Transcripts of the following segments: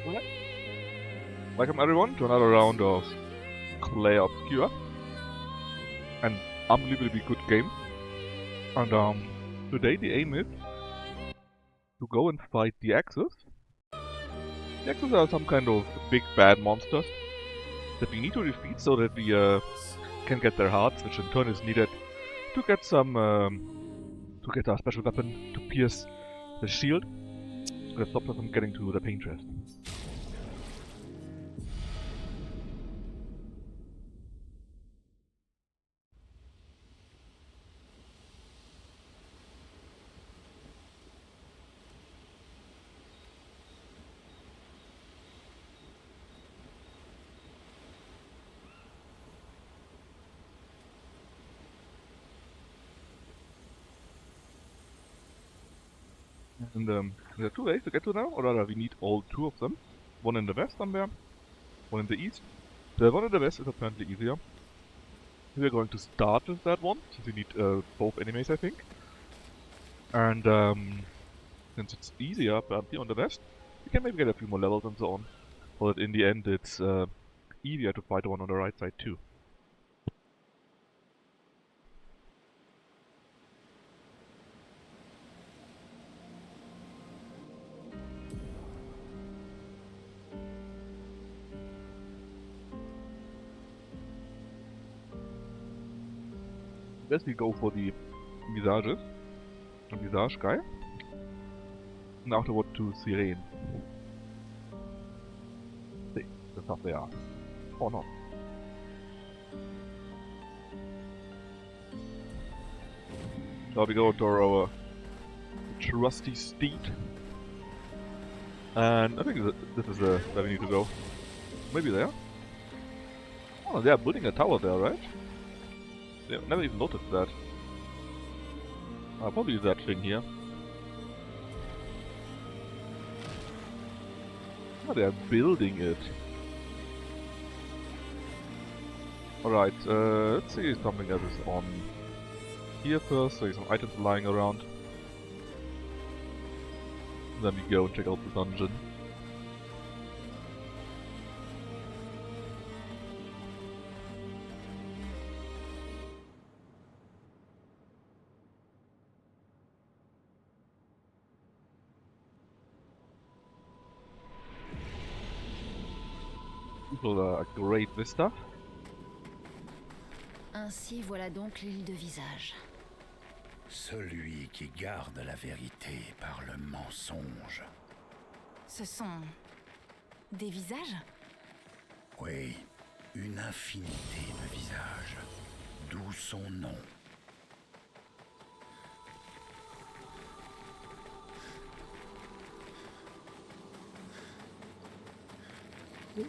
Alright. Welcome everyone to another round of Clair Obscur. An unbelievably good game. And today the aim is to go and fight the Axus. The Axus are some kind of big bad monsters that we need to defeat so that we can get their hearts, which in turn is needed to get some to get our special weapon to pierce the shield that stops us from getting to the pain chest. And there are two ways to get to them, or rather we need all two of them. One in the west somewhere, one in the east. The one in the west is apparently easier. We're going to start with that one, since we need both enemies I think. And since it's easier apparently on the west, we can maybe get a few more levels and so on. So that in the end it's easier to fight the one on the right side too. First we go for the Visages, the Visage guy, and afterward to Sirene. See, the stuff they are. Or not. Shall we go to our trusty steed? And I think this is where we need to go. Maybe there? Oh, they are building a tower there, right? Yeah, never even noticed that. Probably that thing here. Oh, they are building it. Alright, let's see if something else is on here first. So some items lying around. Then we go and check out the dungeon. A great vista. Ainsi voilà donc l'île de Visage. Celui qui garde la vérité par le mensonge. Ce sont des visages? Oui, une infinité de visages, d'où son nom.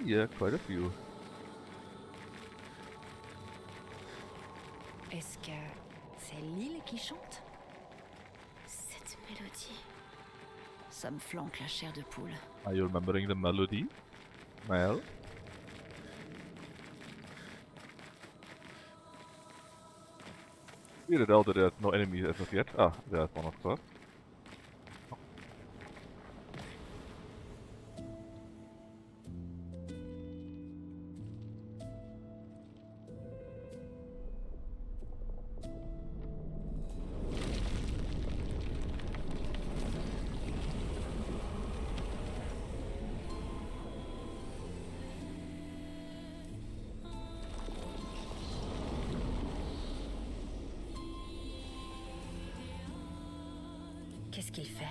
Yeah, quite a few. Est-ce que c'est l'île qui chante? Cette mélodie. Ça me flanque la chair de poule. Are you remembering the melody? Well. Figured it out that there's no enemies as of yet. Ah, there's one of course. Qu'est-ce qu'il fait?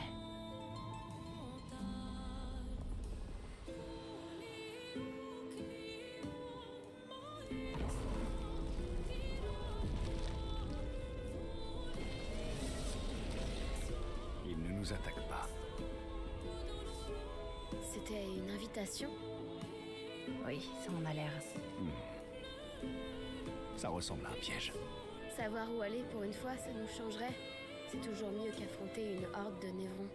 Il ne nous attaque pas. C'était une invitation? Oui, ça en a l'air. Ça ressemble à un piège. Savoir où aller pour une fois, ça nous changerait. C'est toujours mieux qu'affronter une horde de névrons.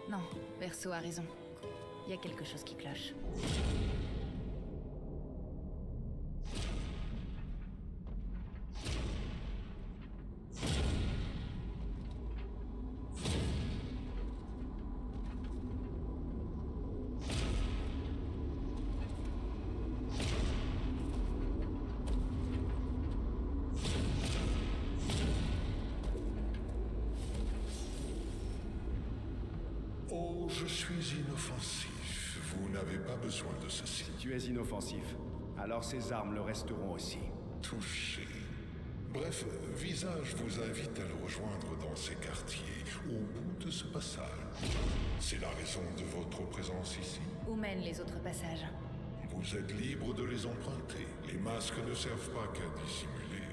Non, Perso a raison. Il y a quelque chose qui cloche. je suis inoffensif. Vous n'avez pas besoin de ceci. Si tu es inoffensif, alors ces armes le resteront aussi. Touché. Bref, Visage vous invite à le rejoindre dans ces quartiers, au bout de ce passage. C'est la raison de votre présence ici. Où mènent les autres passages? Vous êtes libre de les emprunter. Les masques ne servent pas qu'à dissimuler.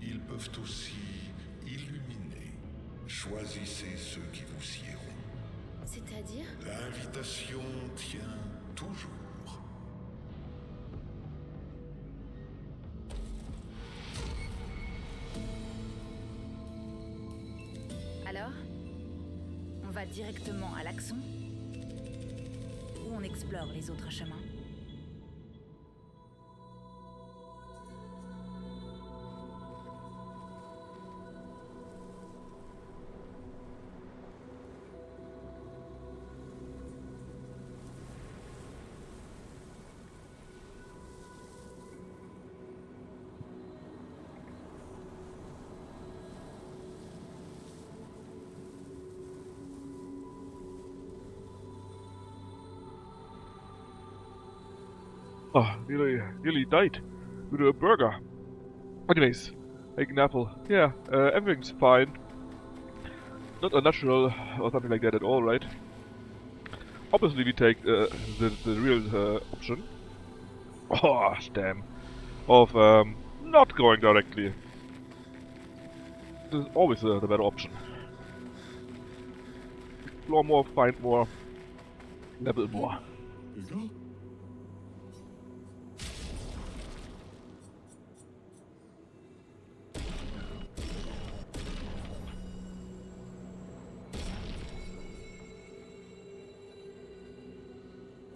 Ils peuvent aussi illuminer. Choisissez ceux qui vous siéront. C'est-à-dire? L'invitation tient toujours. Alors? On va directement à l'Axon? Ou on explore les autres chemins? Oh, nearly died with a burger. Anyways, making an apple. Yeah, everything's fine. Not unnatural or something like that at all, right? Obviously, we take the real option. Oh, damn. Of not going directly. This is always the better option. Explore more, find more, level more.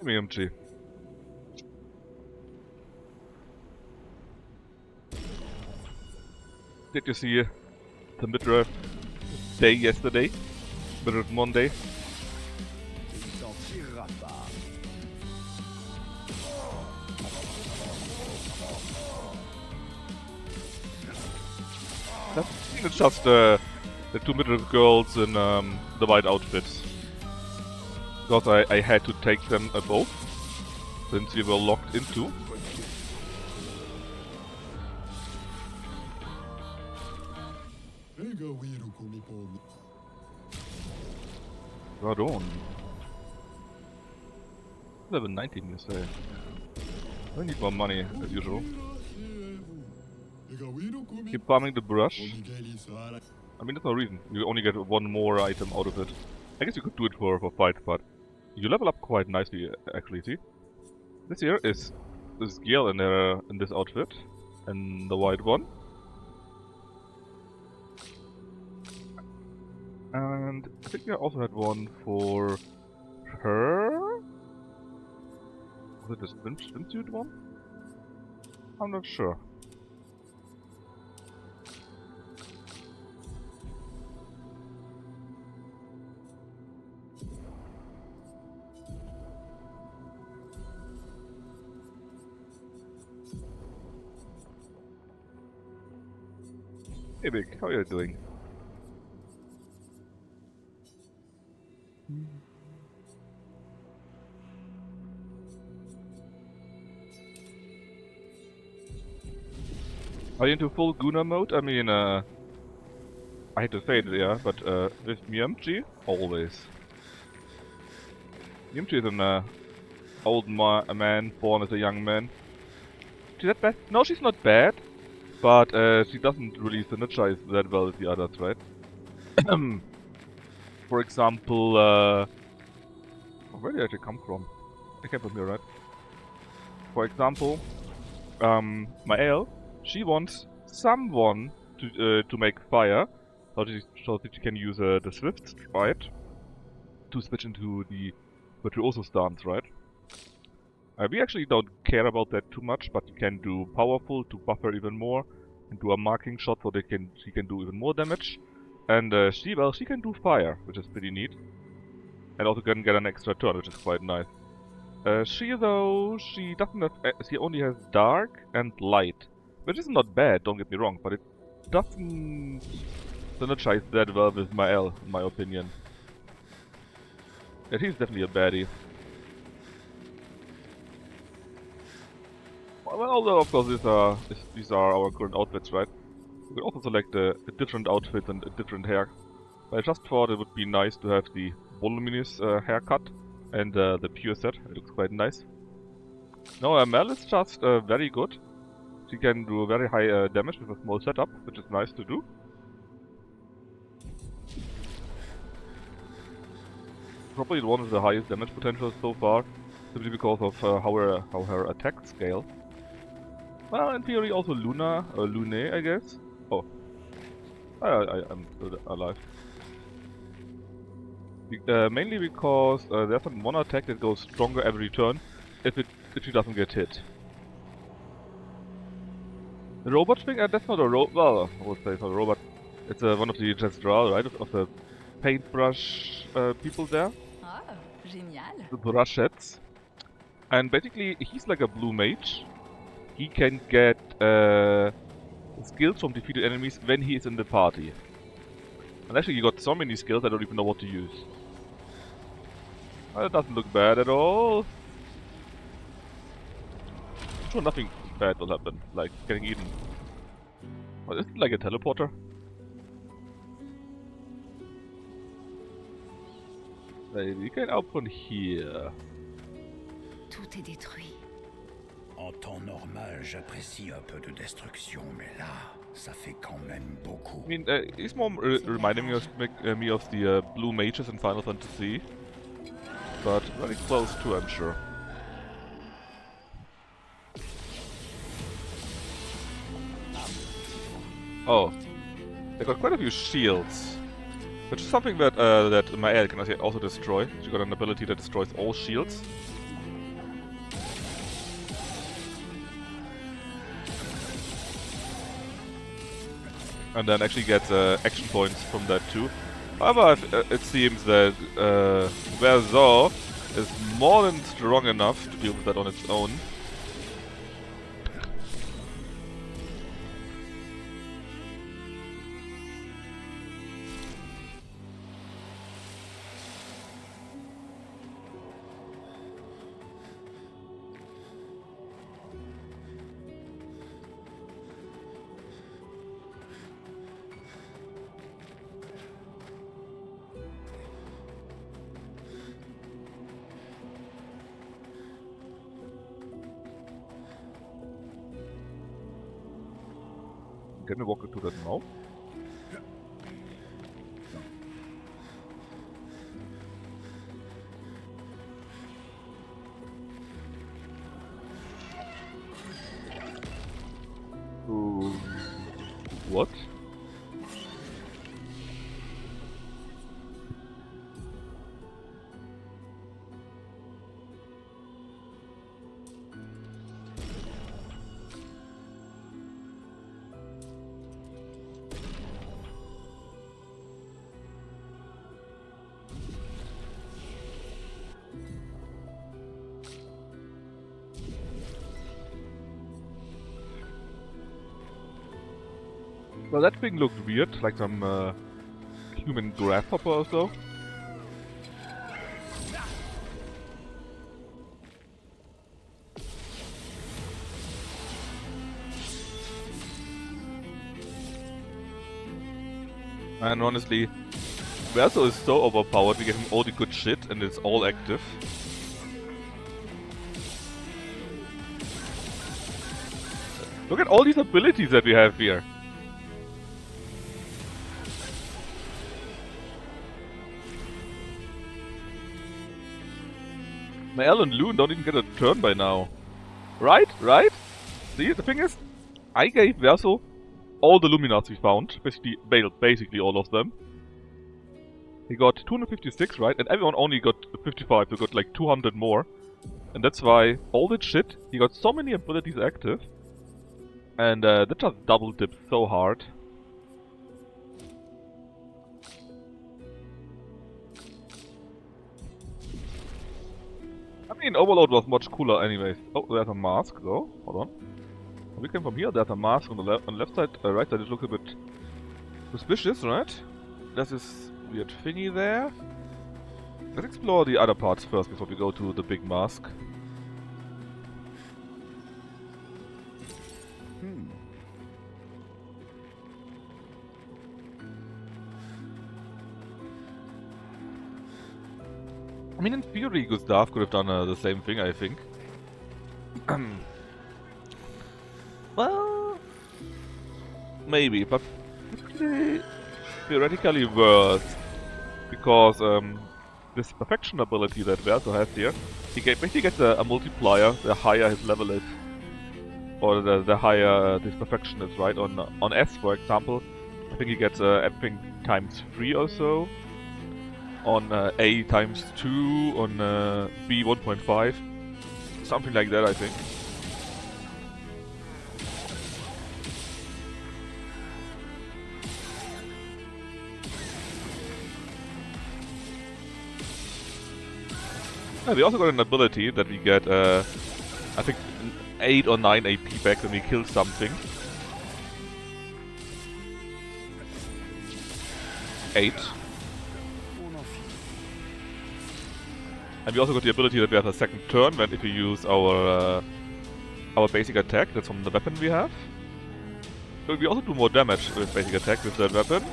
MG. Did you see the midriff day yesterday? Midriff Monday? Il s'en tirera pas. I think it's just the two midriff girls in the white outfits. Because I had to take them both, since we were locked into. Pardon. Level 19, you say. I need more money, as usual. Keep farming the brush. I mean, there's no reason. You only get one more item out of it. I guess you could do it for fight, but you level up quite nicely, actually, see? This here is this girl in this outfit, and the white one. And I think I also had one for her? Was it the swimsuit one? I'm not sure. Hey Vic, how are you doing? Are you into full Guna mode? I mean, I hate to say it, yeah, but with Myumchi, always. Myumchi is an old man born as a young man. She's that bad? No, she's not bad. But she doesn't really synergize that well with the others, right? For example, where did I actually come from? I came from here, right? For example, Mael, she wants someone to make fire, so that she can use the Swift Stride to switch into the Virtuoso stance, right? We actually don't care about that too much, but you can do powerful to buffer even more, and do a marking shot so she can do even more damage. And she can do fire, which is pretty neat, and also can get an extra turn, which is quite nice. She doesn't have. She only has dark and light, which is not bad. Don't get me wrong, but it doesn't synergize that well with Mael, in my opinion. Yeah, he's definitely a baddie. Well, although of course these are our current outfits, right? We can also select a different outfit and a different hair. But I just thought it would be nice to have the voluminous haircut and the pure set. It looks quite nice. No, Mel is just very good. She can do very high damage with a small setup, which is nice to do. Probably one of the highest damage potentials so far, simply because of how her attacks scale. Well, in theory also Luna, or Lune, I guess. Oh. I'm still alive. Mainly because there's one attack that goes stronger every turn if she doesn't get hit. The robot thing, that's not a well, I would say it's not a robot. It's one of the Jestral, right? Of the paintbrush people there. Oh, génial. The brushettes. And basically, he's like a blue mage. He can get skills from defeated enemies when he is in the party. And actually, he got so many skills I don't even know what to use. That doesn't look bad at all. I'm sure nothing bad will happen, like getting eaten. Well, is it like a teleporter? Maybe we can open here. Tout est détruit. En temps normal, j'apprécie un peu de destruction, mais là, ça fait quand même beaucoup. I mean, he's more reminding me of the blue mages in Final Fantasy. But very close too, I'm sure. Oh, they got quite a few shields, which is something that that Mael can also destroy. She got an ability that destroys all shields. And then actually gets action points from that too. However, it seems that Verzo is more than strong enough to deal with that on its own. Can we walk into that now? What? Well, that thing looked weird, like some human grasshopper or so. And honestly, Verso is so overpowered, we get him all the good shit and it's all active. Look at all these abilities that we have here. Mael and Loon don't even get a turn by now. Right? Right? See, the thing is, I gave Verso all the Luminas we found. Basically all of them. He got 256, right? And everyone only got 55, so got like 200 more. And that's why all that shit, he got so many abilities active. And that just double dipped so hard. I mean, Overload was much cooler anyways. Oh, there's a mask though. Hold on. We came from here, there's a mask on the left side, right side. It looks a bit suspicious, right? There's this weird thingy there. Let's explore the other parts first before we go to the big mask. I mean, in theory, Gustav could have done the same thing, I think. Well, maybe, but pretty theoretically worse. Because this perfection ability that Verto has here, he basically gets a multiplier the higher his level is. Or the higher this perfection is, right? On S, for example, I think he gets everything times 3 or so. On A times 2, on B 1.5. Something like that, I think. Yeah, we also got an ability that we get, I think, 8 or 9 AP back when we kill something. 8. And we also got the ability that we have a second turn when if we use our basic attack. That's from the weapon we have. But we also do more damage with basic attack with that weapon.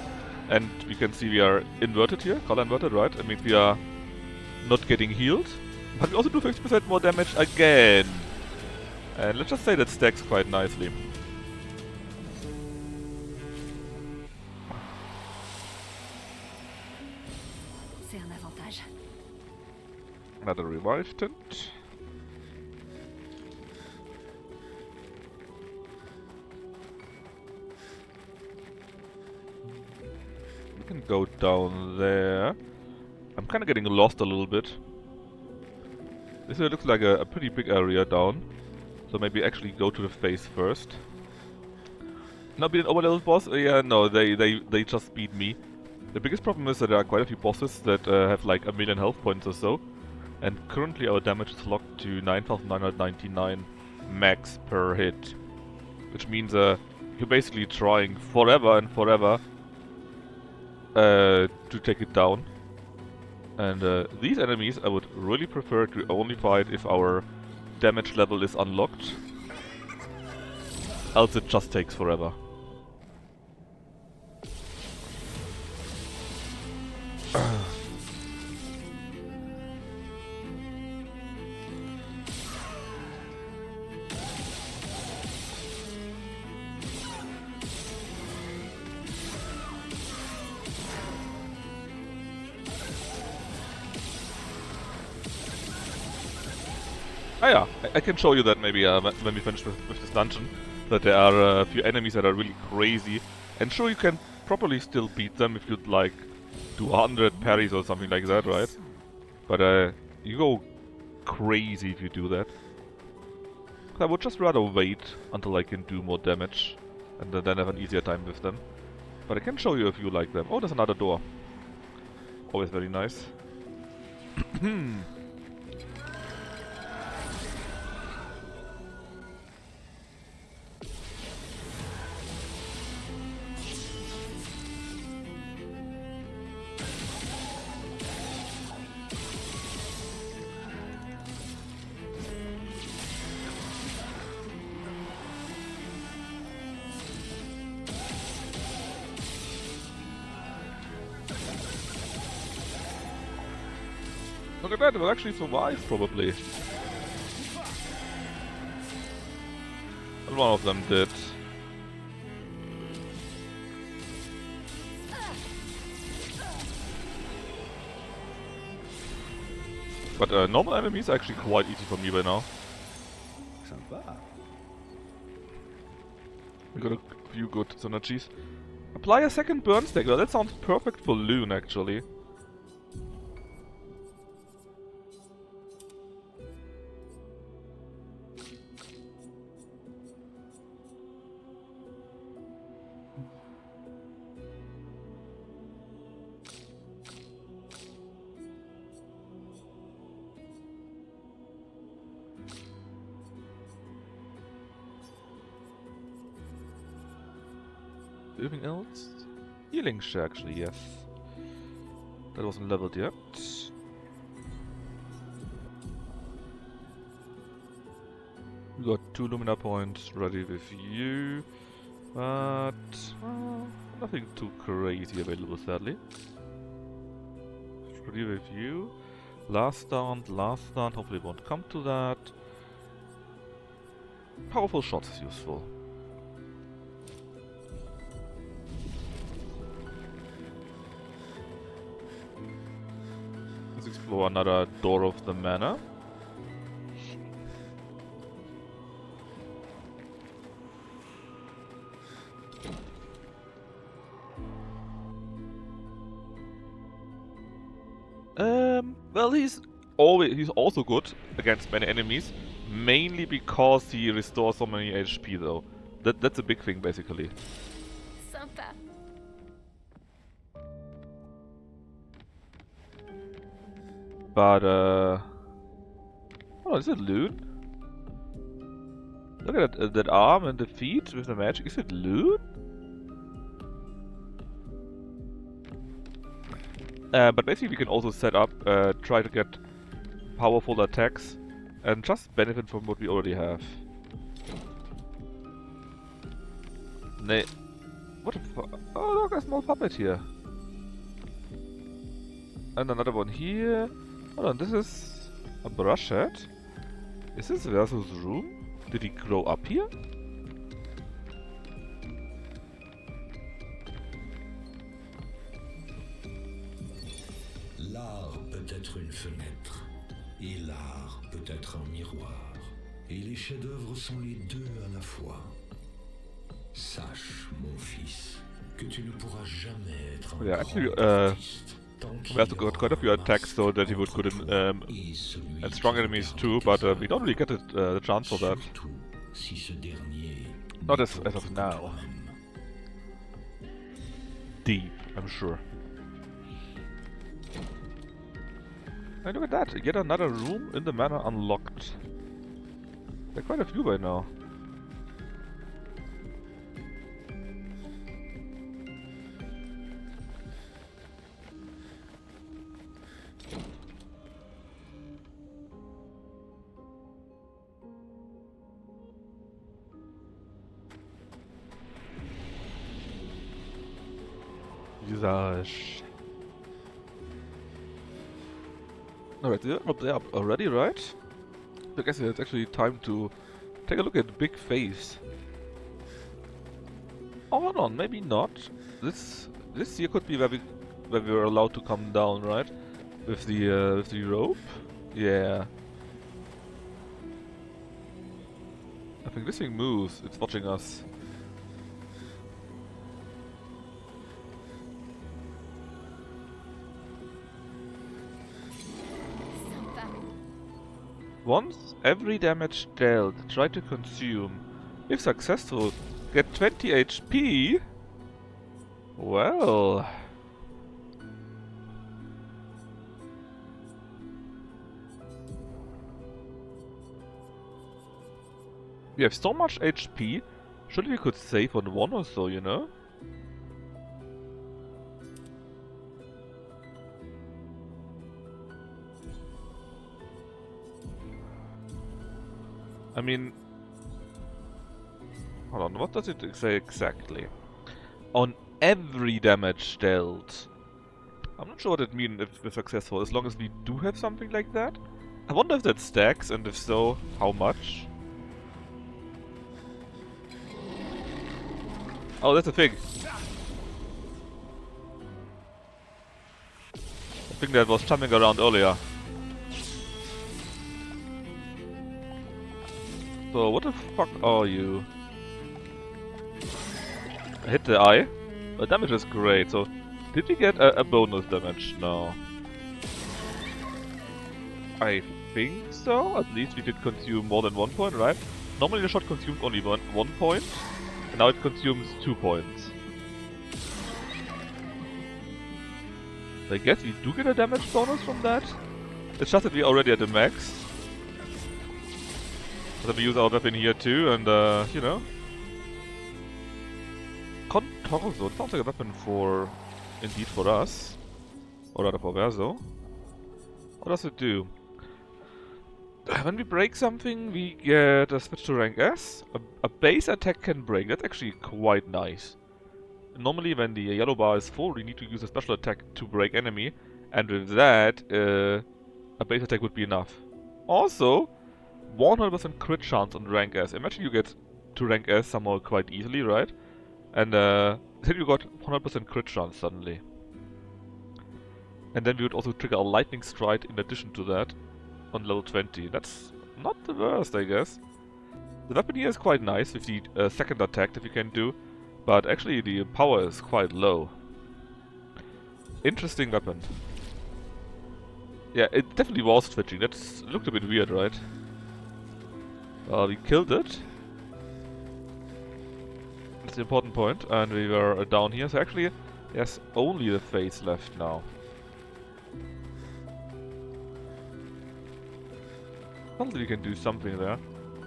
And we can see we are inverted here, color inverted, right? It means we are not getting healed. But we also do 50% more damage again. And let's just say that stacks quite nicely. C'est un avantage. Another revive tint. We can go down there. I'm kind of getting lost a little bit. This looks like a pretty big area down. So maybe actually go to the face first. Not be an overleveled boss? Yeah, no, they just beat me. The biggest problem is that there are quite a few bosses that have like a million health points or so. And currently our damage is locked to 9,999 max per hit. Which means you're basically trying forever and forever to take it down. And these enemies I would really prefer to only fight if our damage level is unlocked. Else it just takes forever. Ah yeah, I can show you that maybe when we finish with this dungeon. That there are a few enemies that are really crazy. And sure, you can probably still beat them if you'd like do 100 parries or something like that, right? But you go crazy if you do that. I would just rather wait until I can do more damage. And then have an easier time with them. But I can show you a few like them. Oh, there's another door. Always very nice. Look at that, it will actually survive, probably. And one of them did. But normal enemies are actually quite easy for me by now. We got a few good synergies. Apply a second burn stack. Well, that sounds perfect for Loon, actually. Anything else? Healing share, actually, yes. That wasn't leveled yet. We got 2 Lumina points ready with you, but nothing too crazy available, sadly. Ready with you. Last stand, hopefully it won't come to that. Powerful shots is useful. Let's explore another door of the manor. Well, he's also good against many enemies, mainly because he restores so many HP though. That's a big thing basically. Sympa. But oh, is it loot? Look at that arm and the feet with the magic. Is it loot? But basically we can also set up, try to get powerful attacks and just benefit from what we already have. What the fuck? Oh look, a small puppet here. And another one here. Hold on, this is a brush head? Is this Versus' room? Did he grow up here? L'art peut être une fenêtre, et l'art peut être un miroir, et les chefs-d'œuvre sont les deux à la fois. Sache, mon fils, que tu ne pourras jamais être un grand artiste. We have to got quite a few attacks so that he would good in, and strong enemies too, but we don't really get the chance for that. Not as of now. Deep, I'm sure. And look at that, yet another room in the manor unlocked. There are quite a few by now. Visage. Alright, they're up there already, right? I guess it's actually time to take a look at Big Face. Oh, hold on, maybe not. This here could be where we're allowed to come down, right? With the rope. Yeah. I think this thing moves. It's watching us. Once every damage dealt, try to consume. If successful, get 20 HP? Well... we have so much HP, surely we could save on one or so, you know? I mean... hold on, what does it say exactly? On every damage dealt. I'm not sure what it means if we're successful, as long as we do have something like that. I wonder if that stacks, and if so, how much? Oh, that's a thing. I think that was jumping around earlier. So, what the fuck are you? I hit the eye. The damage is great, so... did we get a bonus damage? No. I think so. At least we did consume more than 1 point, right? Normally the shot consumes only one point, and now it consumes 2 points. I guess we do get a damage bonus from that. It's just that we're already at the max. So we use our weapon here too, and you know. Contorso, it sounds like a weapon for... indeed for us. Or rather for Verso. What does it do? When we break something, we get a switch to rank S. A base attack can break. That's actually quite nice. Normally, when the yellow bar is full, we need to use a special attack to break enemy. And with that, a base attack would be enough. Also, 100% crit chance on rank S. Imagine you get to rank S somehow quite easily, right? And then you got 100% crit chance suddenly. And then we would also trigger a lightning strike in addition to that on level 20. That's not the worst, I guess. The weapon here is quite nice with the second attack that you can do, but actually the power is quite low. Interesting weapon. Yeah, it definitely was twitching. That looked a bit weird, right? We killed it. That's the important point, and we were down here. So actually, there's only the face left now. Probably we can do something there.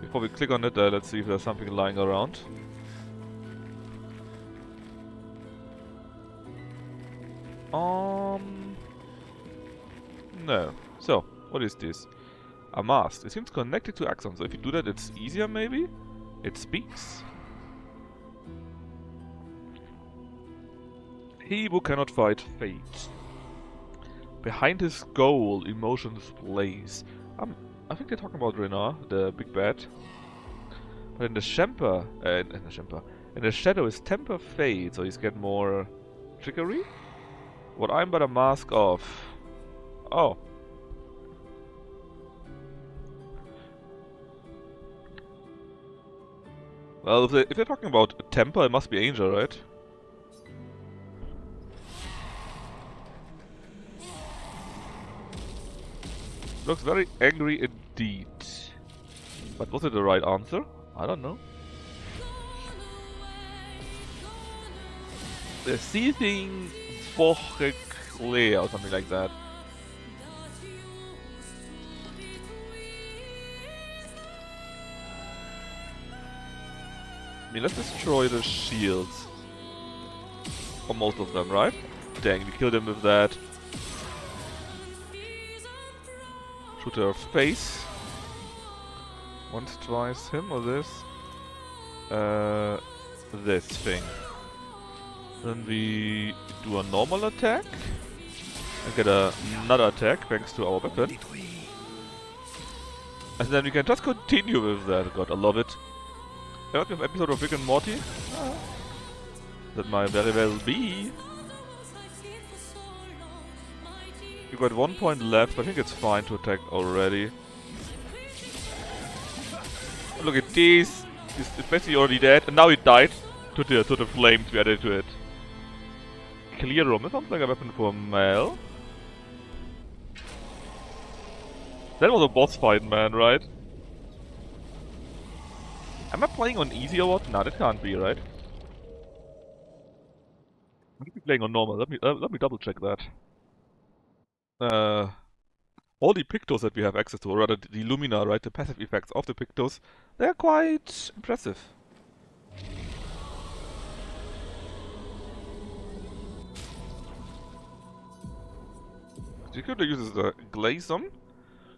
Before we click on it, let's see if there's something lying around. No. So, what is this? A mask. It seems connected to Axon, so if you do that, it's easier maybe? It speaks. He who cannot fight fate. Behind his goal, emotions blaze. I think they're talking about Renard, the big bad. But in the in the shadow his temper fades, so he's get more trickery. What I'm but a mask of. Oh. Well, if they're talking about temper, it must be Angel, right? Looks very angry indeed. But was it the right answer? I don't know. The seething Clair or something like that. I mean, let's destroy the shields. Or most of them, right? Dang, we killed him with that. Shoot her face. Once, twice, him or this? This thing. Then we do a normal attack. And get another attack thanks to our weapon. And then we can just continue with that. God, I love it. Heard of episode of Rick and Morty? That might very well be. You got 1 point left, but I think it's fine to attack already. Look at this. He's basically already dead, and now he died to the flames we added to it. Clear room. That sounds like a weapon for Mel. That was a boss fight, man, right? Am I playing on easy or what? Nah, that can't be, right? I could be playing on normal. Let me double check that. All the Pictos that we have access to, or rather the Lumina, right? The passive effects of the Pictos, they're quite impressive. You could use the glaze on.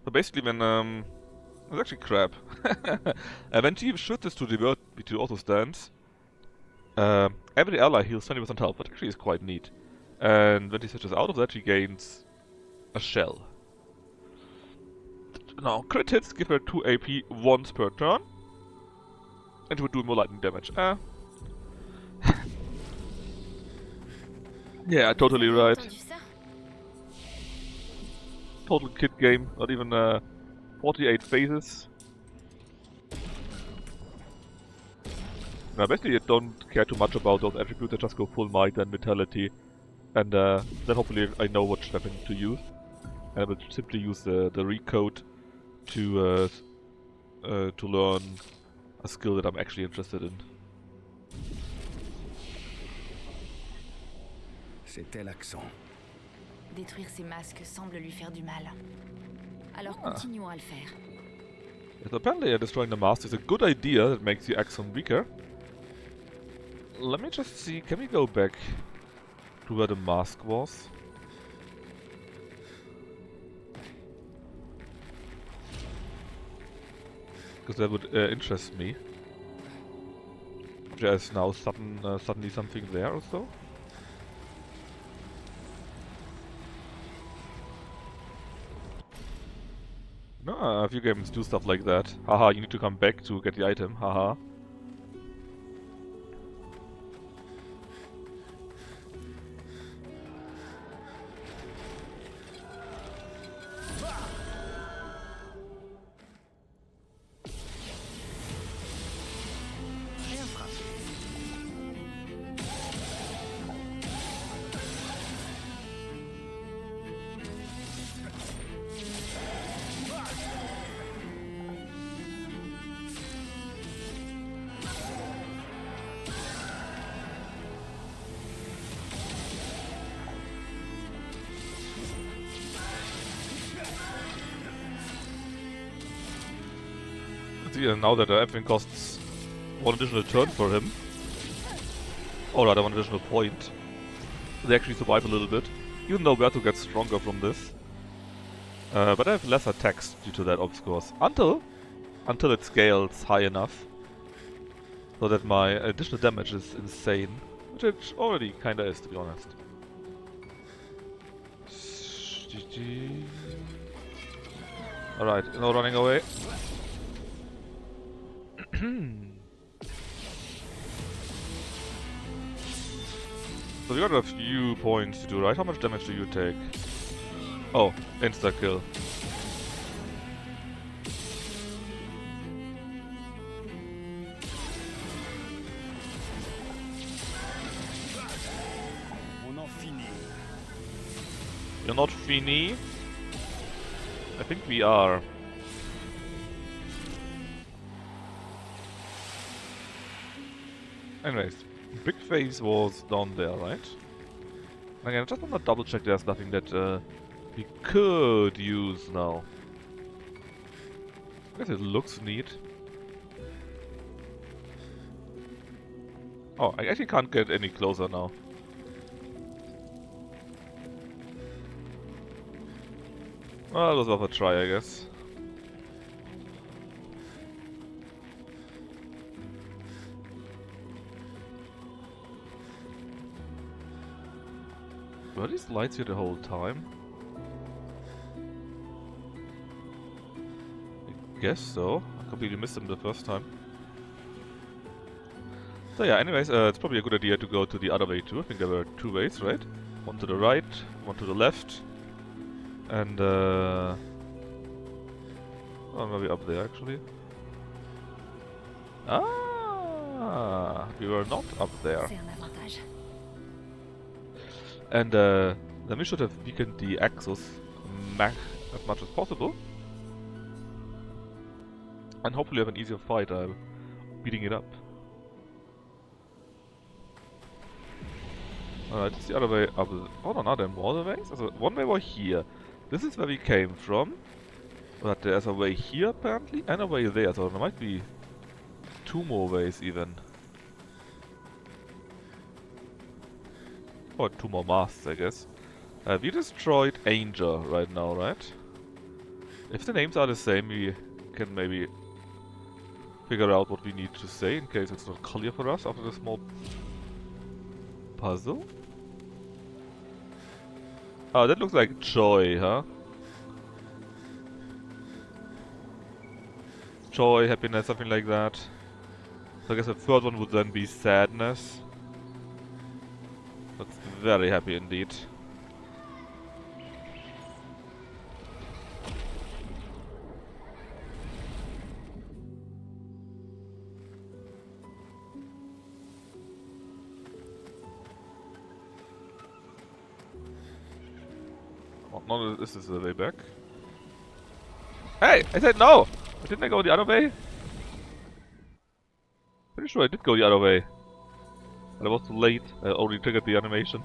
So basically, when it's actually crap. When she shoots this to the world between auto stands, every ally heals 20% health, which actually is quite neat. And when she switches out of that, she gains a shell. Now, crit hits give her 2 AP once per turn. And she would do more lightning damage. Yeah, totally right. Total kid game, not even 48 phases. Now, basically, you don't care too much about those attributes, I just go full might and vitality. And then hopefully I know which weapon to use. And I will simply use the recode to learn a skill that I'm actually interested in. C'était l'accent. Détruire ces masques semble lui faire du mal. Alors continuons à le faire. Yes, apparently destroying the mask is a good idea that makes the Axum weaker. Let me just see, can we go back to where the mask was? Because that would interest me. There's now suddenly something there or so. No, a few games do stuff like that. Haha, you need to come back to get the item. Haha. See, now that everything costs one additional turn for him, or rather one additional point, they actually survive a little bit. Even though Berto gets stronger from this. But I have less attacks due to that Obscurs. Until it scales high enough. So that my additional damage is insane. Which it already kinda is, to be honest. GG. Alright, no running away. So we got a few points to do, right? How much damage do you take? Oh, insta-kill. You're not fini? I think we are. Anyways, big face was down there, right? Again, I just want to double check there's nothing that we could use now. I guess it looks neat. Oh, I actually can't get any closer now. Well, it was worth a try, I guess. Were these lights here the whole time? I guess so. I completely missed them the first time. So yeah, anyways, it's probably a good idea to go to the other way too. I think there were two ways, right? One to the right, one to the left. And oh, maybe up there actually. Ah, we were not up there. And then we should have weakened the Axus as much as possible. And hopefully have an easier fight beating it up. Alright, it's the other way up. Oh no, there are more other ways? So one way was here. This is where we came from. But there's a way here apparently, and a way there, so there might be two more ways even. Or two more masts, I guess. We destroyed Angel right now, right? If the names are the same, we can maybe figure out what we need to say in case it's not clear for us after the small puzzle. Oh, that looks like joy, huh? Joy, happiness, something like that. So I guess the third one would then be sadness. That's very happy indeed. Oh, no, this is the way back. Hey! I said no! Didn't I go the other way? Pretty sure I did go the other way. But I was too late. I already triggered the animation.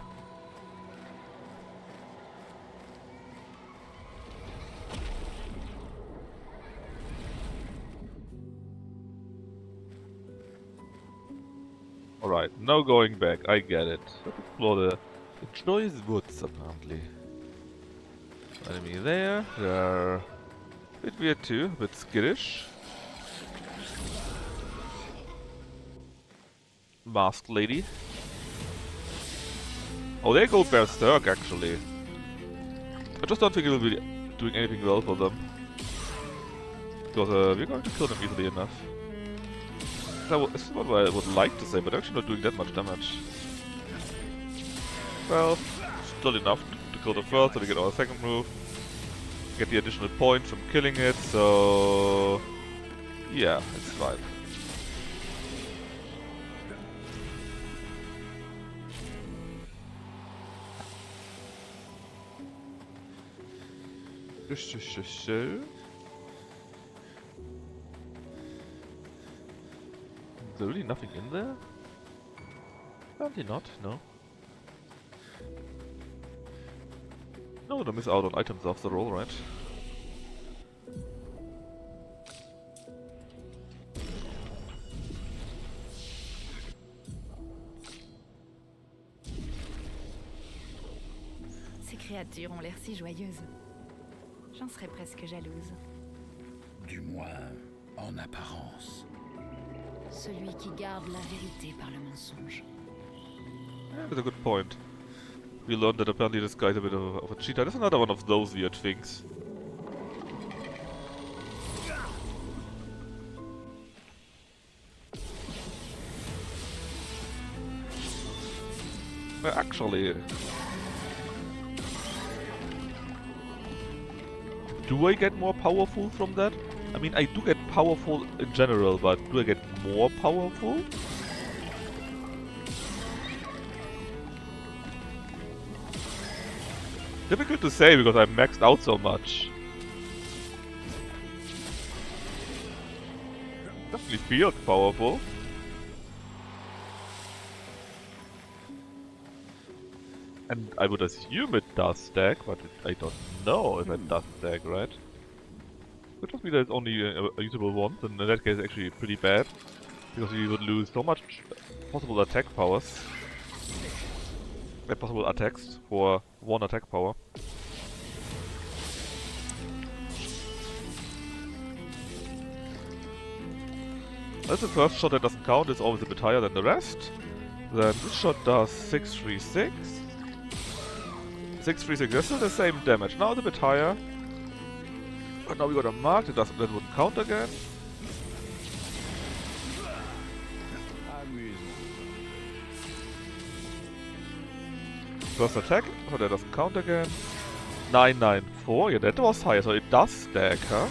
Alright, no going back. I get it. Let's explore the Joy's Woods, apparently. Enemy there. They're a bit weird too, a bit skittish. masked lady. Oh, they go berserk actually. I just don't think it'll be doing anything well for them. Because we're going to kill them easily enough. This is what I would like to say, but actually not doing that much damage. Well, still enough to kill the first, so we get our second move. Get the additional point from killing it, so... yeah, it's fine. Is there really nothing in there? Apparently not, no. No, don't miss out on items after all, right? Ces créatures ont l'air si joyeuses. J'en serais presque jalouse. Du moins, en apparence. Celui qui garde la vérité par le mensonge. Yeah, that's a good point. We learned that apparently this guy's a bit of a cheater. That's another one of those weird things. Actually... do I get more powerful from that? I mean, I do get powerful in general, but do I get more powerful? Difficult to say because I'm maxed out so much. Definitely feels powerful. And I would assume it does stack, but I don't know if it does stack, right? Could just be that it's only a usable once, and in that case actually pretty bad. Because you would lose so much possible attack powers. Possible attacks for one attack power. That's the first shot that doesn't count, it's always a bit higher than the rest. Then this shot does 636. 636, that's still the same damage. Now it's a bit higher. But now we got a mark that wouldn't count again. First attack, so that doesn't count again. 994, yeah, that was higher, so it does stack, huh?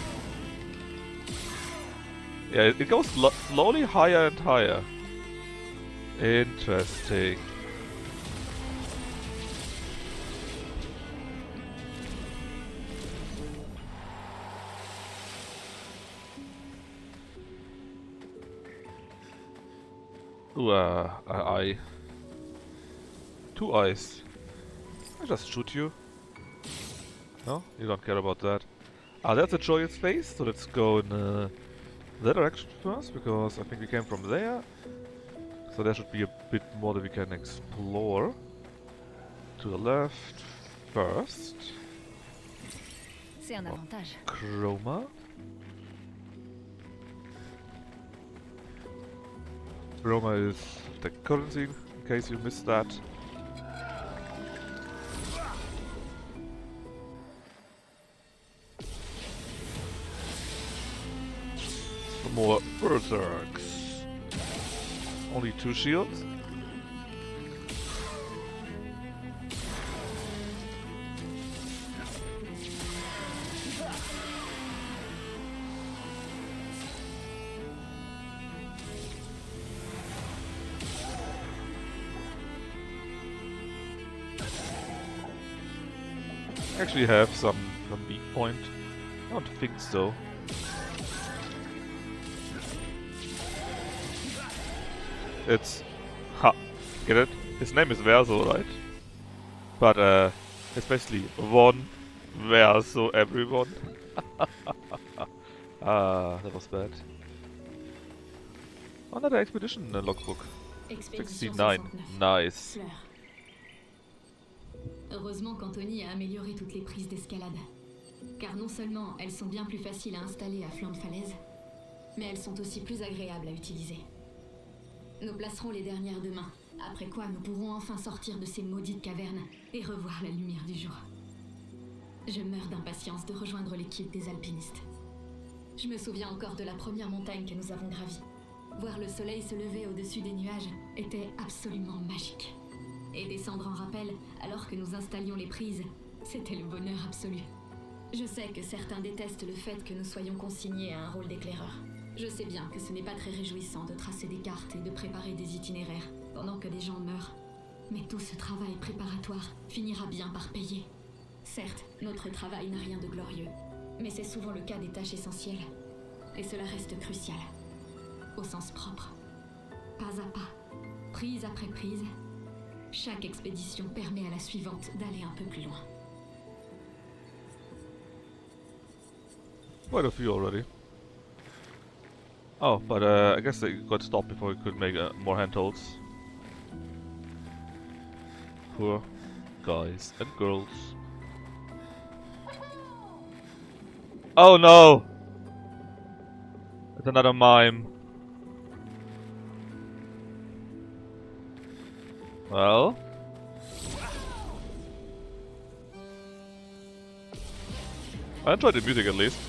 Yeah, it goes slowly higher and higher. Interesting. Ooh, eye. 2 eyes. I'll just shoot you. No? You don't care about that. Ah, that's a joyous face, so let's go in that direction first, because I think we came from there. So there should be a bit more that we can explore. To the left first. C'est un avantage. Chroma. Chroma is the currency, in case you missed that. Some more berserks. Only 2 shields. Actually have some weak point. I don't think so. It's... ha! Get it? His name is Verso, right? But it's basically one Verso everyone. Ah, that was bad. Another expedition logbook. 69. Nice. Fleur. Heureusement qu'Anthony a amélioré toutes les prises d'escalade. Car non seulement elles sont bien plus faciles à installer à flanc de falaise, mais elles sont aussi plus agréables à utiliser. Nous placerons les dernières demain, après quoi nous pourrons enfin sortir de ces maudites cavernes et revoir la lumière du jour. Je meurs d'impatience de rejoindre l'équipe des alpinistes. Je me souviens encore de la première montagne que nous avons gravie. Voir le soleil se lever au-dessus des nuages était absolument magique. Et descendre en rappel alors que nous installions les prises, c'était le bonheur absolu. Je sais que certains détestent le fait que nous soyons consignés à un rôle d'éclaireur. Je sais bien que ce n'est pas très réjouissant de tracer des cartes et de préparer des itinéraires pendant que des gens meurent. Mais tout ce travail préparatoire finira bien par payer. Certes, notre travail n'a rien de glorieux, mais c'est souvent le cas des tâches essentielles. Et cela reste crucial. Au sens propre. Pas à pas, prise après prise, chaque expédition permet à la suivante d'aller un peu plus loin. Quite a few already. Oh, but I guess they got stopped before we could make more handholds. Poor guys and girls. Oh no! It's another mime. Well... I enjoyed the music at least.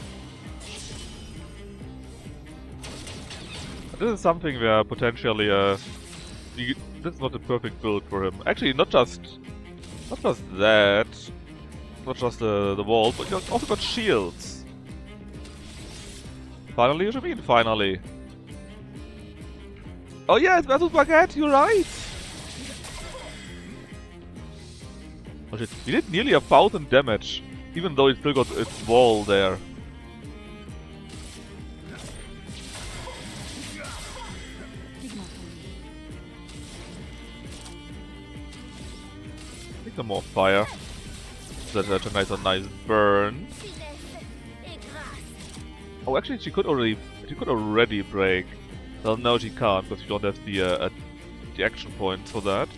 This is something where potentially this is not the perfect build for him. Actually, not just that, not just the wall, but you also got shields. Finally, what do you mean finally? Oh yeah, it's versus Baguette. You're right. Oh shit, he did nearly 1000 damage, even though he still got its wall there. Some more fire. That's a nice burn. Oh, actually, she could already break. Well, no, she can't because you don't have the action points for that.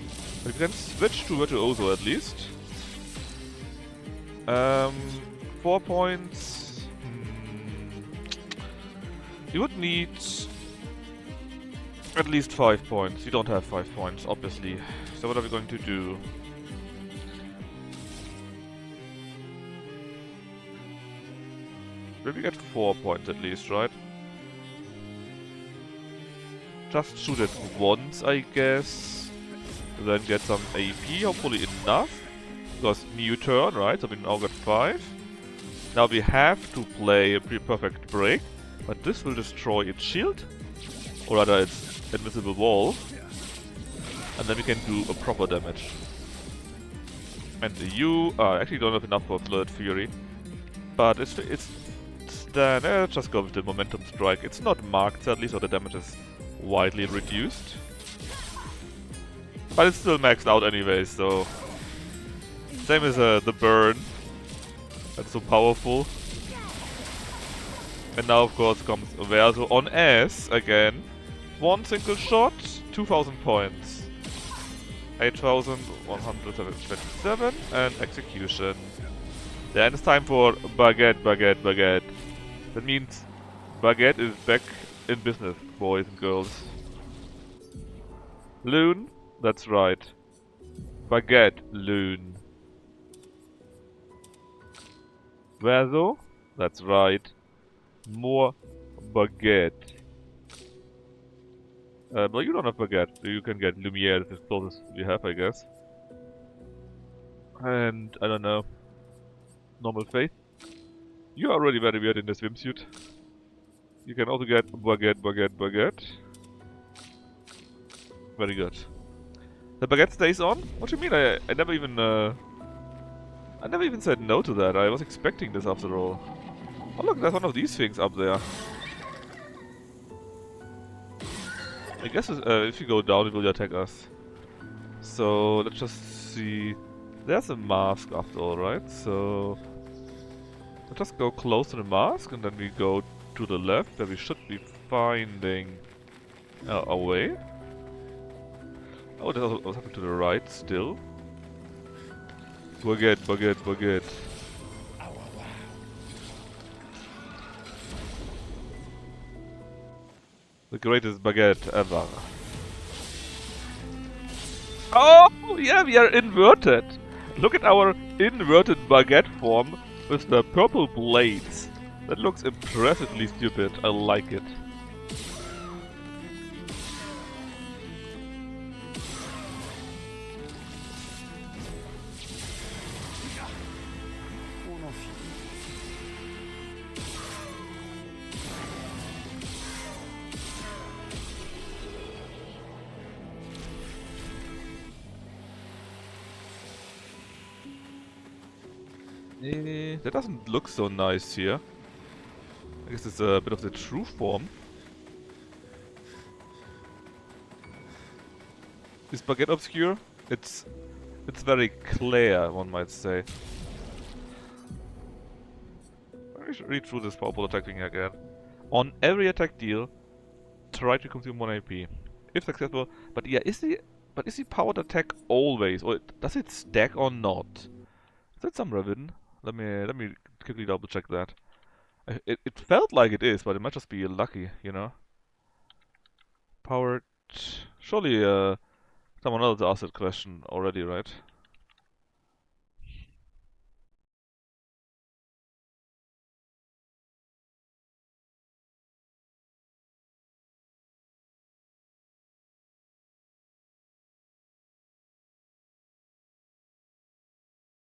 But you can switch to Virtuoso at least. 4 points. You would need at least 5 points. You don't have 5 points, obviously. So what are we going to do? Maybe get 4 points at least, right? Just shoot it once, I guess. Then get some AP, hopefully enough. Because new turn, right? So we now got 5. Now we have to play a perfect break. But this will destroy its shield. Or rather its invisible wall. And then we can do a proper damage. And you actually don't have enough for Flood Fury. But it's then just go with the momentum strike. It's not marked sadly, so the damage is widely reduced. But it's still maxed out anyway, so... Same as the burn. That's so powerful. And now of course comes Verso on S again. One single shot, 2000 points. 8127 and execution. Then it's time for Baguette. That means Baguette is back in business, boys and girls. Loon? That's right. Baguette, Loon. Verso? That's right. More Baguette. But you don't have Baguette, so you can get Lumiere, this is the closest you have, I guess. And, I don't know. Normal Faith. You are already very weird in the swimsuit. You can also get Baguette. Very good. The Baguette stays on? What do you mean? I never even said no to that. I was expecting this after all. Oh look, there's one of these things up there. I guess if you go down, it will attack us. So let's just see. There's a mask after all, right? So let's just go close to the mask, and then we go to the left, where we should be finding a way. Oh, there's also what's happening to the right still. Baguette. The greatest baguette ever. Oh, yeah, we are inverted. Look at our inverted baguette form with the purple blades. That looks impressively stupid. I like it. That doesn't look so nice here. I guess it's a bit of the true form. Is Baguette obscure? It's very Clair, one might say. Let me read through this powerful attack thing again. On every attack deal, try to consume 1 AP. If successful, but yeah, is the powered attack always, or does it stack or not? Is that some Raven? Let me quickly double check that. It felt like it is, but it might just be lucky, you know. Powered. Surely someone else asked that question already, right?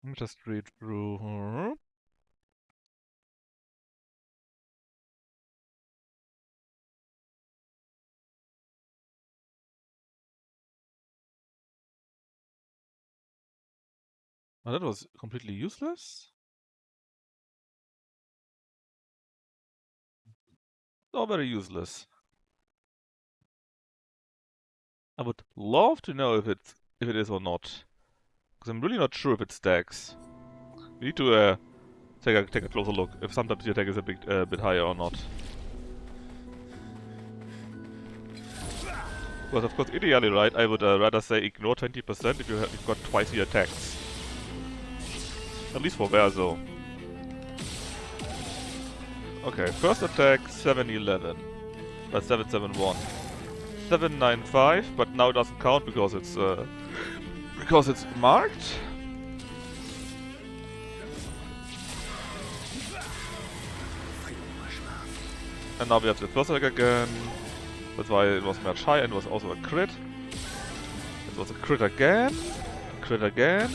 Let me just read through. Oh, that was completely useless? Oh, very useless. I would love to know if it is or not. Because I'm really not sure if it stacks. We need to take a closer look if sometimes the attack is a bit higher or not. Because of course, ideally, right, I would rather say ignore 20% if you've got twice the attacks. At least for Verso. Okay, first attack 711. That's 771. 795, but now it doesn't count because it's marked. And now we have the first attack again. That's why it was much higher and it was also a crit. It was a crit again. Crit again.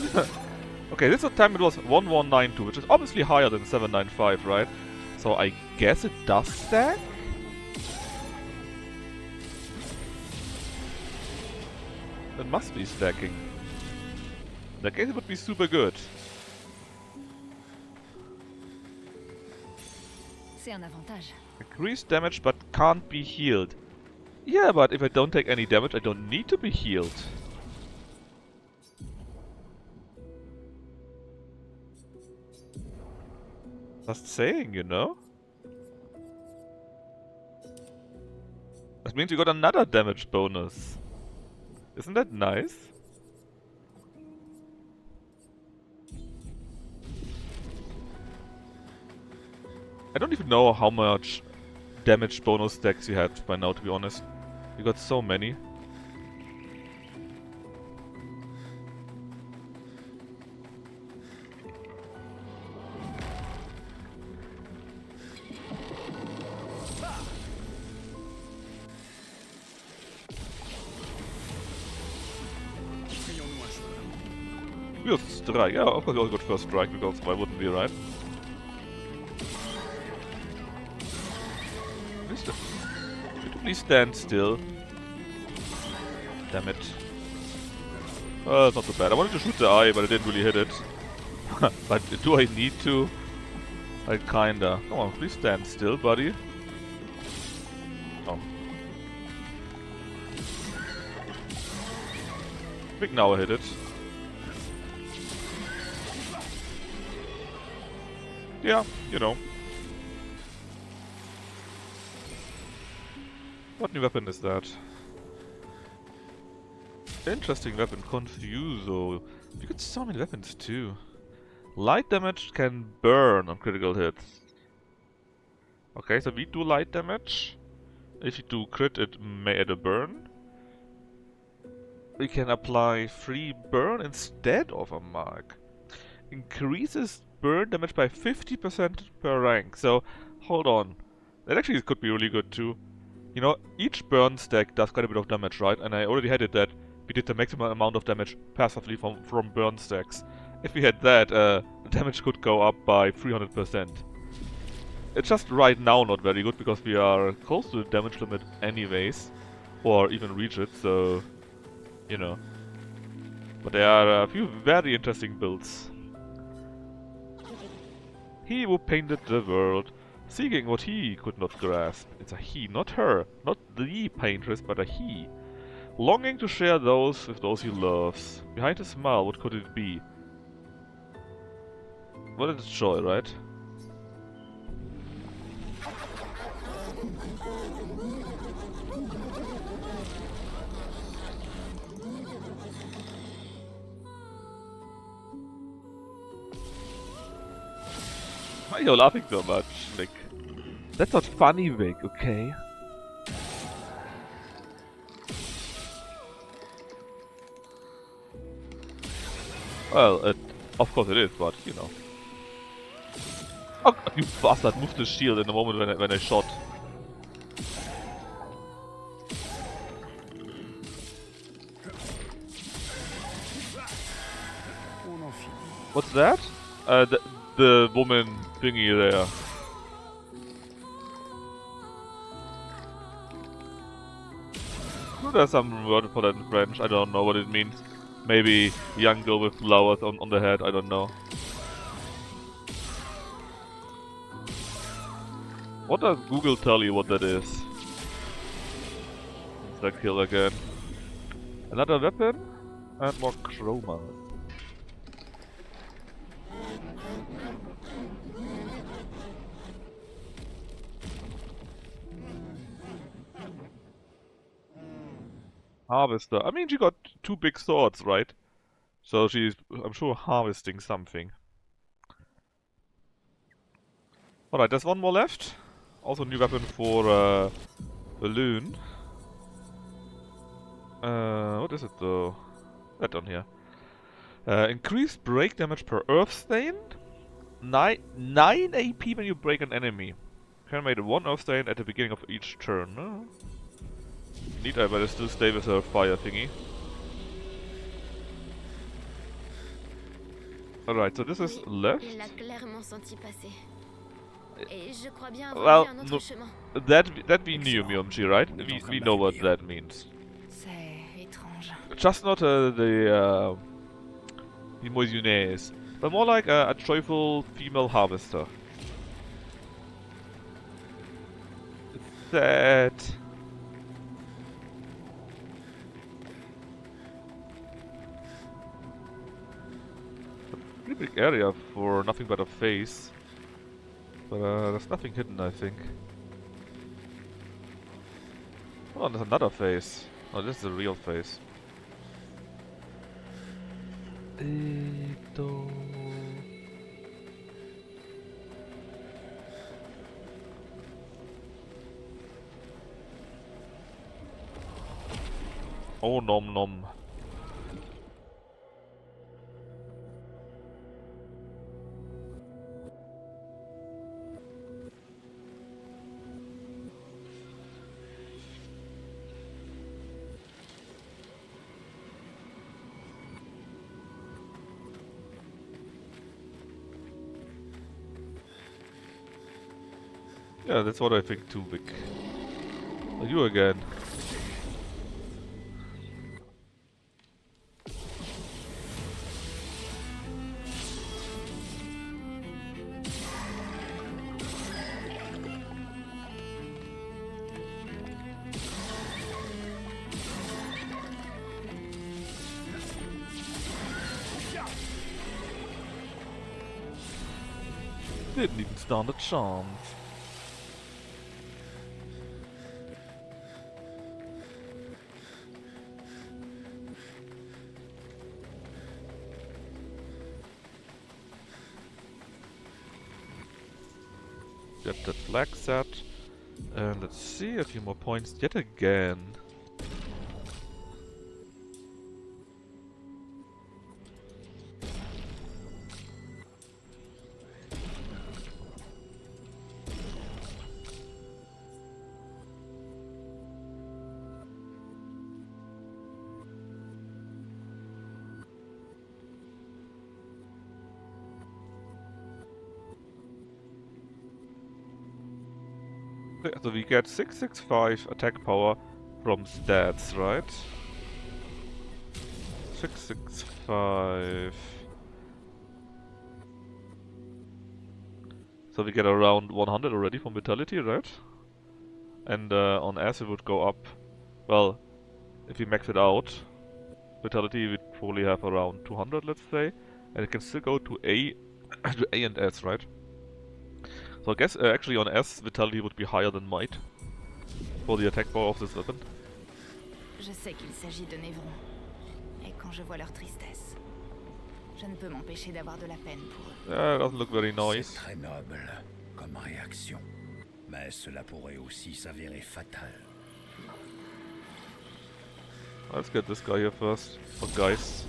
Okay, this time it was 1192, which is obviously higher than 795, right? So I guess it does stack? It must be stacking. In that case it would be super good. C'est un avantage. Increased damage but can't be healed. Yeah, but if I don't take any damage, I don't need to be healed. Just saying, you know? That means you got another damage bonus. Isn't that nice? I don't even know how much damage bonus stacks you had by now, to be honest. You got so many. First strike, yeah, of course you also got first strike, because why wouldn't be, right? Could you please stand still? Damn it. It's not so bad. I wanted to shoot the eye, but I didn't really hit it. But do I need to? I kinda. Come on, please stand still, buddy. Oh. I think now I hit it. Yeah, you know. What new weapon is that? Interesting weapon, Confuso. You get so many weapons too. Light damage can burn on critical hits. Okay, so we do light damage. If you do crit, it may add a burn. We can apply free burn instead of a mark. Increases burn damage by 50% per rank. So, hold on. That actually could be really good too. You know, each burn stack does quite a bit of damage, right? And I already had it that we did the maximum amount of damage passively from burn stacks. If we had that, the damage could go up by 300%. It's just right now not very good because we are close to the damage limit anyways. Or even reach it, so... you know. But there are a few very interesting builds. He who painted the world, seeking what he could not grasp. It's a he, not her. Not the paintress, but a he. Longing to share those with those he loves. Behind his smile, what could it be? What is joy, right? Why are you laughing so much, Vic? That's not funny, Vic, okay? Well, of course it is, but, you know. Oh, you bastard, moved the shield in the moment when I shot. What's that? The woman thingy there. Oh, there's some word for that in French, I don't know what it means. Maybe young girl with flowers on the head, I don't know. What does Google tell you what that is? Insta kill again. Another weapon and more chroma. Harvester. I mean, she got 2 big swords, right? So she's, I'm sure, harvesting something. Alright, there's one more left. Also a new weapon for Balloon. What is it though? That down here. Increased break damage per Earth Stain. 9 AP when you break an enemy. Can make 1 Earth Stain at the beginning of each turn. Oh. Neat, I better still stay with her fire thingy. Alright, so this is left. Well, no, that we knew, Myomji, right? We know what that means. Just not the moissonnaise, but more like a joyful female harvester. It's sad. Pretty big area for nothing but a face. But there's nothing hidden, I think. Oh, there's another face. Oh, this is a real face. Oh, nom nom. Yeah, that's what I think too, Vic. Oh, you again. Didn't even stand a chance. Get that flag set. And let's see, a few more points yet again. Okay, so we get 665 attack power from stats, right? 665. So we get around 100 already from vitality, right? And on S it would go up. Well, if we max it out, vitality we'd probably have around 200, let's say. And it can still go to A, to A and S, right? So I guess actually on S, vitality would be higher than might for the attack power of this weapon. Je sais qu'il s'agit de Névrons. Et quand je vois leur tristesse, je ne peux m'empêcher d'avoir de la peine pour eux. Yeah, it doesn't look very C'est nice. très noble comme réaction, mais cela pourrait aussi s'avérer fatal. Let's get this guy here first. Or guys.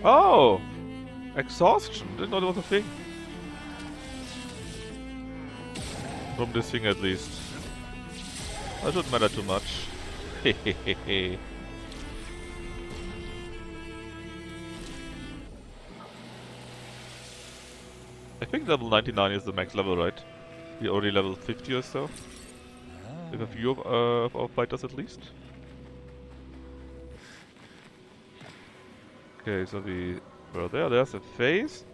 Oh! Exhaustion! Didn't know there was a thing. From this thing at least. That shouldn't matter too much. Hehehehe. I think level 99 is the max level, right? We're already level 50 or so. With a few of our fighters at least. Okay, so we were there. There's a phase.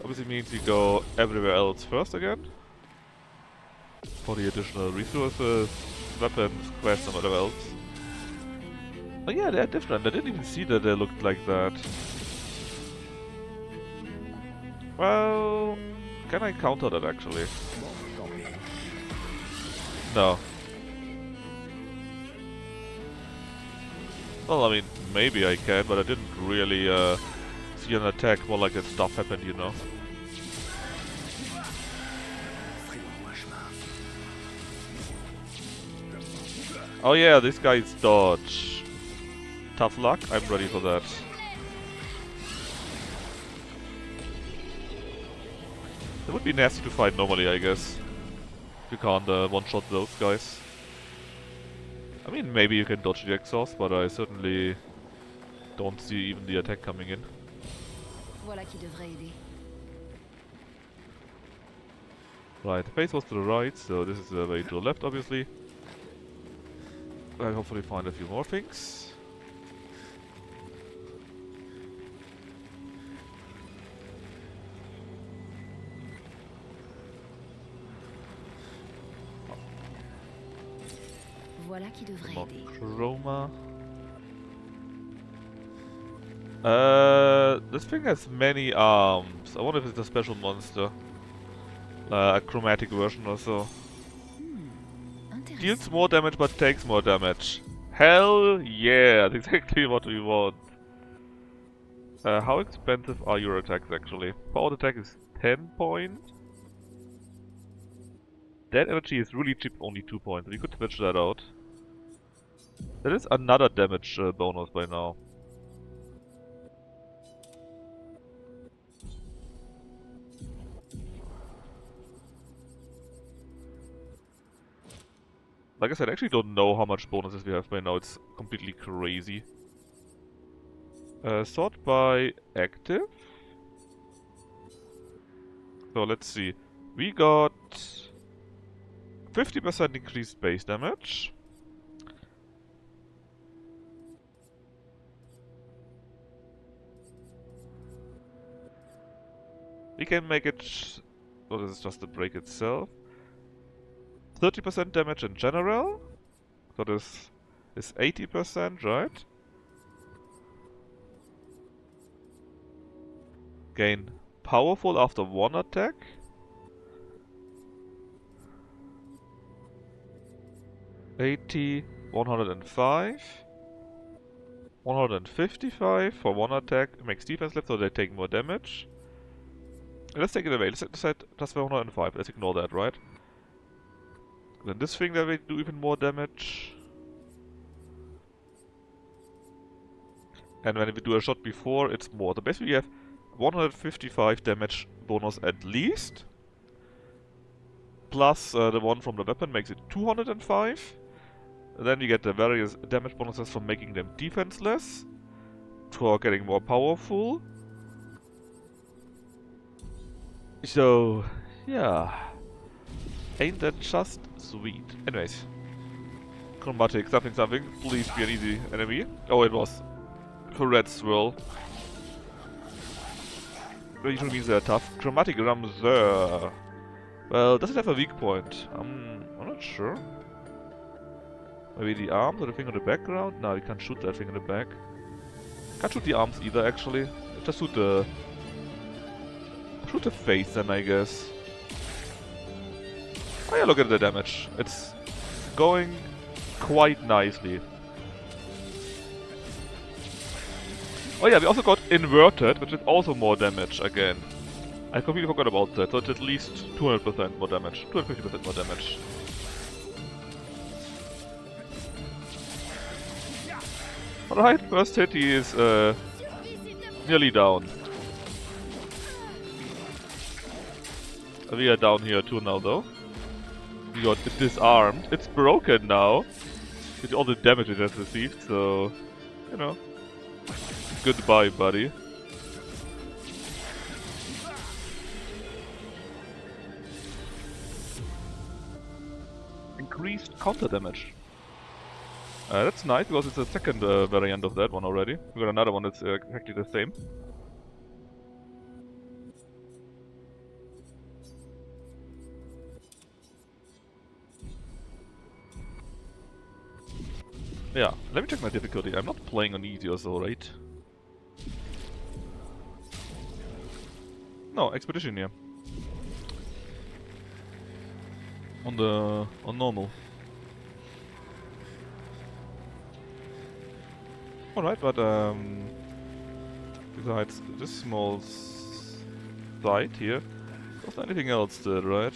Obviously means we go everywhere else first again. For the additional resources, weapons, quests, and whatever else. Oh yeah, they're different. I didn't even see that they looked like that. Well, can I counter that actually? No. Well, I mean, maybe I can, but I didn't really see an attack, more like that stuff happened, you know. Oh yeah, this guy's dodge. Tough luck, I'm ready for that. It would be nasty to fight normally, I guess. If you can't one-shot those guys. I mean, maybe you can dodge the exhaust, but I certainly don't see even the attack coming in. Voilà qui devrait aider. Right, the face was to the right, so this is the way to the left, obviously. I'll hopefully find a few more things. Voilà qui devrait More aider. chroma. This thing has many arms. I wonder if it's a special monster. A chromatic version or so. Deals more damage but takes more damage. Hell yeah, that's exactly what we want. How expensive are your attacks actually? Powered attack is 10 points. Dead energy is really cheap, only 2 points. We could switch that out. That is another damage bonus by now. Like I said, I actually don't know how much bonuses we have by now. It's completely crazy. Sort by active. So let's see. We got 50% increased base damage. We can make it... Oh, this is just the break itself. 30% damage in general. So this is 80%, right? Gain powerful after one attack. $80, 105. 155 for one attack. It makes defense left, so they take more damage. Let's take it away. Let's set just 105. Let's ignore that, right? Then this thing that will do even more damage. And when we do a shot before, it's more. So basically we have 155 damage bonus at least. plus the one from the weapon makes it 205. Then you get the various damage bonuses from making them defenseless, for getting more powerful. So, yeah. Ain't that just sweet? Anyways. Chromatic, something. Please be an easy enemy. Oh, it was. For Red Swirl. That usually means they're tough. Chromatic Ramzer. Well, does it have a weak point? I'm not sure. Maybe the arms or the thing on the background? No, you can't shoot that thing in the back. Can't shoot the arms either, actually. Just shoot the face then, I guess. Oh yeah, look at the damage. It's going quite nicely. Oh yeah, we also got inverted, which is also more damage again. I completely forgot about that, so it's at least 200% more damage. 250% more damage. Alright, first hit, he is nearly down. We are down here too now though. We got it disarmed. It's broken now. With all the damage it has received, so... You know. Goodbye, buddy. Increased counter damage. That's nice, because it's the second variant of that one already. We got another one that's exactly the same. Yeah, let me check my difficulty. I'm not playing on easy or so, right? No, expedition here. On normal. Alright, but besides this small site here, was there anything else there, right?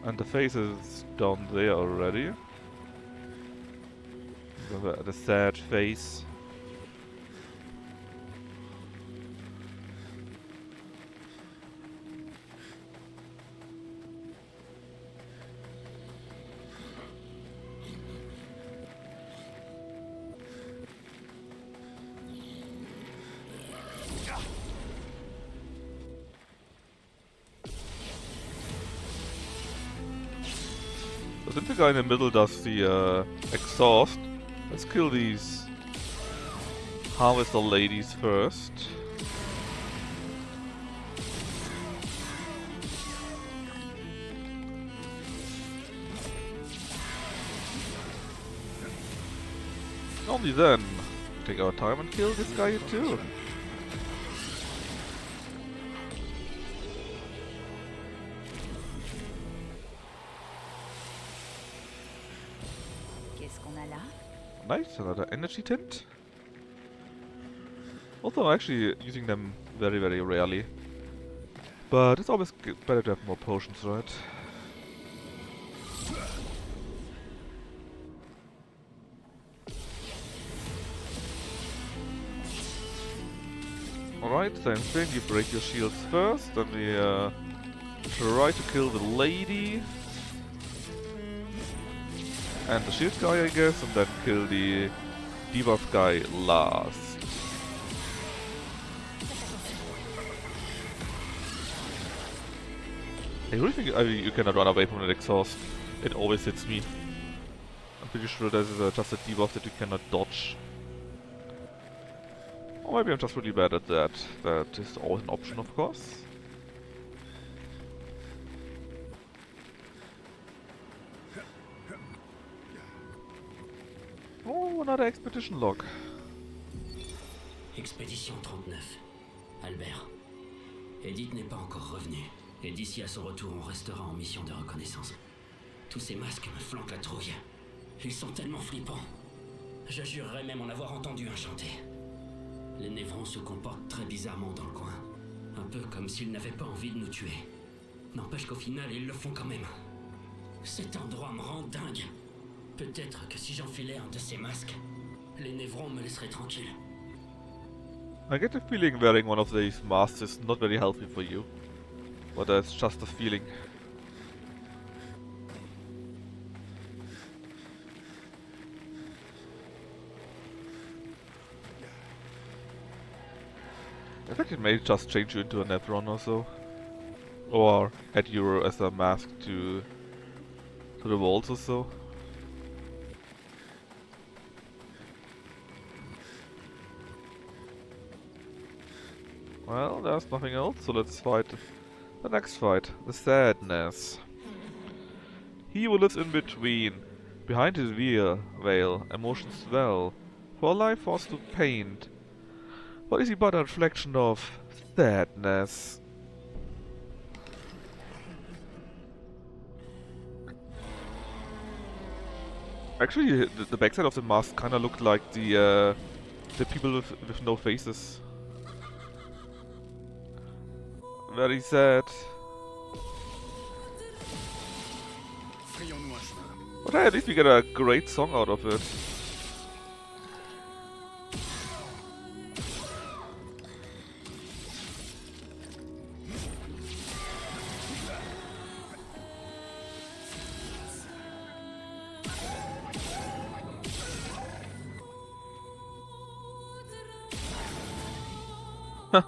And the face is down there already. The sad face. So since the guy in the middle does the exhaust, let's kill these harvester ladies first. Only then, take our time and kill this guy too. Nice, another energy tint. Also, I'm actually using them very, very rarely. But it's always better to have more potions, right? Alright, same thing, you break your shields first, then we try to kill the lady. And the shield guy, I guess, and then kill the debuff guy last. I really think you cannot run away from that exhaust. It always hits me. I'm pretty sure this is just a debuff that you cannot dodge. Or maybe I'm just really bad at that. That is always an option, of course. Oh, another expedition log. Expédition 39. Albert. Edith n'est pas encore revenue. Et d'ici à son retour, on restera en mission de reconnaissance. Tous ces masques me flanquent la trouille. Ils sont tellement flippants. Je jurerais même en avoir entendu un chanter. Les névrons se comportent très bizarrement dans le coin. Un peu comme s'ils n'avaient pas envie de nous tuer. N'empêche qu'au final, ils le font quand même. Cet endroit me rend dingue. Peut-être que si j'enfilais un de ces masques, les névrons me laisseraient tranquille. I get the feeling wearing one of these masks is not very healthy for you. But that's just a feeling. I think it may just change you into a Nephron or so. Or add you as a mask to the walls or so. Well, there's nothing else, so let's fight the next fight. The sadness. He who lives in between. Behind his veil, emotions swell. For life was to paint. What is he but a reflection of sadness? Actually, the backside of the mask kinda looked like the people with no faces. Very sad. But hey, at least we get a great song out of it.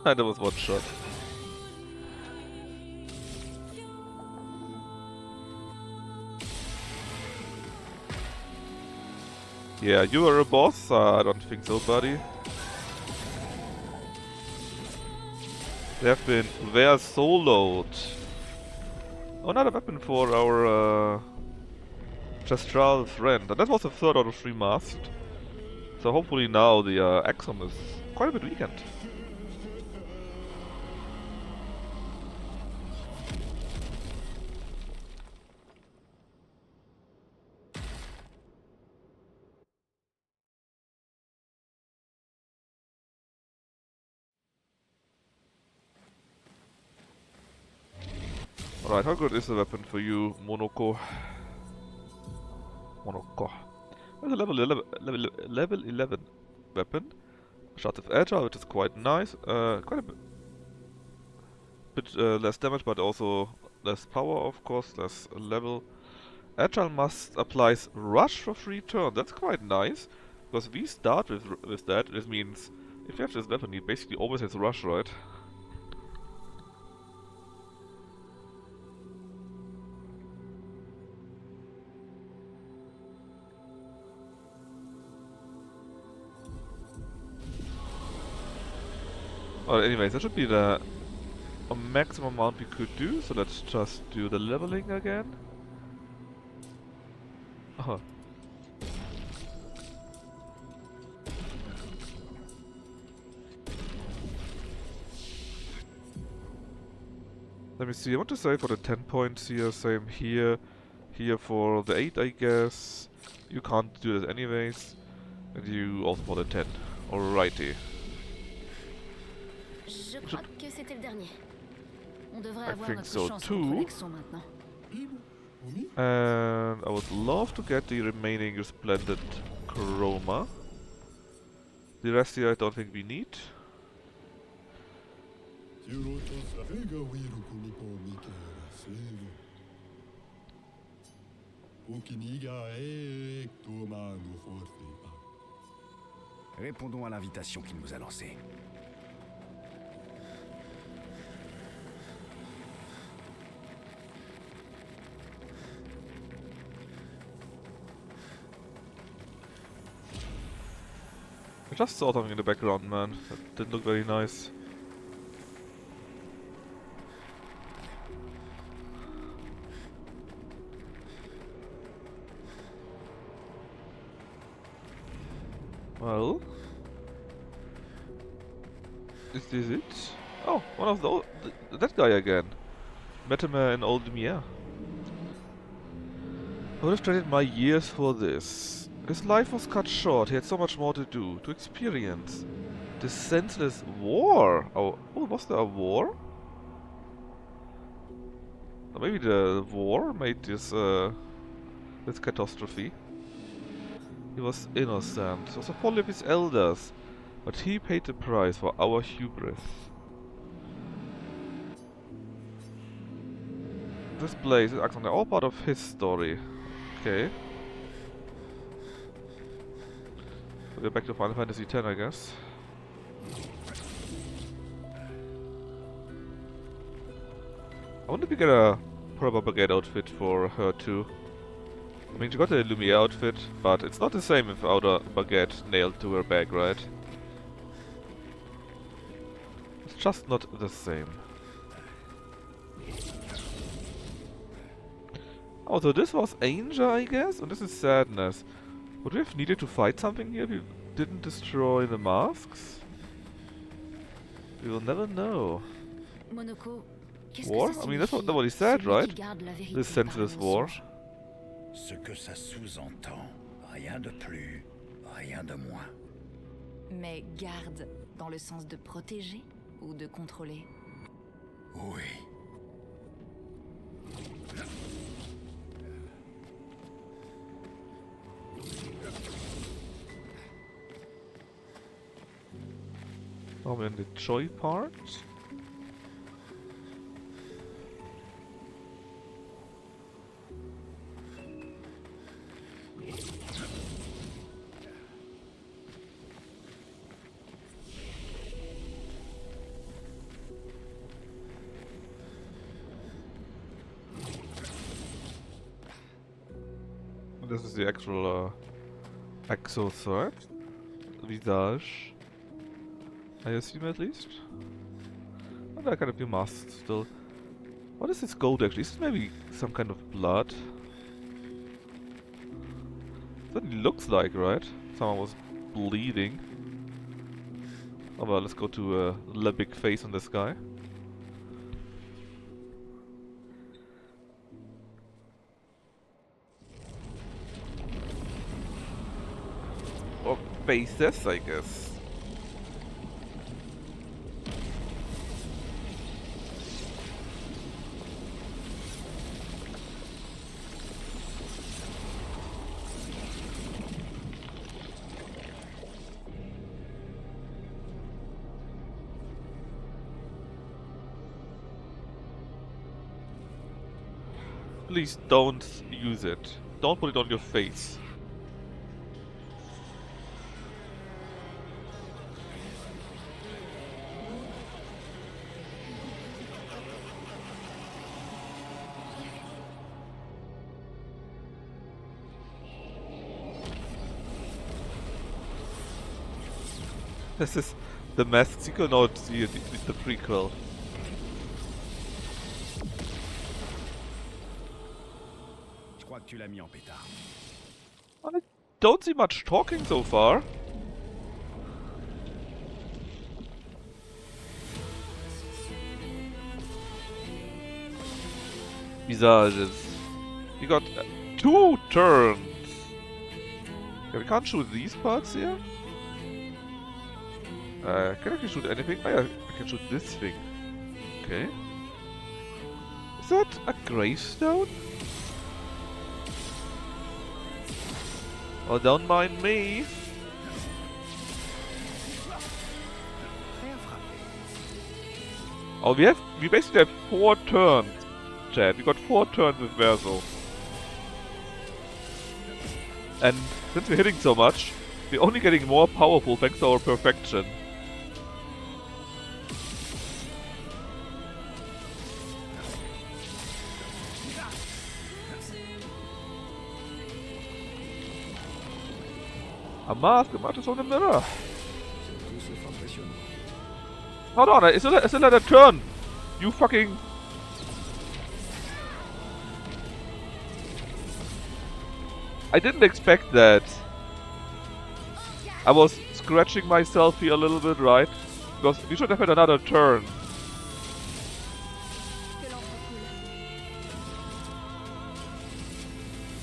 That was one shot. Yeah, you are a boss? I don't think so, buddy. They have been there soloed. Oh, another weapon for our Chestral friend. And that was the third out of 3 masked. So hopefully now the Axum is quite a bit weakened. Alright, how good is the weapon for you, Monoko? There's a level 11 weapon. Shots of Agile, which is quite nice. Quite a bit less damage, but also less power, of course, less level. Agile must applies Rush for 3 turns. That's quite nice, because we start with that. This means if you have this weapon, you basically always has Rush, right? Well, anyways, that should be the maximum amount we could do, so let's just do the leveling again. Uh-huh. Let me see, I want to say for the 10 points here, same here. Here for the 8, I guess. You can't do this anyways. And you also for the 10. Alrighty. Je crois que c'était le dernier. On devrait I avoir think notre so chance too. contre l'Axon maintenant. And I would love to get the remaining resplendent chroma. The rest here I don't think we need. Répondons à l'invitation qu'il nous a lancée. I just saw something in the background, man. That didn't look very nice. Well, is this it? Oh, one of those. That guy again. Met him in Old Lumiere. I would have traded my years for this. His life was cut short. He had so much more to do, to experience. This senseless war. Oh, was there a war? Or maybe the war made this this catastrophe. He was innocent. He was a folly of his elders. But he paid the price for our hubris. This place is actually all part of his story. Okay. We're back to Final Fantasy X, I guess. I wonder if we get a proper Baguette outfit for her too. I mean, she got the Lumiere outfit, but it's not the same without a Baguette nailed to her back, right? It's just not the same. Oh, so this was Anger, I guess? And this is Sadness. Would we have needed to fight something here if we didn't destroy the masks? We will never know. Monoko, qu'est-ce War? que ça I mean, that's what signifie, he said, celui right? qui garde la vérité This par senseless un war. mensonge? Ce que ça sous-entend, rien de plus, rien de moins. Mais garde dans le sens de protéger ou de contrôler? Oui. Oh, we're in the joy part. This is the actual Axus, right? Visage. I assume at least. And there are kind of few masks still. What is this gold actually? Is this maybe some kind of blood? Certainly looks like, right? Someone was bleeding. Oh well, let's go to the big face on this guy. Or faces, I guess. Please don't use it. Don't put it on your face. This is the mask sequel, no, it's the prequel. Tu l'as mis en pétard. I don't see much talking so far. Visages. We got 2 turns. Yeah, we can't shoot these parts here. Can I actually shoot anything? Oh, yeah, I can shoot this thing. Okay. Is that a gravestone? Oh, don't mind me. Oh, we basically have 4 turns, Chad. We got 4 turns with Verso. And since we're hitting so much, we're only getting more powerful thanks to our perfection. A mask is on the mirror. Hold on, it's another turn. You fucking... I didn't expect that. I was scratching myself here a little bit, right? Because we should have had another turn.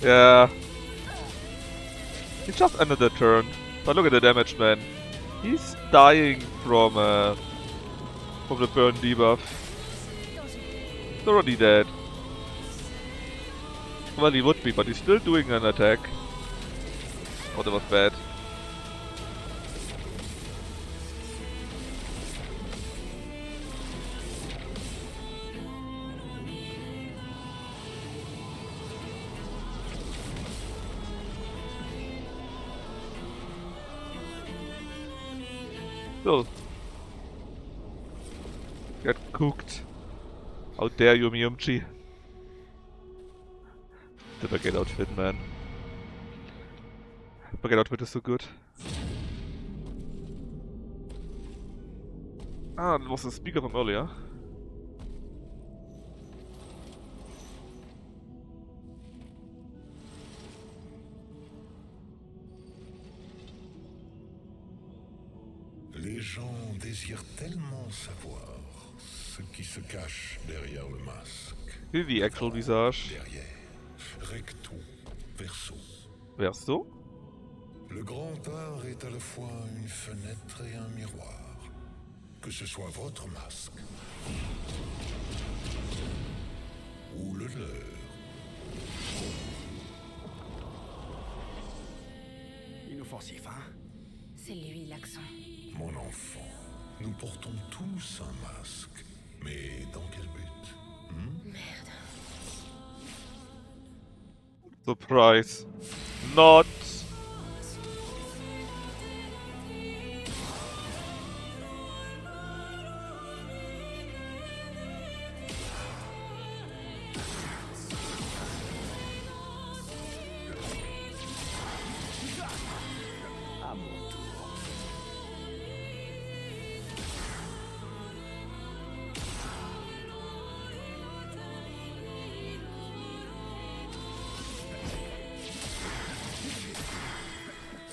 Yeah. It's just another turn. But look at the damage, man. He's dying from the burn debuff. He's already dead. Well, he would be, but he's still doing an attack. Oh, that was bad. Lol. Get cooked. How dare you, Miyumchi? The baguette outfit, man. Baguette outfit is so good. Ah, that was the speaker from earlier. Les gens désirent tellement savoir ce qui se cache derrière le masque. Wie the actual visage. Derrière, recto, verso. Verso? Le grand art est à la fois une fenêtre et un miroir. Que ce soit votre masque ou le leur. Inoffensif, hein? C'est lui, l'accent. Mon enfant, nous portons tous un masque. Mais dans quel but? Merde. Surprise. Not.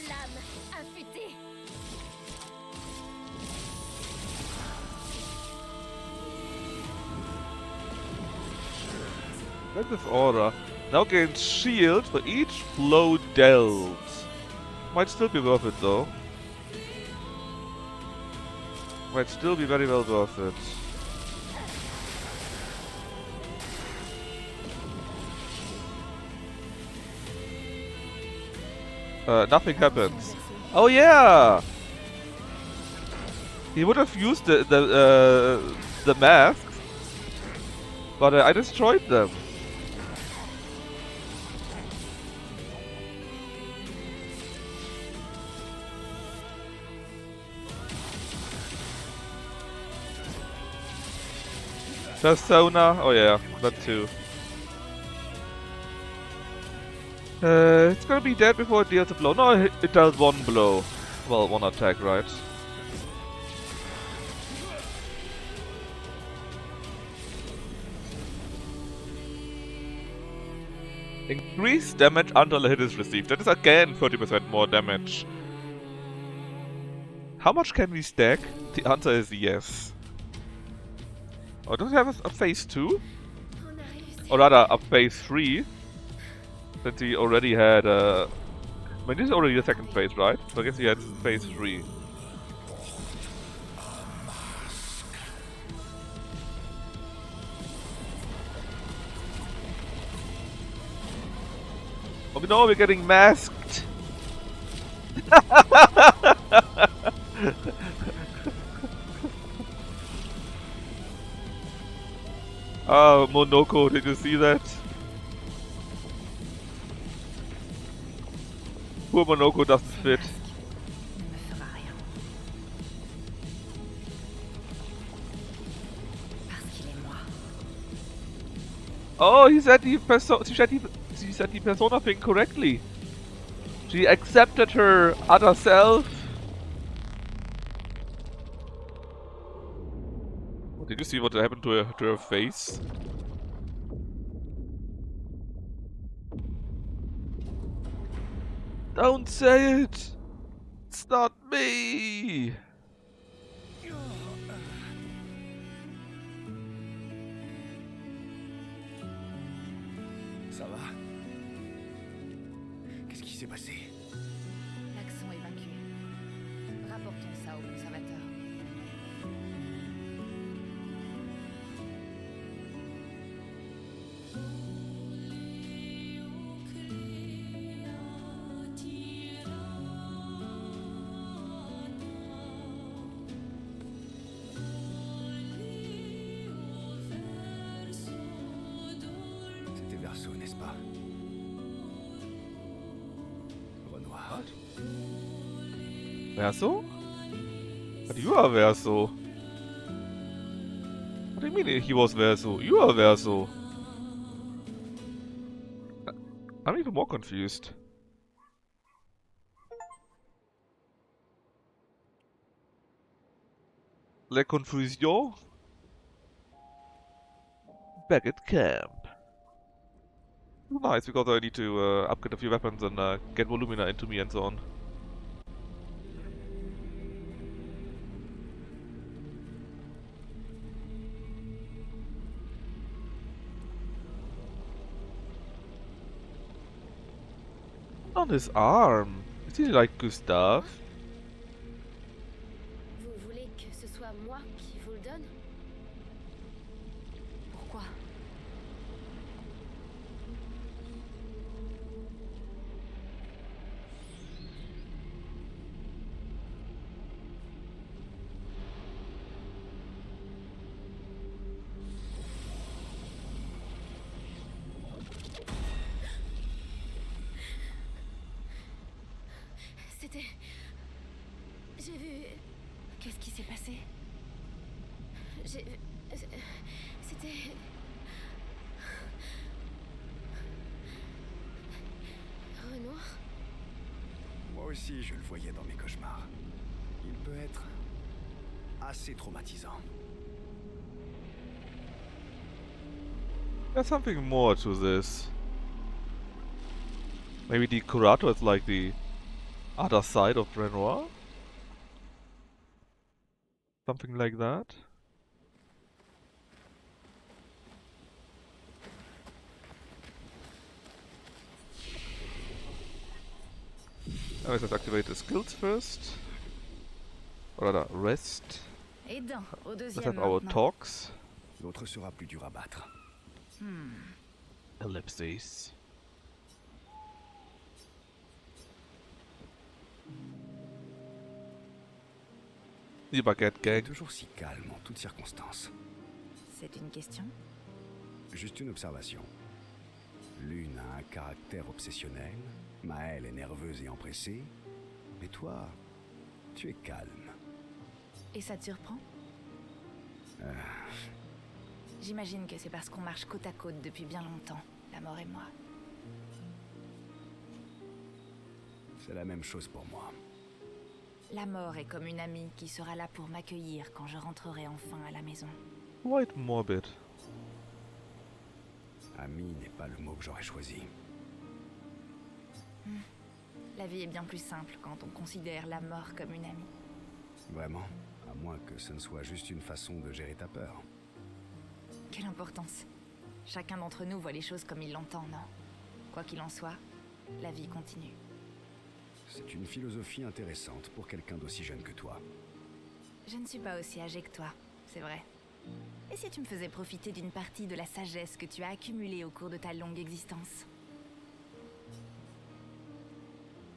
Lame affûtée. Look at this aura. Now gains shield for each blow dealt. Might still be worth it though. Might still be very well worth it. Nothing happens. Oh yeah! He would have used the masks, but I destroyed them. Persona, oh yeah, that too. It's gonna be dead before it deals a blow. No, it dealt one blow. Well, one attack, right? Increase damage until a hit is received. That is again 30% more damage. How much can we stack? The answer is yes. Oh, don't we have a phase 2? Or rather, a phase 3? Since he already had I mean, this is already the second phase, right? So I guess he had phase 3. Oh no, we're getting masked! Oh, Monoko, did you see that? Poor Monoko doesn't fit. Ne me fera rien. Parce qu'il est moi. Oh, he said she said the persona thing correctly. She accepted her other self. Oh, did you see what happened to her face? Don't say it! It's not me! Ça va? Qu'est-ce qui s'est passé? L'accent est vaincu. Rapportons ça au conservateur. C'était Verso, n'est-ce pas? Renoir. Verso? But you are Verso. What do you mean he was Verso? You are Verso. I'm even more confused. La confusion? Back at camp. Nice, because I need to upgrade a few weapons and get Volumina into me and so on. On his arm. Is he like Gustav? Vous voulez que ce soit moi qui vous le donne? Pourquoi? C'était... J'ai vu... Qu'est-ce qui s'est passé? J'ai... C'était... Renoir? Moi aussi, je le voyais dans mes cauchemars. Il peut être assez traumatisant. There's something more to this. Maybe the Curator is like the other side of Renoir? Something like that? Now let's activate the skills first. Or rather, rest. Et d'un, au Let's deuxième have our maintenant. talks. L'autre sera plus dur à battre. Ellipses. Die Baguette Il est Gang. toujours si calme en toutes circonstances. C'est une question? Juste une observation. L'une a un caractère obsessionnel, Maëlle est nerveuse et empressée, mais toi, tu es calme. Et ça te surprend? J'imagine que c'est parce qu'on marche côte à côte depuis bien longtemps, la mort et moi. C'est la même chose pour moi. La mort est comme une amie qui sera là pour m'accueillir quand je rentrerai enfin à la maison. Quite morbid. Ami n'est pas le mot que j'aurais choisi. La vie est bien plus simple quand on considère la mort comme une amie. Vraiment, à moins que ce ne soit juste une façon de gérer ta peur. Quelle importance. Chacun d'entre nous voit les choses comme il l'entend, non? Quoi qu'il en soit, la vie continue. C'est une philosophie intéressante pour quelqu'un d'aussi jeune que toi. Je ne suis pas aussi âgée que toi, c'est vrai. Et si tu me faisais profiter d'une partie de la sagesse que tu as accumulée au cours de ta longue existence?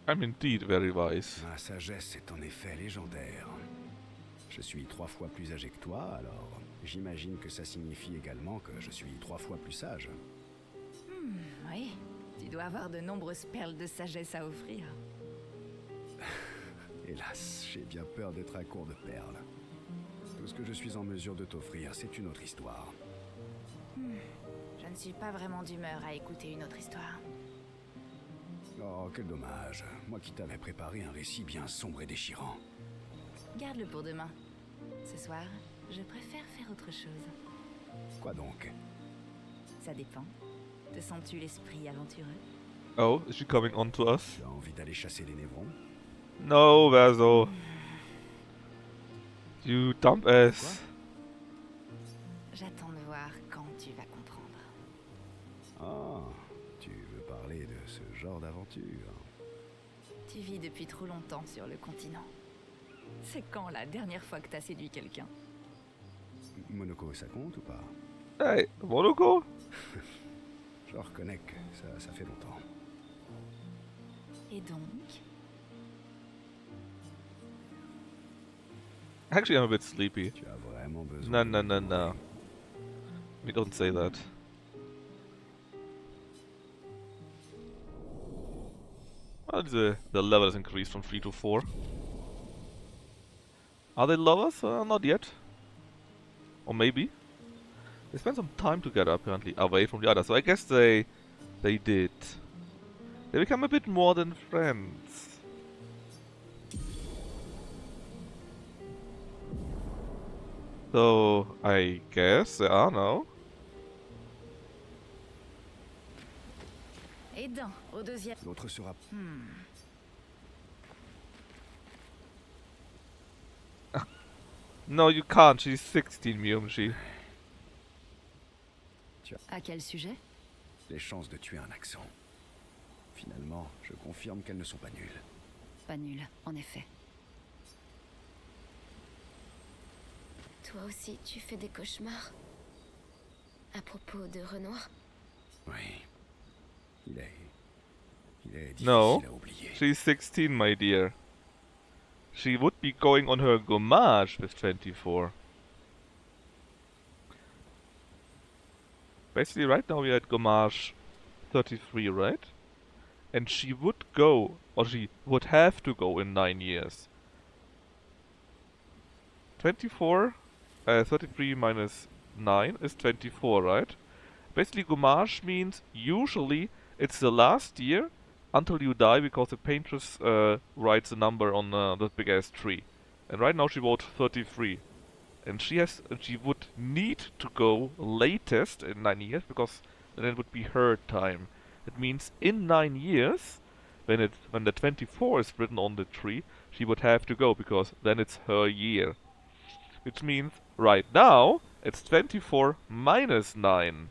I'm indeed very wise. Ma sagesse est en effet légendaire. Je suis 3 fois plus âgé que toi, alors j'imagine que ça signifie également que je suis 3 fois plus sage. Oui, tu dois avoir de nombreuses perles de sagesse à offrir. Hélas, j'ai bien peur d'être à court de perles. Tout ce que je suis en mesure de t'offrir, c'est une autre histoire. Je ne suis pas vraiment d'humeur à écouter une autre histoire. Oh, quel dommage. Moi qui t'avais préparé un récit bien sombre et déchirant. Garde-le pour demain. Ce soir, je préfère faire autre chose. Quoi donc? Ça dépend. Te sens-tu l'esprit aventureux? Oh, is she coming on to us? Tu as envie d'aller chasser les névrons? No, Verso. You dump ass. J'attends de voir quand tu vas comprendre. Ah, tu veux parler de ce genre d'aventure? Tu vis depuis trop longtemps sur le continent. C'est quand la dernière fois que t'as séduit quelqu'un? Monoko, ça compte ou pas? Hey, Monaco? Je reconnais que ça fait longtemps. Et donc? Actually, I'm a bit sleepy. Tu as vraiment besoin No. We don't say that. Well, the level has increased from 3 to 4. Are they lovers? Not yet. Or maybe. They spent some time together apparently, away from the other, so I guess they did. They become a bit more than friends. So, I guess they are now. Et dedans, au deuxième. L'autre sera... No, you can't. She's 16, Myumji. À quel sujet? Les chances de tuer un accent. Finalement, je confirme qu'elles ne sont pas nulles. Pas nul, en effet. Toi aussi, tu fais des cauchemars? À propos de Renoir? Oui. Il est difficile No, à oublier. she's 16, my dear. She would be going on her gommage with 24. Basically, right now we're at gommage 33, right? And she would go, or she would have to go in 9 years. 24, 33 minus 9 is 24, right? Basically, gommage means usually it's the last year until you die, because the paintress writes a number on the big ass tree. And right now she wrote 33. And she would need to go latest in 9 years, because then it would be her time. It means in 9 years, when the 24 is written on the tree, she would have to go, because then it's her year. Which means right now it's 24 minus 9.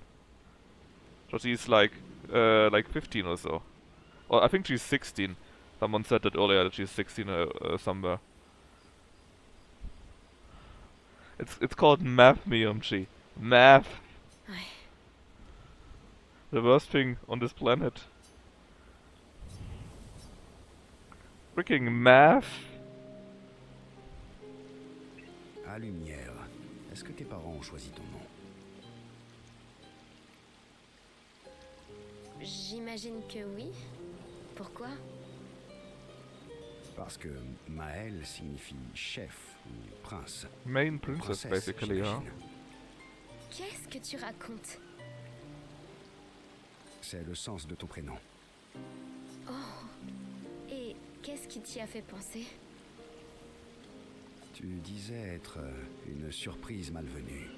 So she's like 15 or so. Or I think she's 16. Someone said that earlier, that she's 16 somewhere. It's called math, Myumji. Math. Ouais. The worst thing on this planet. Freaking math. À Lumière, est-ce que tes parents ont choisi ton nom? J'imagine que oui. Pourquoi? Parce que Maël signifie chef ou prince. Main princess, Princesse, basically, huh? j'imagine. Qu'est-ce que tu racontes? C'est le sens de ton prénom. Et qu'est-ce qui t'y a fait penser? Tu disais être une surprise malvenue.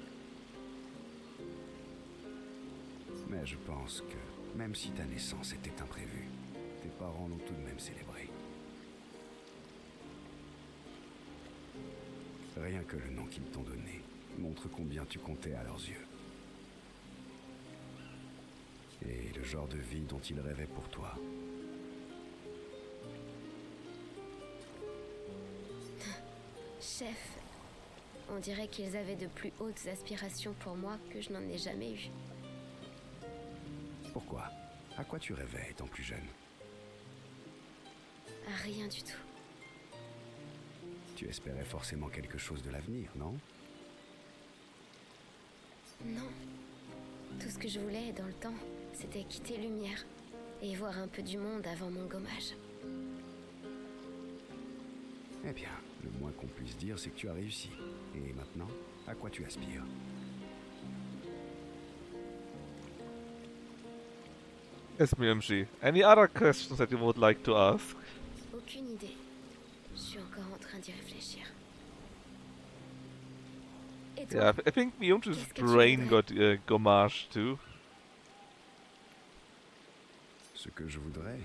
Mais je pense que, même si ta naissance était imprévue, tes parents l'ont tout de même célébrée. Rien que le nom qu'ils t'ont donné montre combien tu comptais à leurs yeux. Et le genre de vie dont ils rêvaient pour toi. Chef, on dirait qu'ils avaient de plus hautes aspirations pour moi que je n'en ai jamais eu. Pourquoi? À quoi tu rêvais étant plus jeune? Rien du tout. Tu espérais forcément quelque chose de l'avenir, non? Non. Tout ce que je voulais dans le temps, c'était quitter Lumière et voir un peu du monde avant mon gommage. Eh bien, le moins qu'on puisse dire, c'est que tu as réussi. Et maintenant, à quoi tu aspires? Yes, Myumji. Any other questions that you would like to ask? Aucune idée. Je suis encore en train d'y réfléchir. Et toi? Yeah, I think Myumji's Qu'est-ce que tu brain voudrais? got gommage too. Ce que je voudrais?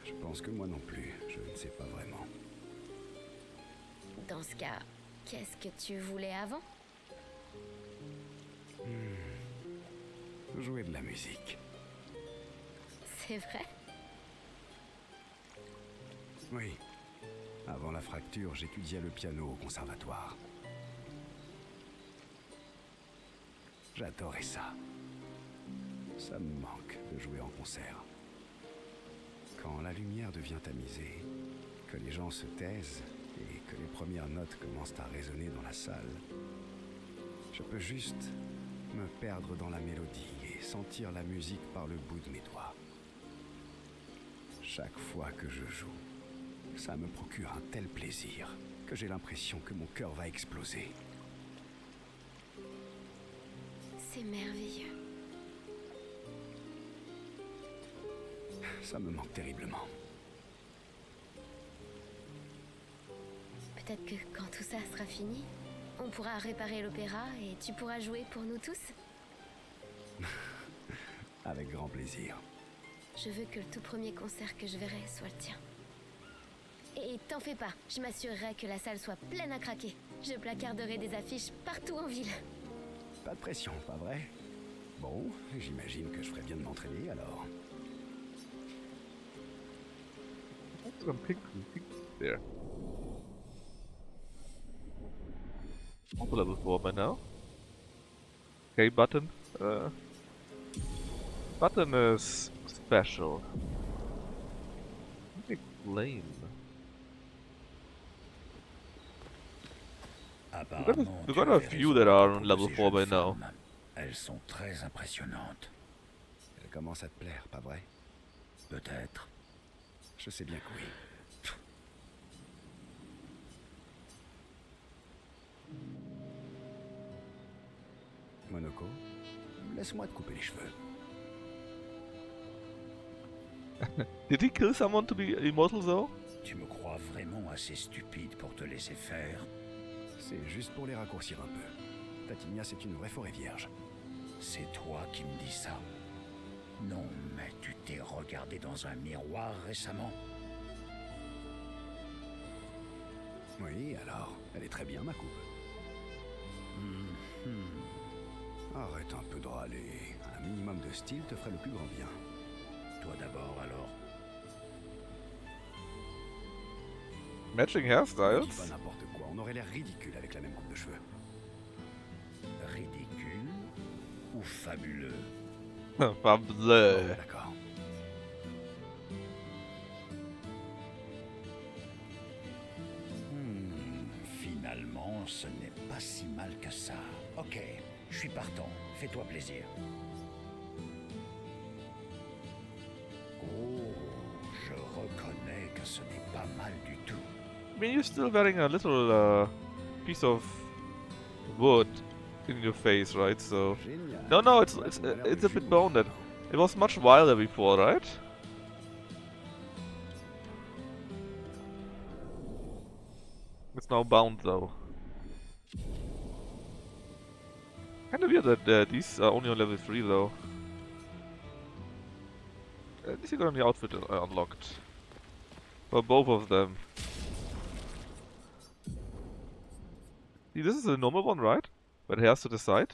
Je pense que moi non plus, je ne sais pas vraiment. Dans ce cas, qu'est-ce que tu voulais avant? Jouer de la musique. C'est vrai? Oui. Avant la fracture, j'étudiais le piano au conservatoire. J'adorais ça. Ça me manque de jouer en concert. Quand la lumière devient tamisée, que les gens se taisent et que les premières notes commencent à résonner dans la salle, je peux juste me perdre dans la mélodie et sentir la musique par le bout de mes doigts. Chaque fois que je joue, ça me procure un tel plaisir que j'ai l'impression que mon cœur va exploser. C'est merveilleux. Ça me manque terriblement. Peut-être que quand tout ça sera fini, on pourra réparer l'opéra et tu pourras jouer pour nous tous. Avec grand plaisir. Je veux que le tout premier concert que je verrai soit le tien. Et t'en fais pas, je m'assurerai que la salle soit pleine à craquer. Je placarderai des affiches partout en ville. Pas de pression, pas vrai? Bon, j'imagine que je ferais bien de m'entraîner alors. Some pink there. Also level 4 by now. Okay, button. Button is special. Explain. Apparemment, We've got a few that are on level 4 by now. Elles sont très impressionnantes. Elle commence à te plaire, pas vrai? Peut-être. Je sais bien que oui. Monoko, laisse-moi te couper les cheveux. Did he kill someone to be immortal though? Tu me crois vraiment assez stupide pour te laisser faire? C'est juste pour les raccourcir un peu. Tatinia, c'est une vraie forêt vierge. C'est toi qui me dis ça? Non, mais tu t'es regardé dans un miroir récemment? Oui, alors, elle est très bien, ma coupe. Arrête un peu de râler. Un minimum de style te ferait le plus grand bien. Toi d'abord, alors. Matching Dis hairstyles? pas n'importe quoi, on aurait l'air ridicule avec la même coupe de cheveux. Ridicule ou fabuleux? Fabuleux. Oh, d'accord. Finalement, ce n'est pas si mal que ça. Ok, je suis partant. Fais-toi plaisir. Oh, je reconnais que ce n'est pas mal du tout. I mean, you're still wearing a little piece of wood in your face, right? So Génial. no, Ouais, it's ça m'a l'air it's de a bit jumeaux, bounded. maintenant. It was much wilder before, right? It's now bound though. Kinda weird that these are only on level 3 though. At least you got the outfit unlocked. For both of them. See, this is the normal one, right? With hairs to the side.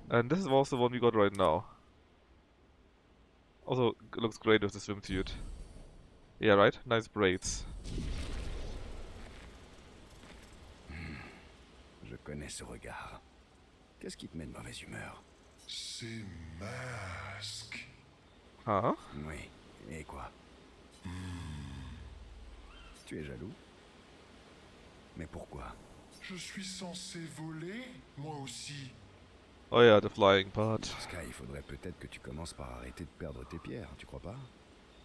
And this is also the one we got right now. Also, looks great with the swimsuit. Yeah, right? Nice braids. Je connais ce regard. Qu'est-ce qui te met de mauvaise humeur? Ces masques. Huh? Oui, et quoi? Tu es jaloux? Mais pourquoi? Je suis censé voler, moi aussi. Oh yeah, the flying part. Dans ce cas, il faudrait peut-être que tu commences par arrêter de perdre tes pierres, tu crois pas?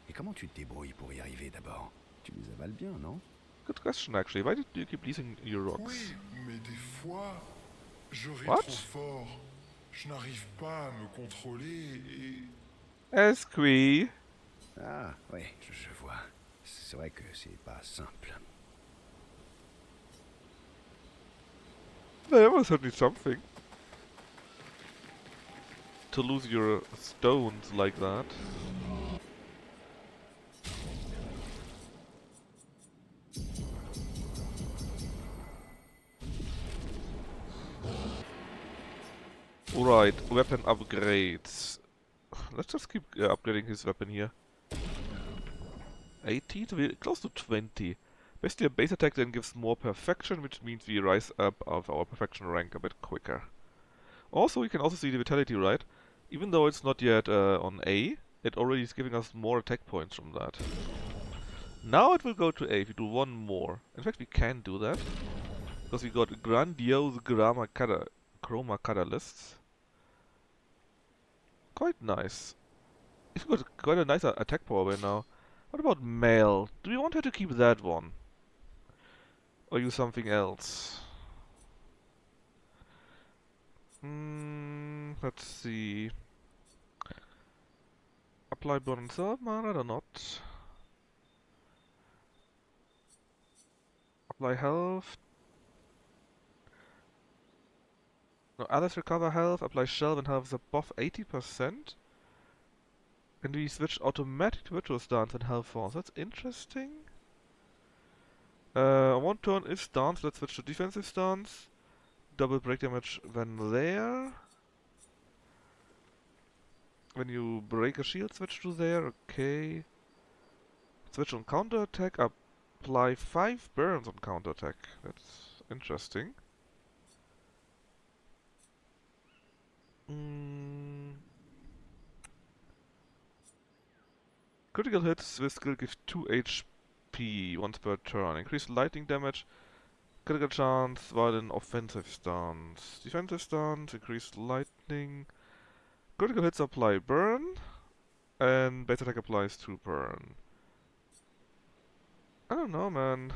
Et comment tu te débrouilles pour y arriver d'abord? Tu les avales bien, non? Good question actually. Why do you keep losing your rocks? Oui, mais des fois, je ris What? trop fort. Je n'arrive pas à me contrôler et... Esqui. Ah, oui, je vois. C'est vrai que c'est pas simple. There was certainly something. To lose your stones like that. Alright, weapon upgrades. Let's just keep upgrading his weapon here. 18? So we're close to 20. Basically a base attack then gives more perfection, which means we rise up of our perfection rank a bit quicker. Also, you can also see the vitality, right? Even though it's not yet on A, it already is giving us more attack points from that. Now it will go to A if we do one more. In fact, we can do that. Because we got grandiose chroma catalysts. Quite nice. We've got quite a nice attack power by now. What about Mel? Do we want her to keep that one? Or use something else. Let's see. Apply burn and serve mana or not? Apply health. No, others recover health. Apply shell when health is above 80%. And we switch automatic to virtual stance when health falls. That's interesting. One turn is stance. Let's switch to defensive stance. Double break damage when there. When you break a shield, switch to there. Okay. Switch on counter attack. Apply 5 burns on counter attack. That's interesting. Critical hits with skill give 2 HP once per turn. Increase lightning damage. Critical chance while in offensive stance. Defensive stance, increased lightning. Critical hits apply burn. And base attack applies 2 burn. I don't know, man.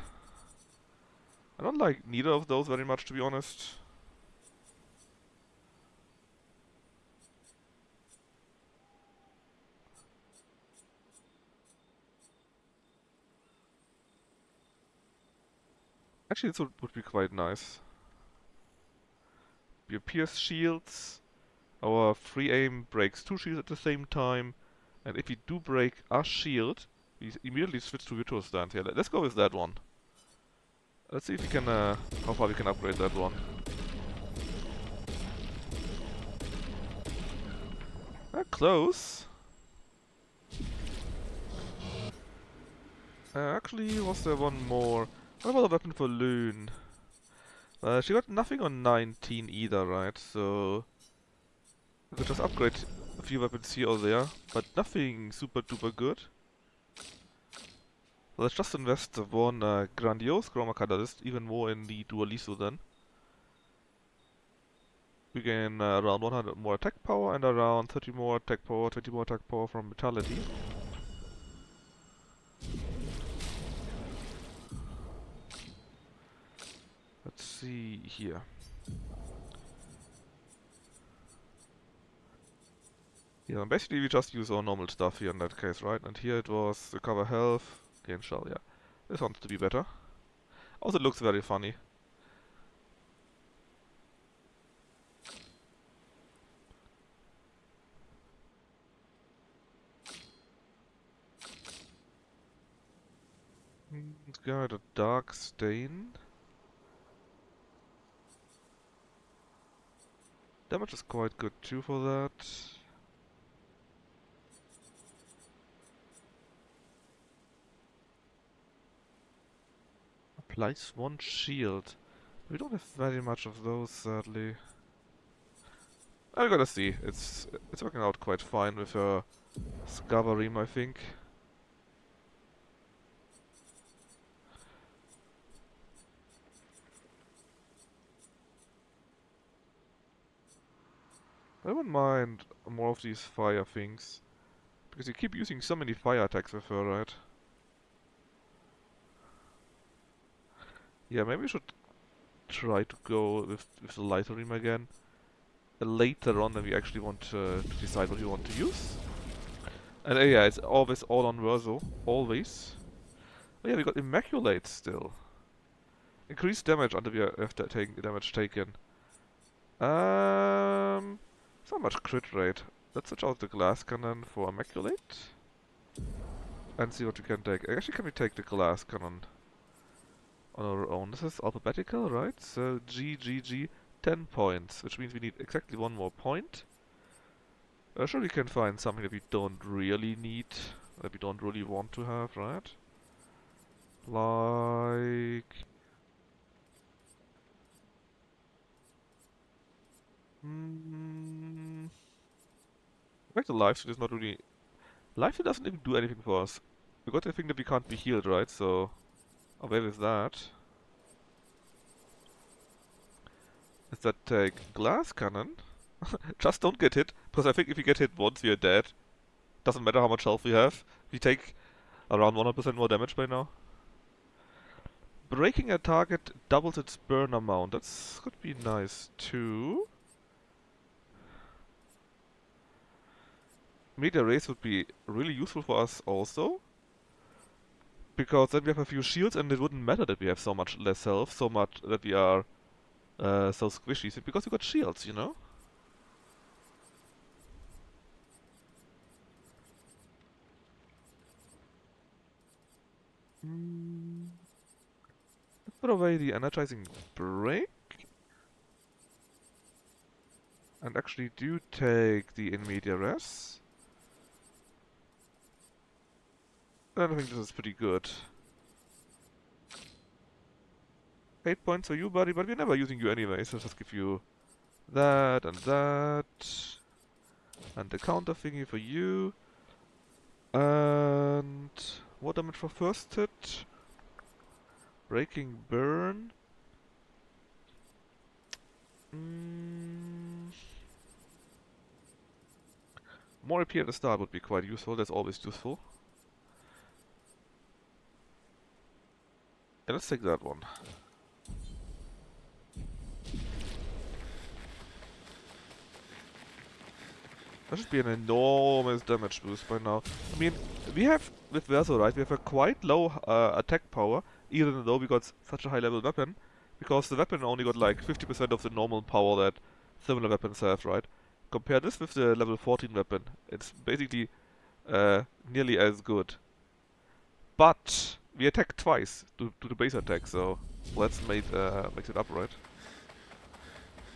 I don't like neither of those very much, to be honest. Actually, this would be quite nice. We pierce shields. Our free aim breaks 2 shields at the same time. And if we do break a shield, we immediately switch to virtual stance. Yeah, let's go with that one. Let's see if we can, how far we can upgrade that one. Close. Actually, was there one more? What about a weapon for Loon? She got nothing on 19 either, right? So we could just upgrade a few weapons here or there, but nothing super duper good. Let's just invest one Grandiose Chroma Catalyst, even more in the Dualiso then. We gain around 100 more attack power and around 30 more attack power, 20 more attack power from Vitality. Let's see here. Yeah, basically we just use our normal stuff here in that case, right? And here it was recover health, gain shell, yeah. This wants to be better. Also, it looks very funny. Let's get a dark stain. Damage is quite good too for that. Applies 1 shield. We don't have very much of those, sadly. I gotta see. It's working out quite fine with her Scavarim, I think. I wouldn't mind more of these fire things. Because you keep using so many fire attacks with her, right? Yeah, maybe we should try to go with the lighter Ream again. Later on when we actually want to decide what we want to use. And yeah, it's always all on Verso. Always. Oh yeah, we got Immaculate still. Increased damage until we have taken damage taken. So much crit rate. Let's switch out the glass cannon for Immaculate. And see what we can take. Actually, can we take the glass cannon on our own? This is alphabetical, right? So G, 10 points, which means we need exactly 1 more point. Sure, we can find something that we don't really need, that we don't really want to have, right? Like... Like the lifesteal is not really... Lifesteal doesn't even do anything for us. We got the thing that we can't be healed, right? So... away with that. Does that take glass cannon? Just don't get hit, because I think if we get hit once, we are dead. Doesn't matter how much health we have. We take around 100% more damage by now. Breaking a target doubles its burn amount. That could be nice too. Media rays would be really useful for us also. Because then we have a few shields and it wouldn't matter that we have so much less health, so much that we are so squishy. Because we got shields, you know? Let's put away the energizing break. And actually do take the in media res. I think this is pretty good. 8 points for you, buddy, but we're never using you anyway, so just give you that and that. And the counter thingy for you. And what damage for first hit? Breaking burn. More AP at the start would be quite useful, that's always useful. Yeah, let's take that one. That should be an enormous damage boost by now. I mean, we have, with Verso, right, we have a quite low attack power, even though we got such a high level weapon, because the weapon only got like 50% of the normal power that similar weapons have, right? Compare this with the level 14 weapon, it's basically nearly as good. But we attack twice to the base attack, so let's make it up, right?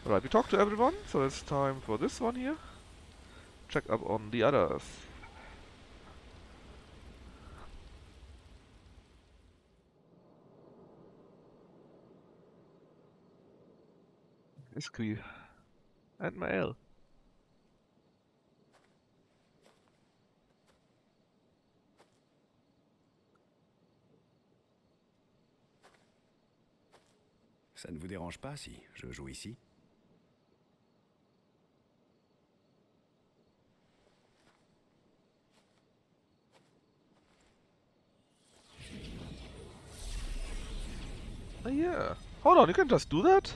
Alright, we talked to everyone, so it's time for this one here. Check up on the others. Iskri. And Mael. Ça ne vous dérange pas si je joue ici? Oh yeah. Hold on, you can just do that?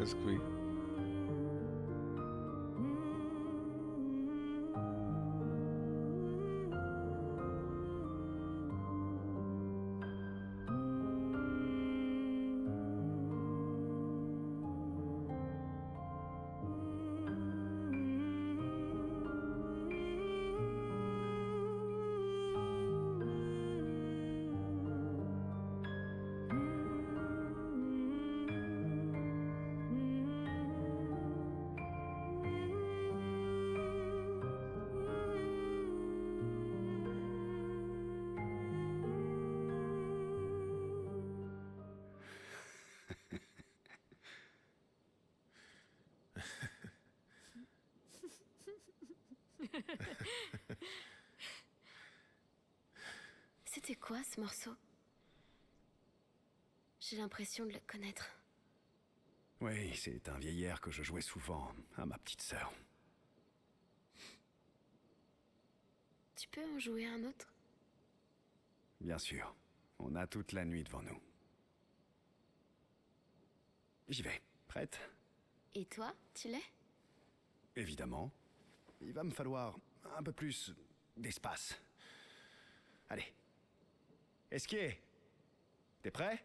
Iskri. C'était quoi ce morceau? J'ai l'impression de le connaître. Oui, c'est un vieil air que je jouais souvent à ma petite sœur. Tu peux en jouer un autre? Bien sûr. On a toute la nuit devant nous. J'y vais. Prête? Et toi, tu l'es? Évidemment. Il va me falloir un peu plus d'espace. Allez. Esquier. T'es prêt?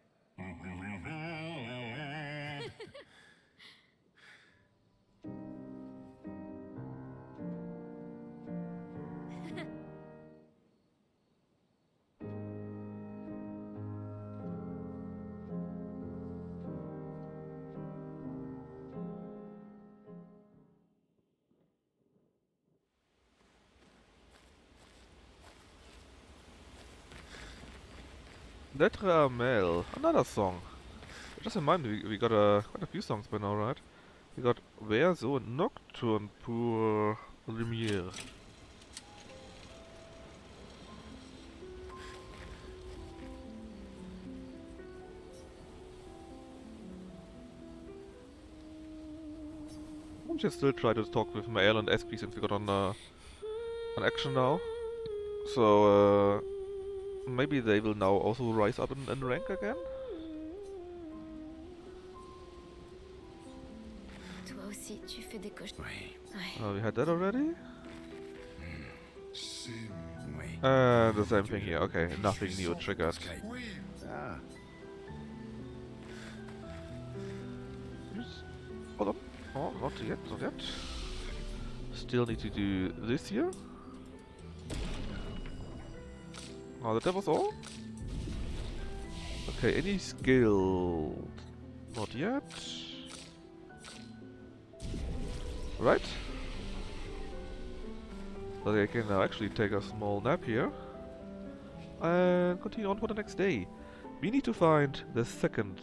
Lettre Amel, another song. Just remind me, we got quite a few songs by now, right? We got Wer so Nocturne pour Lumière. I'm just still try to talk with Mael and SP since we got on action now. So maybe they will now also rise up in rank again? Toi aussi, tu fais des cochons. Oui. Ouais. We had that already? C'est... Oui. The same thing here, okay, nothing new triggered. Oui, Ah. Hold on. Oh, not yet, not yet. Still need to do this here. Oh, that was all? Okay, any skill? Not yet. Right. So I can now actually take a small nap here. And continue on for the next day. We need to find the second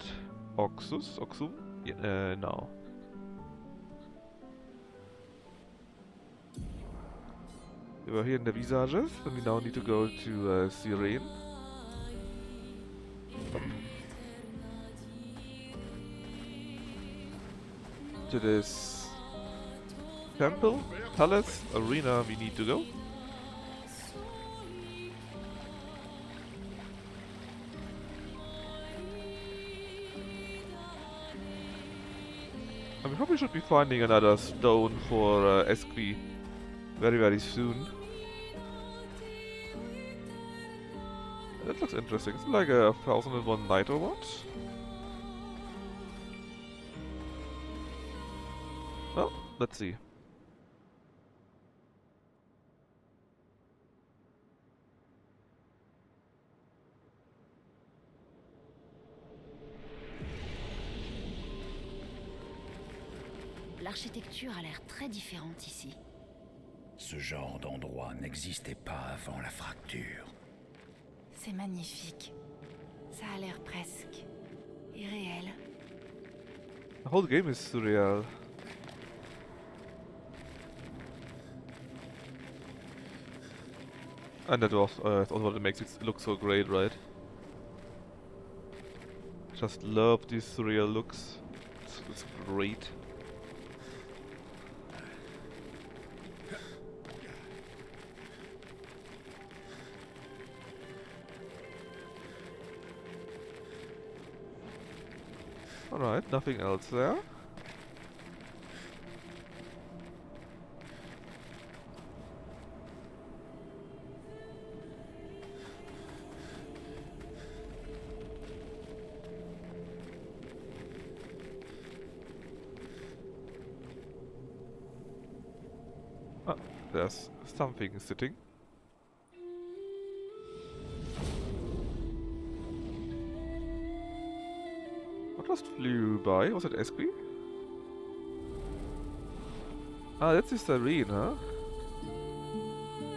Oxum? Yeah, no. We were here in the visages, and we now need to go to Sirene. To this temple, palace, arena we need to go. And we probably should be finding another stone for Esqui very soon. That looks interesting. It's like a 1001 night or what? Well, let's see. L'architecture a l'air très différente ici. Ce genre d'endroit n'existait pas avant la fracture. C'est magnifique. Ça a l'air presque irréel. The whole game is surreal. And that was also what makes it look so great, right? Just love these surreal looks. It's great. Alright, nothing else there. Ah, there's something sitting. What just flew by? Was it Esqui? Ah, that's the Serene, huh?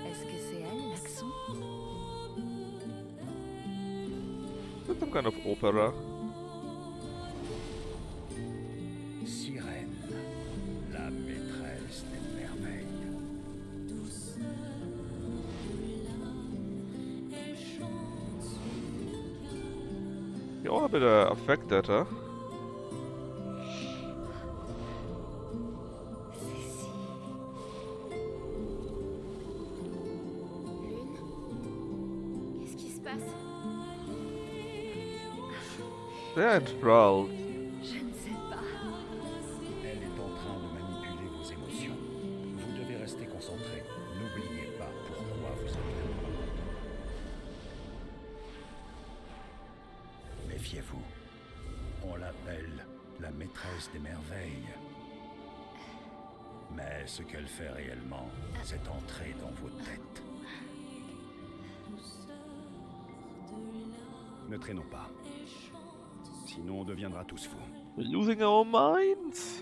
Est-ce que c'est elle, l'accent? That's some kind of opera. Sirène, la maîtresse des merveilles. You're all a bit affected, huh? Lune? Qu'est-ce qui se passe? They're enthralled. Je ne sais pas. Elle est en train de manipuler vos émotions. Vous devez rester concentré. N'oubliez pas pourquoi vous êtes là. Méfiez-vous. On l'appelle la maîtresse des merveilles. Mais ce qu'elle fait réellement, c'est entrer dans vos têtes. Ne traînons pas. Sinon, on deviendra tous fous. We're losing our minds.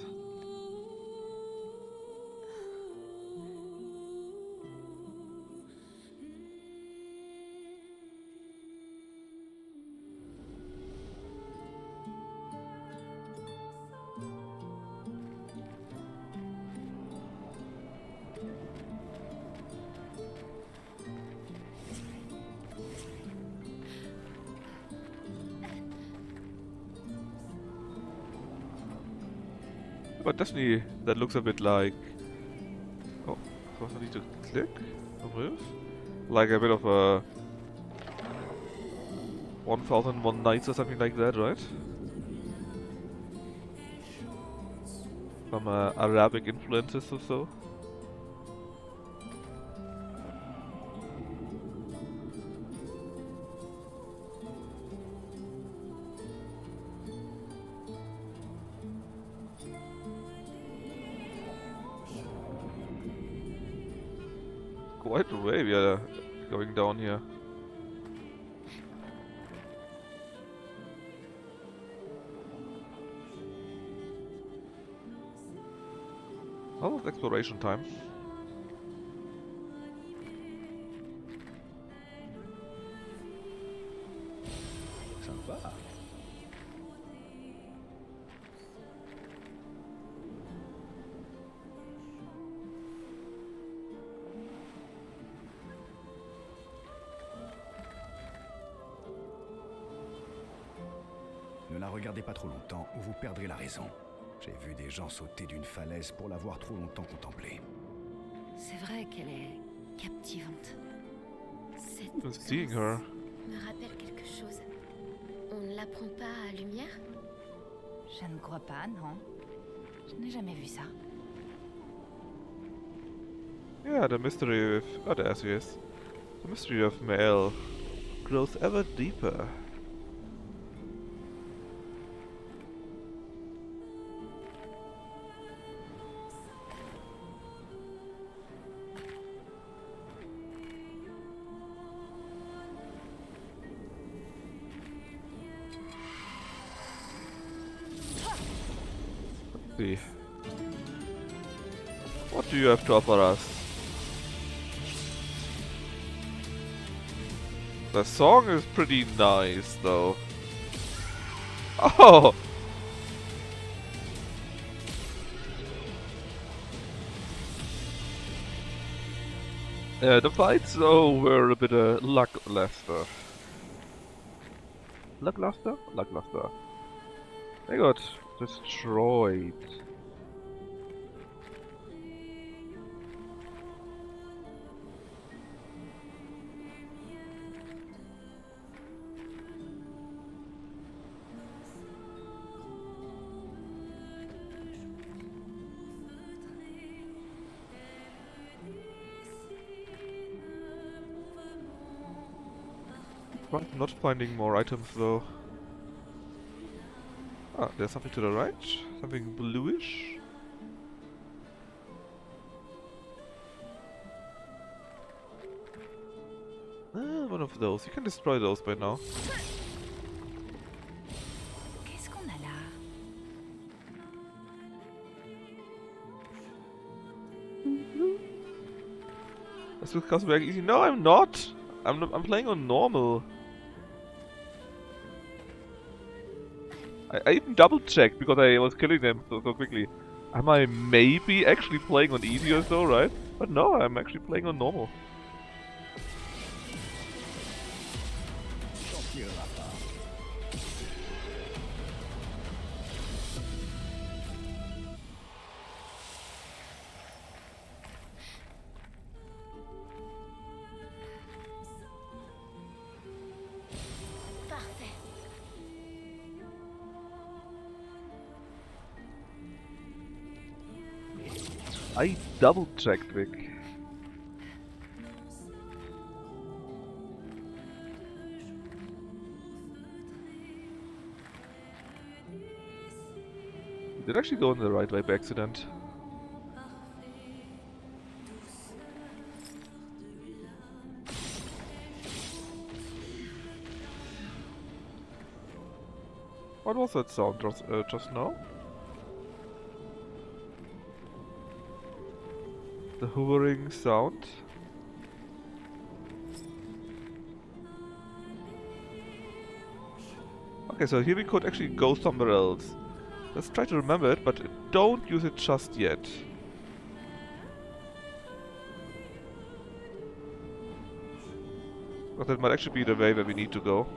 But definitely, that looks a bit like... Oh, so I need to click or move? Like a bit of a... 1001 Nights or something like that, right? Some Arabic influences or so. Quite a way we are going down here. A lot of exploration time. Sympa. Ne la regardez pas trop longtemps ou vous perdrez la raison. J'ai vu des gens sauter d'une falaise pour l'avoir trop longtemps contemplée. C'est vrai qu'elle est captivante. Cette Even seeing her. me rappelle quelque chose. On ne l'apprend pas à lumière? Je ne crois pas, non. Je n'ai jamais vu ça. Yeah, the mystery of... Oh, there she is. The mystery of Mel grows ever deeper. See. What do you have to offer us? The song is pretty nice, though. Oh! Yeah, the fights, though, were a bit lackluster. Lackluster? Lackluster. They got destroyed. I'm not finding more items though. Ah, there's something to the right. Something bluish. Ah, one of those. You can destroy those by now. Qu'est-ce qu'on a là? This will cost very easy. No, I'm not. I'm playing on normal. I even double checked because I was killing them so quickly. Am I maybe actually playing on easy or so, right? But no, I'm actually playing on normal. Parfait. I double checked, Vic. We did actually go in the right way by accident. What was that sound just now? The hovering sound. Okay, so here we could actually go somewhere else. Let's try to remember it, but don't use it just yet. But that might actually be the way where we need to go.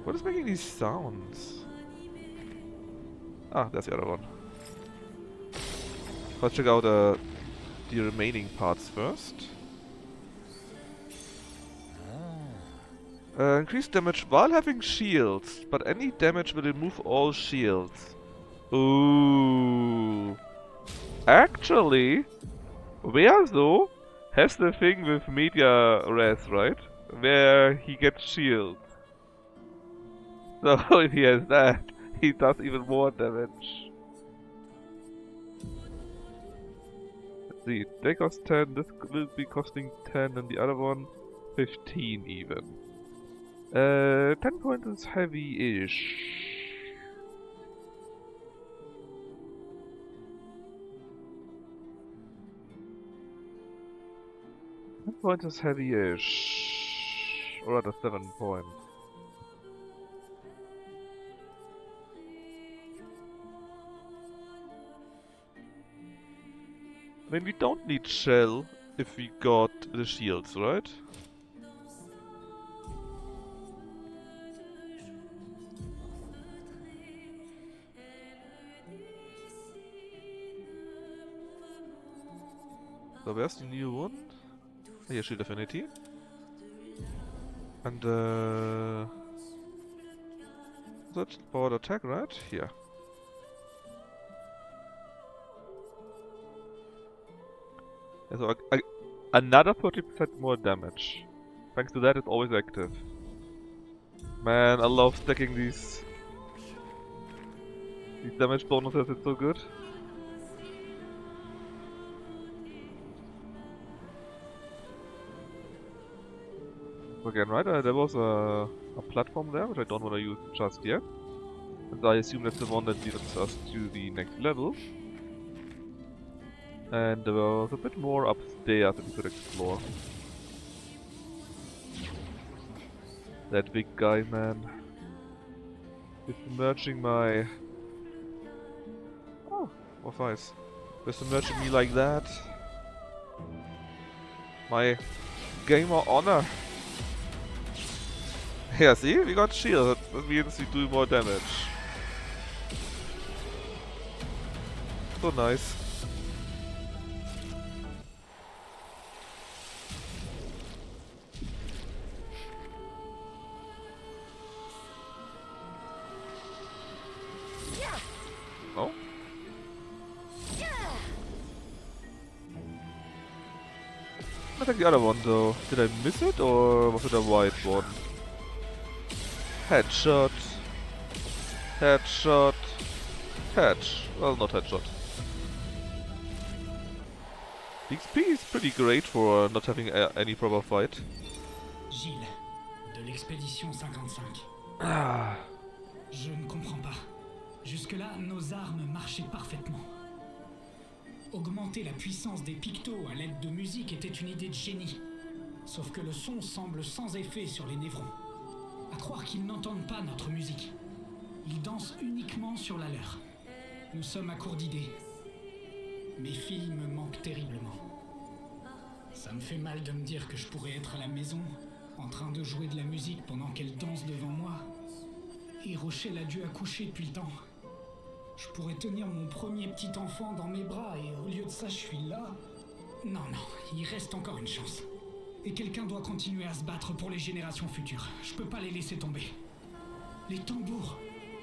What is making these sounds? Ah, that's the other one. Let's check out the remaining parts first. Increase damage while having shields, but any damage will remove all shields. Ooh. Actually, Verso has the thing with media res, right? Where he gets shields. So if he has that, he does even more damage. Let's see, they cost 10, this will be costing 10, and the other one 15 even. 10 points is heavy-ish. Points is heavy-ish. Or rather 7 points. I mean, we don't need shell if we got the shields, right? So where's the new one? Here, Shield Affinity. And that's powered attack, right? Here. Yeah, so another 30% more damage. Thanks to that, it's always active. Man, I love stacking these damage bonuses, it's so good. Again, right? There was a platform there, which I don't want to use just yet. And I assume that's the one that leads us to the next level. And there was a bit more upstairs that we could explore. That big guy, man. He's submerging my... Oh, what nice. He's submerging me like that. My gamer honor. Yeah, see? We got shield. That means we do more damage. So nice. Oh? I think the other one though. Did I miss it or was it a white one? Headshot. Headshot. Well, not headshot. XP is pretty great for not having any proper fight. Gilles, de l'expédition 55. Ah. Je ne comprends pas. Jusque-là, nos armes marchaient parfaitement. Augmenter la puissance des pictos à l'aide de musique était une idée de génie. Sauf que le son semble sans effet sur les névrons. À croire qu'ils n'entendent pas notre musique. Ils dansent uniquement sur la leur. Nous sommes à court d'idées. Mes filles me manquent terriblement. Ça me fait mal de me dire que je pourrais être à la maison, en train de jouer de la musique pendant qu'elles dansent devant moi. Et Rochelle a dû accoucher depuis le temps. Je pourrais tenir mon premier petit enfant dans mes bras et au lieu de ça, je suis là. Non, il reste encore une chance. Et quelqu'un doit continuer à se battre pour les générations futures. Je peux pas les laisser tomber. Les tambours,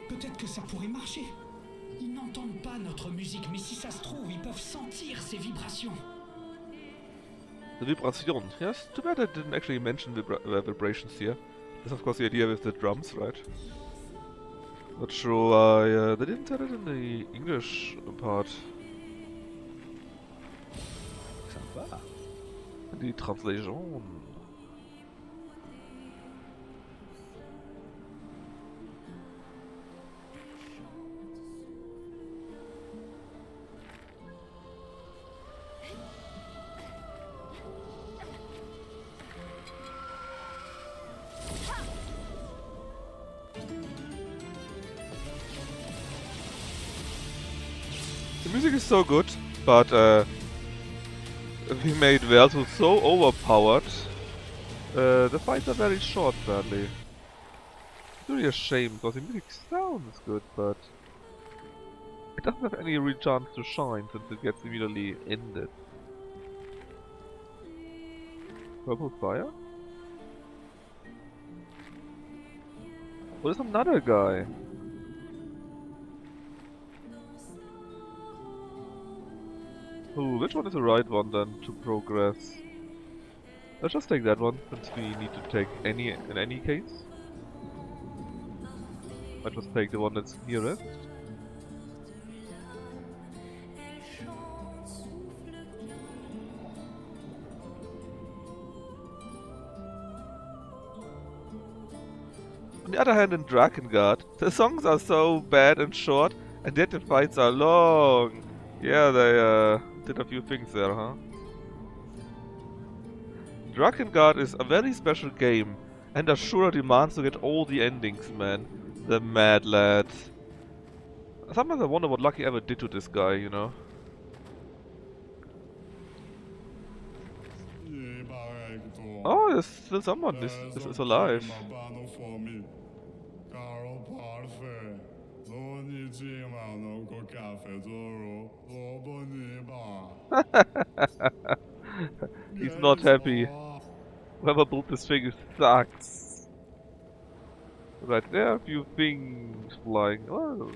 peut-être que ça pourrait marcher. Ils n'en n'entendent pas notre musique, mais si ça se trouve, ils peuvent sentir ces vibrations. The vibration. Yes, too bad I didn't actually mention vibrations here. That's of course the idea with the drums, right? Not sure why they didn't tell it in the English part. Sympa. The translation. The music is so good, but we made Verso so overpowered. The fights are very short, sadly. It's really a shame, because the music sounds good, but it doesn't have any real chance to shine since it gets immediately ended. Purple fire? Oh, there's another guy. Ooh, which one is the right one then to progress? Let's just take that one, since we need to take any in any case. I'll just take the one that's nearest. On the other hand, in Drakengard, the songs are so bad and short, and yet the fights are long. Yeah, they did a few things there, huh? Drakengard is a very special game, and Ashura demands to get all the endings, man. The mad lad. Sometimes I wonder what Lucky ever did to this guy, you know? Oh, there's still someone. This is alive. He's not happy. Whoever built this thing sucks. Right, there are a few things flying. Oh.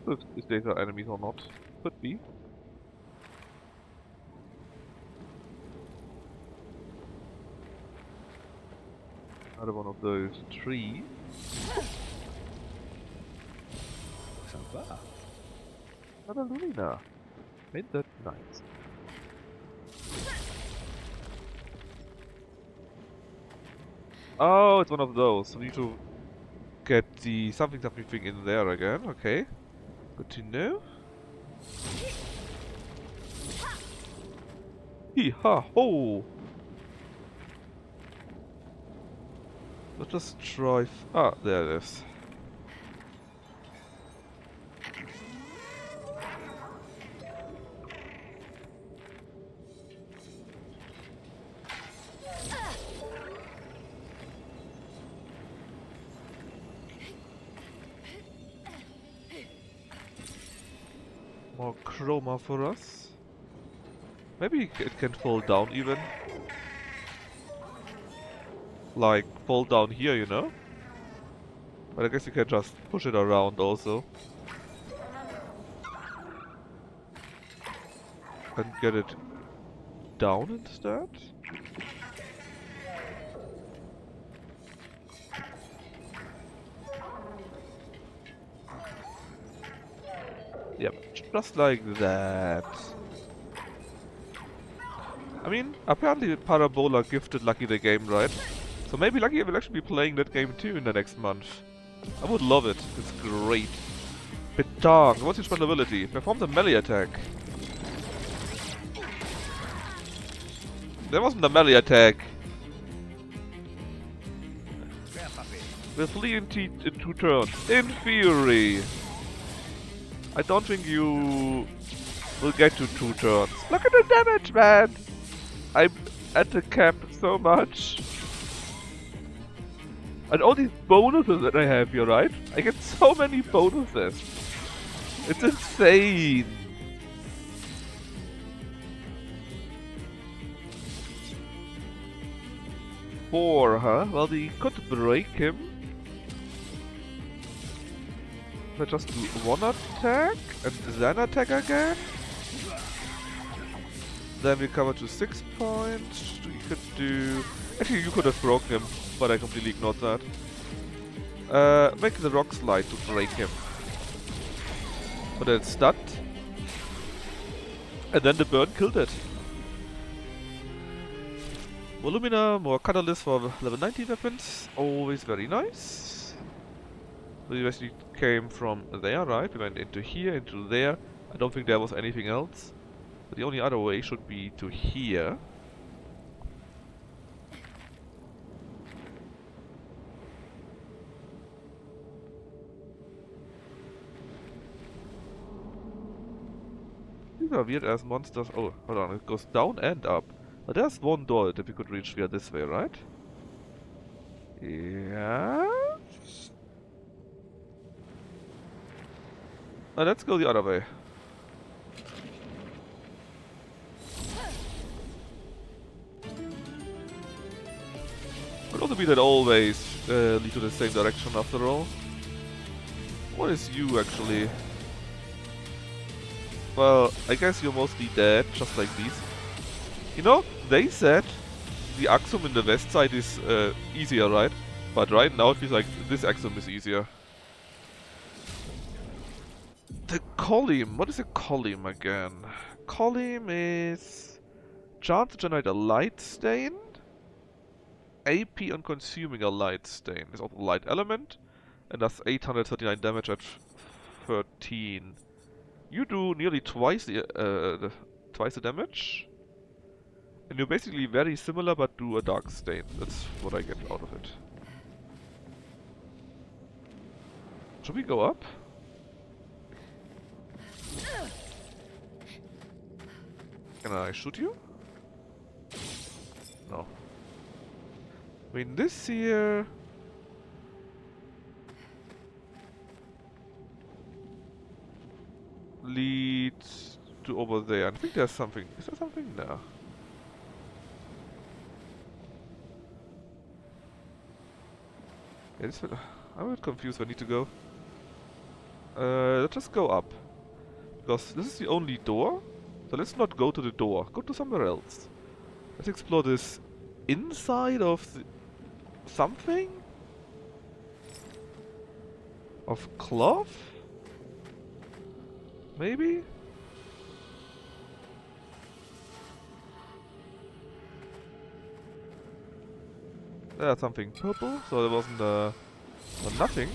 If these are enemies or not. Could be. Another one of those trees. Sympa. Another Lumina. Ain't that nice? Oh, it's one of those. So we need to get the something thing in there again. Okay. Good to know. Hee ha ho! Let's just try. Ah, there it is. More chroma for us. Maybe it can fall down even. Like, fall down here, you know? But I guess you can just push it around also. And get it down instead? Yep, just like that. I mean, apparently Parabola gifted Lucky the game, right? So maybe Lucky will actually be playing that game too in the next month. I would love it. It's great. Petang, what's your special ability? Perform the melee attack. That wasn't a melee attack. We'll flee in 2 turns. In theory. I don't think you will get to 2 turns. Look at the damage, man! I'm at the cap so much. And all these bonuses that I have here, right? I get so many bonuses. It's insane. Four, huh? Well, we could break him. If I just do one attack and then attack again, then we cover to 6 points. We could do... Actually, you could have broken him, but I completely ignored that. Make the rock slide to break him. But then it's stunned. And then the burn killed it. Volumina, more catalyst for level 19 weapons. Always very nice. We basically came from there, right? We went into here, into there. I don't think there was anything else. But the only other way should be to here. These are weird ass monsters. Oh, hold on, it goes down and up. But there's one door that we could reach via this way, right? Yeah. Now let's go the other way. Could also be that always lead to the same direction after all. What is you actually? Well, I guess you're mostly dead, just like these. You know, they said the Axum in the west side is easier, right? But right now it feels like this Axum is easier. The column. What is a column again? Column is chance to generate a light stain. AP on consuming a light stain. It's also a light element. And does 839 damage at 13. You do nearly twice the damage. And you're basically very similar but do a dark stain. That's what I get out of it. Should we go up? Can I shoot you? No. I mean, this here... leads to over there. I think there's something. Is there something? No. Yeah, I'm a bit confused where I need to go. Let's just go up. Because this is the only door. So let's not go to the door. Go to somewhere else. Let's explore this inside of something? Of cloth? Maybe? There's something purple, so there wasn't nothing.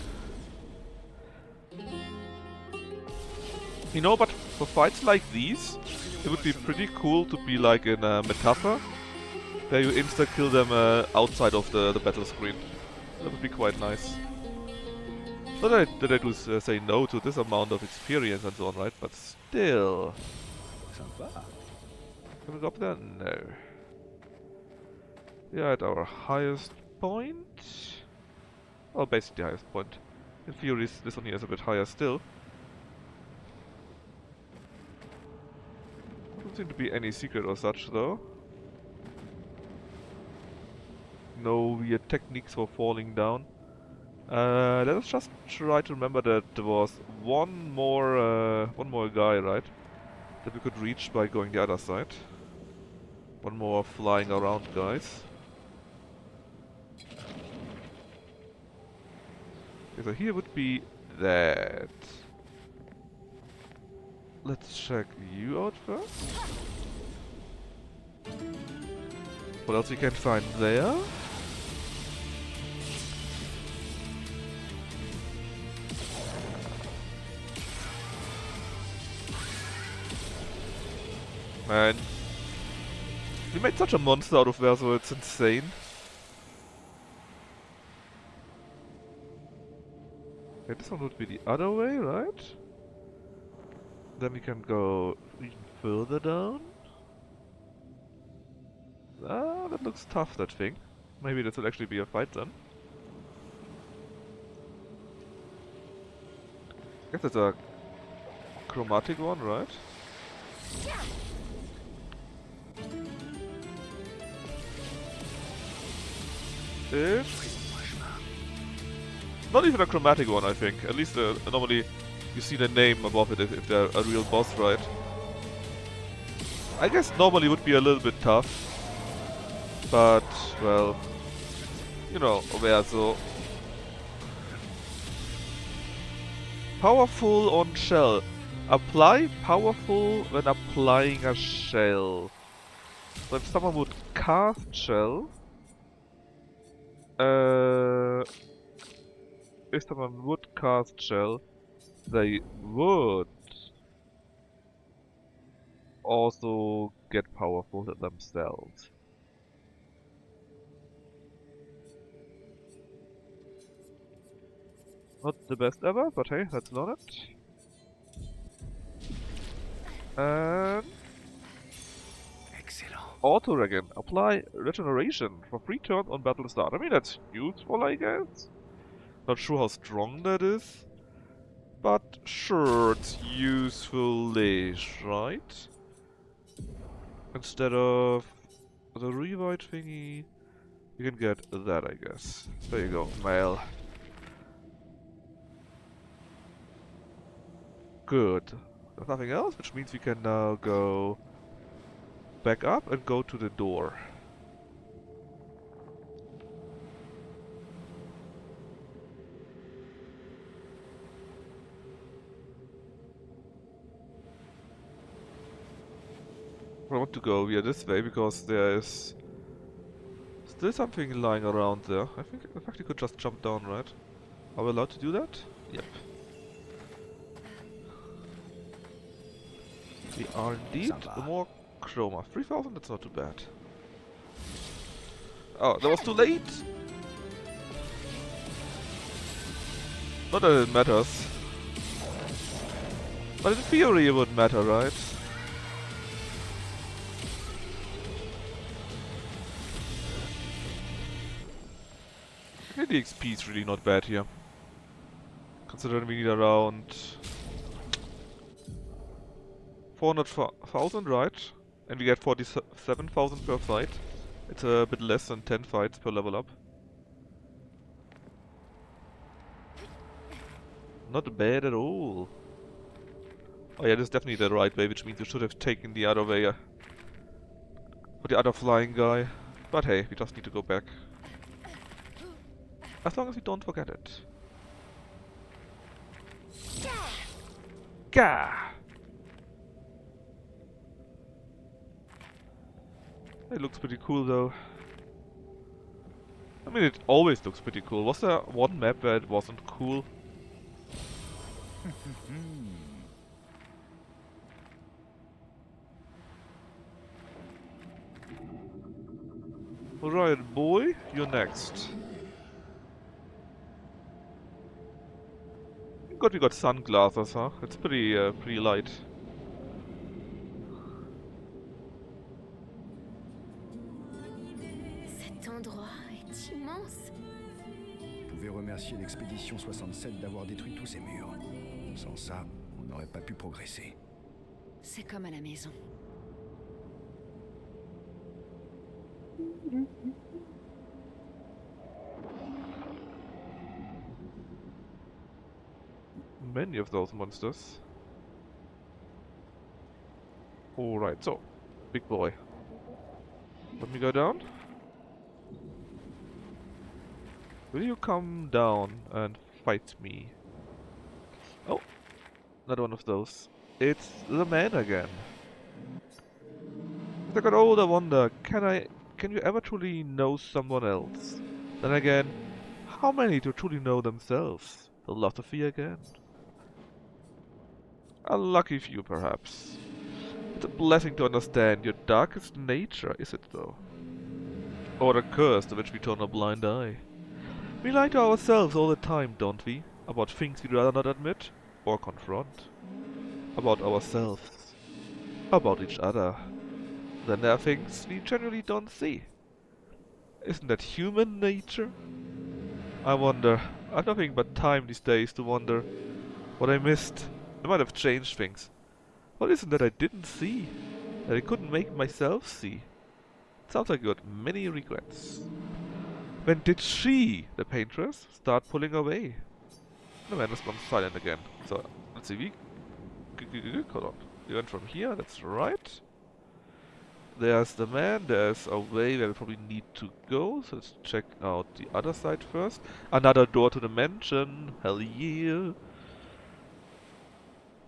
You know, but for fights like these, it would be pretty cool to be like in a Metapher, where you insta-kill them outside of the battle screen. That would be quite nice. Not that I do say no to this amount of experience and so on, right? But still. Can we go up there? No. We are at our highest point. Well, basically highest point. In theory, this one here is a bit higher still. Doesn't seem to be any secret or such, though. No weird techniques for falling down. Let us just try to remember that there was one more guy, right? That we could reach by going the other side. One more flying around, guys. Okay, so here would be that. Let's check you out first. What else we can find there? Man. We made such a monster out of Verso, it's insane. Okay, this one would be the other way, right? Then we can go even further down. Ah, that looks tough, that thing. Maybe this will actually be a fight then. I guess it's a chromatic one, right? If Not even a chromatic one, I think. At least normally you see the name above it if they're a real boss, right? I guess normally would be a little bit tough. But, well, you know, where so. Powerful on shell. Apply powerful when applying a shell. So if someone would cast shell, if someone would cast shell, they would also get powerful themselves. Not the best ever, but hey, let's learn it. And Excellent. auto regen. Apply regeneration for 3 turns on battle start. I mean, that's useful, I guess. Not sure how strong that is. But sure, it's useful-ish, right? Instead of the revive thingy, you can get that, I guess. There you go, mail. Good. There's nothing else, which means we can now go back up and go to the door. I want to go via this way because there is still something lying around there. I think in fact you could just jump down, right? Are we allowed to do that? Yep. We are indeed more chroma. 3000, that's not too bad. Oh, that was too late! Not that it matters. But in theory it would matter, right? The XP is really not bad here. Considering we need around 400,000, right? And we get 47,000 per fight. It's a bit less than 10 fights per level up. Not bad at all. Oh yeah, this is definitely the right way, which means we should have taken the other way for the other flying guy. But hey, we just need to go back. As long as we don't forget it. Gah! It looks pretty cool though. I mean, it always looks pretty cool. Was there one map where it wasn't cool? Alright, boy, you're next. Good, we got sunglasses, huh? It's pretty light. Cet endroit est immense. Vous pouvez remercier l'expédition 67 d'avoir détruit tous ces murs. Sans ça, on n'aurait pas pu progresser. C'est comme à la maison. Many of those monsters. Alright, so, big boy. Let me go down. Will you come down and fight me? Oh, not one of those. It's the man again. As I got older, I wonder, can you ever truly know someone else? Then again, how many to truly know themselves? Philosophy again. A lucky few, perhaps. It's a blessing to understand your darkest nature, is it though? Or a curse to which we turn a blind eye. We lie to ourselves all the time, don't we? About things we'd rather not admit or confront. About ourselves. About each other. Then there are things we generally don't see. Isn't that human nature? I wonder. I've nothing but time these days to wonder what I missed. I might have changed things. What is it that I didn't see? That I couldn't make myself see? Sounds like you got many regrets. When did she, the paintress, start pulling away? The man has gone silent again. So, let's see, hold on. We went from here, that's right. There's the man, there's a way where we probably need to go, so let's check out the other side first. Another door to the mansion, hell yeah.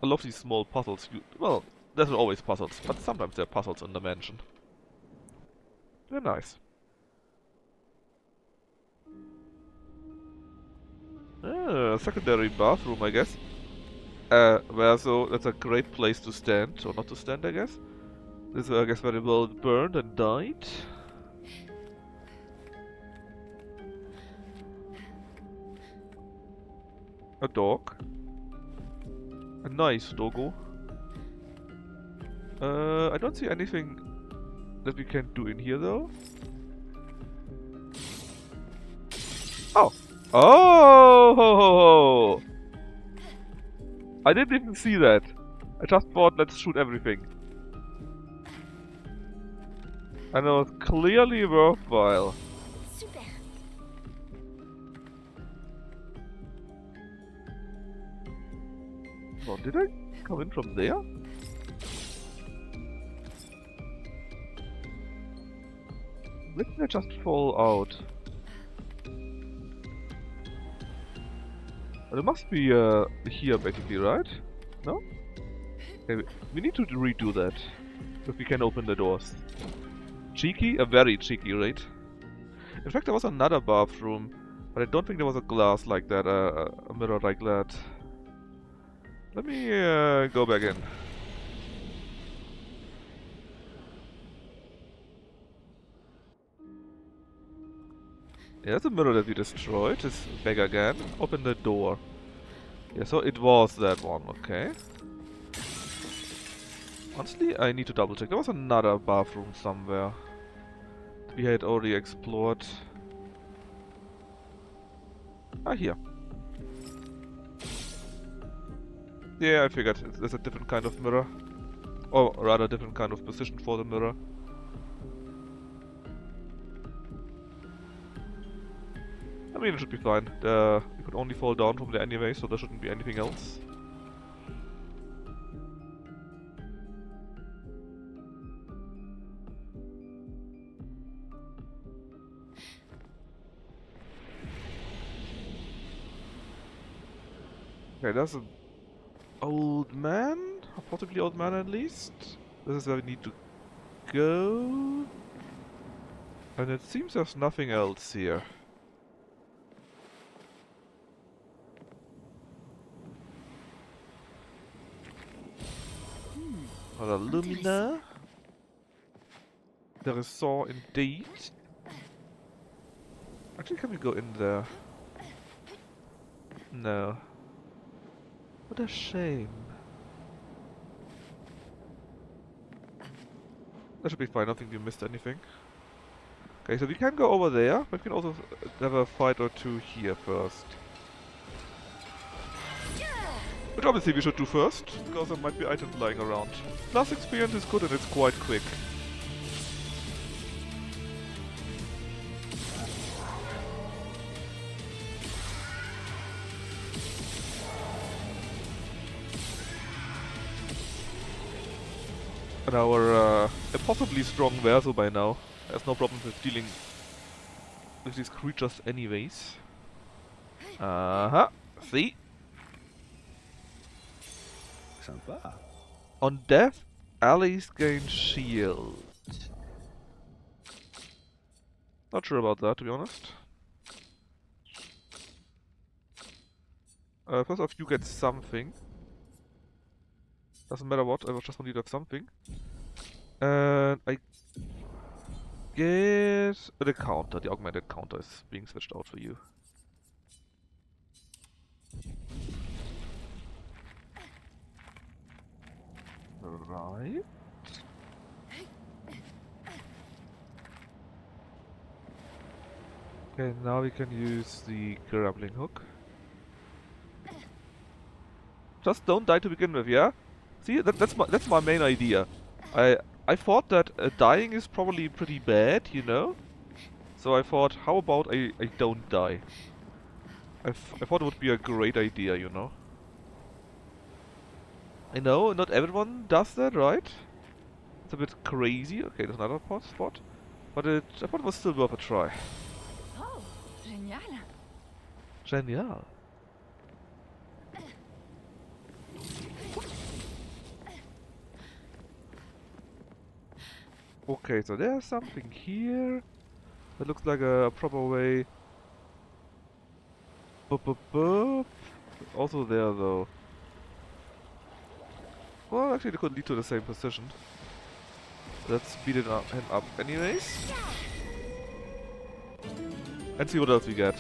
I love these small puzzles. Well, there's always puzzles, but sometimes there are puzzles in the mansion. They're nice. Secondary bathroom, I guess. So that's a great place to stand, or not to stand, I guess. This is, I guess, very well burned and died. A dog. A nice doggo. I don't see anything that we can do in here, though. Oh! Oh! Ho, ho, ho. I didn't even see that. I just thought, let's shoot everything. And it was clearly worthwhile. Super. Oh, did I come in from there? Where did I just fall out? Well, it must be here basically, right? No? Okay, we need to redo that. If we can open the doors. Cheeky? A very cheeky, right? In fact, there was another bathroom, but I don't think there was a glass like that, a mirror like that. Let me go back in. Yeah, that's a mirror that we destroyed. It's back again. Open the door. Yeah, so it was that one, okay. Honestly, I need to double check. There was another bathroom somewhere we had already explored. Ah, here. Yeah, I figured there's a different kind of mirror. Or rather, different kind of position for the mirror. I mean, it should be fine. We could only fall down from there anyway, so there shouldn't be anything else. Okay, there's an old man, a possibly old man at least. This is where we need to go. And it seems there's nothing else here. Another Lumina. There is saw indeed. Actually, can we go in there? No. What a shame. That should be fine, I don't think we missed anything. Okay, so we can go over there, but we can also have a fight or two here first. Which obviously we should do first, because there might be items lying around. Plus experience is good and it's quite quick. And our impossibly strong Verso by now has no problem with dealing with these creatures anyways. See? Sympa. On death, allies gain shield. Not sure about that, to be honest. First off, you get something. Doesn't matter what, I just want you to have something. And I guess the counter, the augmented counter is being switched out for you. Right. Okay, now we can use the grappling hook. Just don't die to begin with, yeah? See, that's my main idea. I thought that dying is probably pretty bad, you know? So I thought, how about I don't die? I thought it would be a great idea, you know. I know, not everyone does that, right? It's a bit crazy. Okay, there's another spot. But I thought it was still worth a try. Oh, génial. Genial. Okay, so there's something here. That looks like a proper way. Bup. Also there though. Well, actually, it could lead to the same position. Let's speed it up and up anyways. And see what else we get.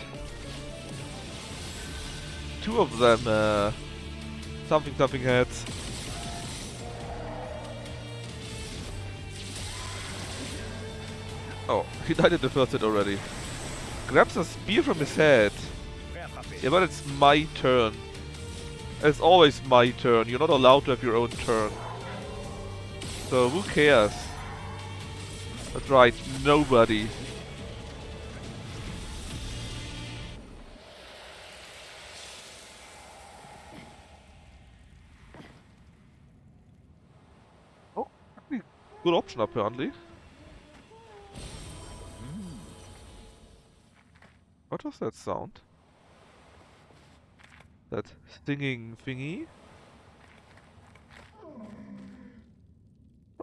Two of them, something heads. Oh, he died in the first hit already. Grabs a spear from his head. Yeah, but it's my turn. It's always my turn. You're not allowed to have your own turn. So who cares? That's right, nobody. Oh, actually, good option apparently. What was that sound? That stinging thingy?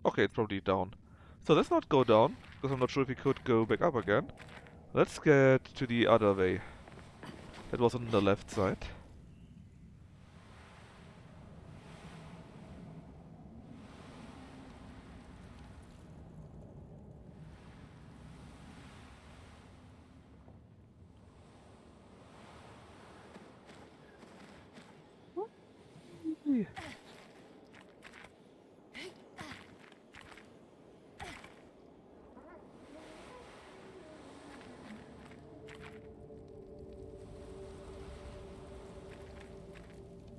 Okay, it's probably down. So let's not go down, because I'm not sure if we could go back up again. Let's get to the other way. That was on the left side.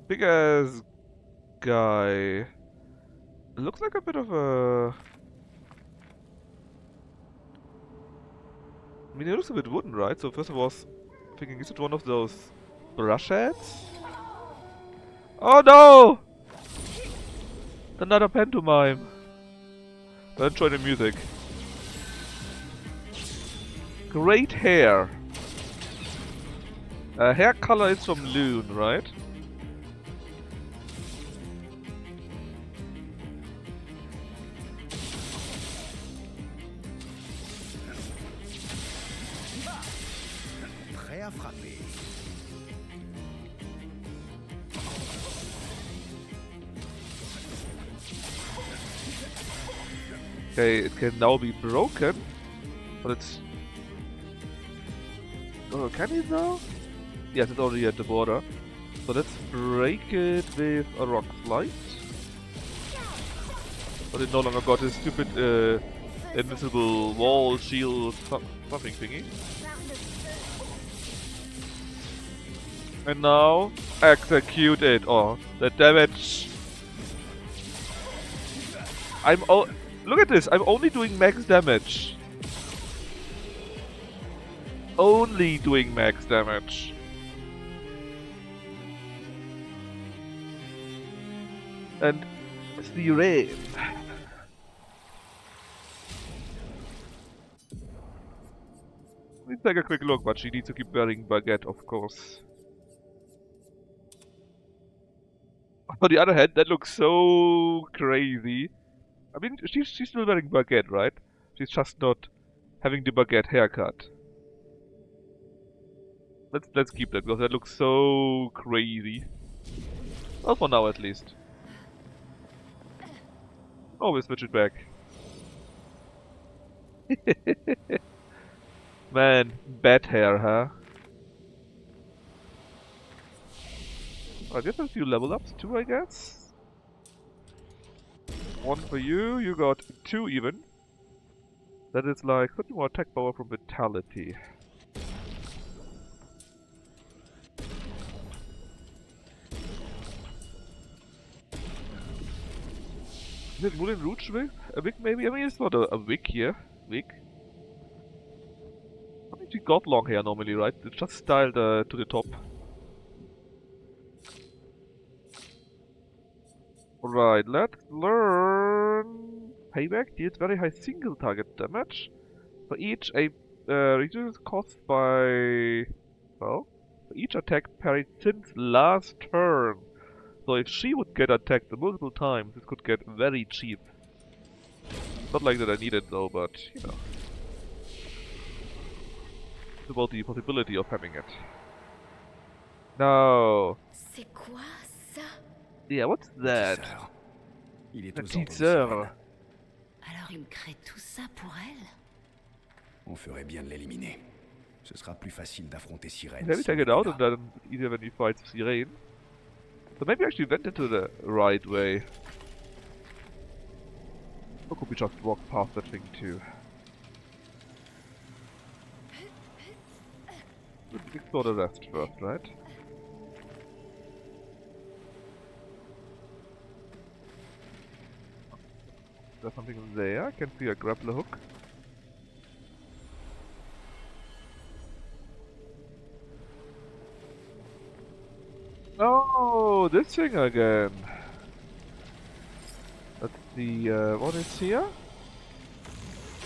Big ass guy. Looks like a bit of a... I mean, it looks a bit wooden, right? So first of all, I was thinking, is it one of those brush heads? Oh no! Another pantomime. Enjoy the music. Great hair. Hair color is from Loon, right? Prêt à frapper. Okay, it can now be broken, but it's... Oh, can it now? Yes, it's already at the border. So let's break it with a rock slide. But it no longer got this stupid invisible wall, shield, something thingy. And now, execute it. Oh, the damage. Look at this, I'm only doing max damage. Only doing max damage. And the rain. Let's take a quick look, but she needs to keep wearing baguette, of course. On the other hand, that looks so crazy. I mean, she's still wearing baguette, right? She's just not having the baguette haircut. Let's keep that, because that looks so crazy. Well, for now at least. Oh, we switch it back. Man, bad hair, huh? I guess a few level ups too, I guess. One for you, you got 2 even. That is like 30 more attack power from Vitality. Is it Moulin Rouge wig? A wig maybe? I mean, it's not a wig here. Wig. actually got long hair normally, right? It's just styled to the top. Right, let's learn... Payback deals very high single target damage. For each reduces cost by... well... For each attack parried since last turn. So if she would get attacked multiple times, this could get very cheap. Not like that I need it though, but, you know. It's about the possibility of having it. No. C'est quoi ça? Yeah, what's that? Il est Un aux ordres de teaser. Sirène. Alors il crée tout ça pour elle? On ferait bien de l'éliminer. Ce sera plus facile d'affronter Sirène. Maybe si take on it est out là. and then either when we fight Sirene. So maybe actually went into the right way. Or could we just walk past that thing too? Let's explore the rest first, right? There's something there. I can see a grappler hook. Oh, this thing again. Let's see, what is here?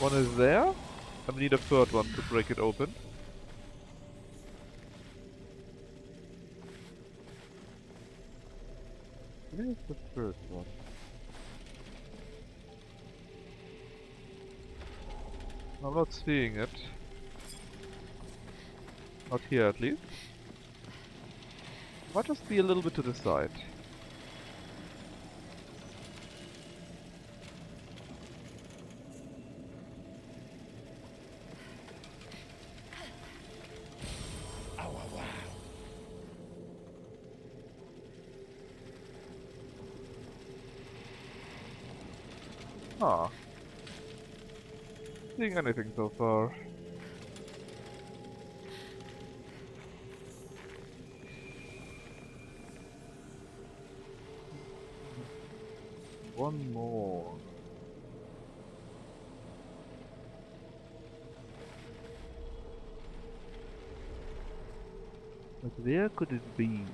One is there. And we need a third one to break it open. Where's the third one? I'm not seeing it. Not here at least. Might just be a little bit to the side. Huh. Seeing anything so far? One more. But where could it be?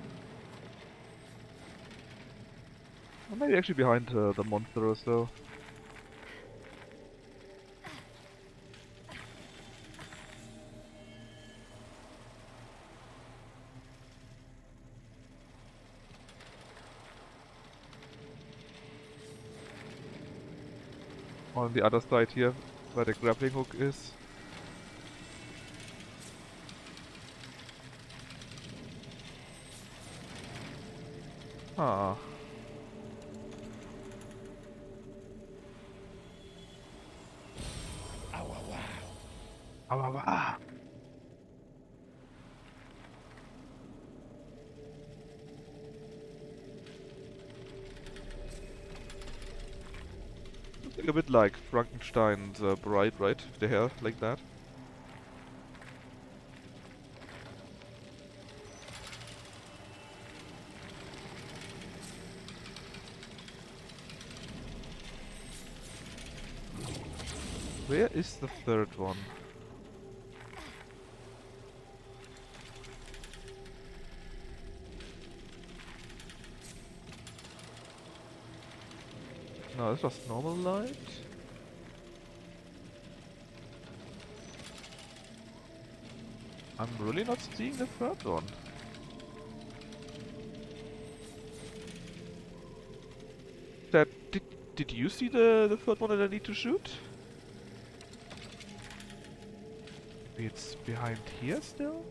Or maybe actually behind the monster or so. On the other side here, where the grappling hook is. Ah. A bit like Frankenstein's bride, right? The hair like that. Where is the third one? No, it's just normal light. I'm really not seeing the third one. Did you see the third one that I need to shoot? Maybe it's behind here still?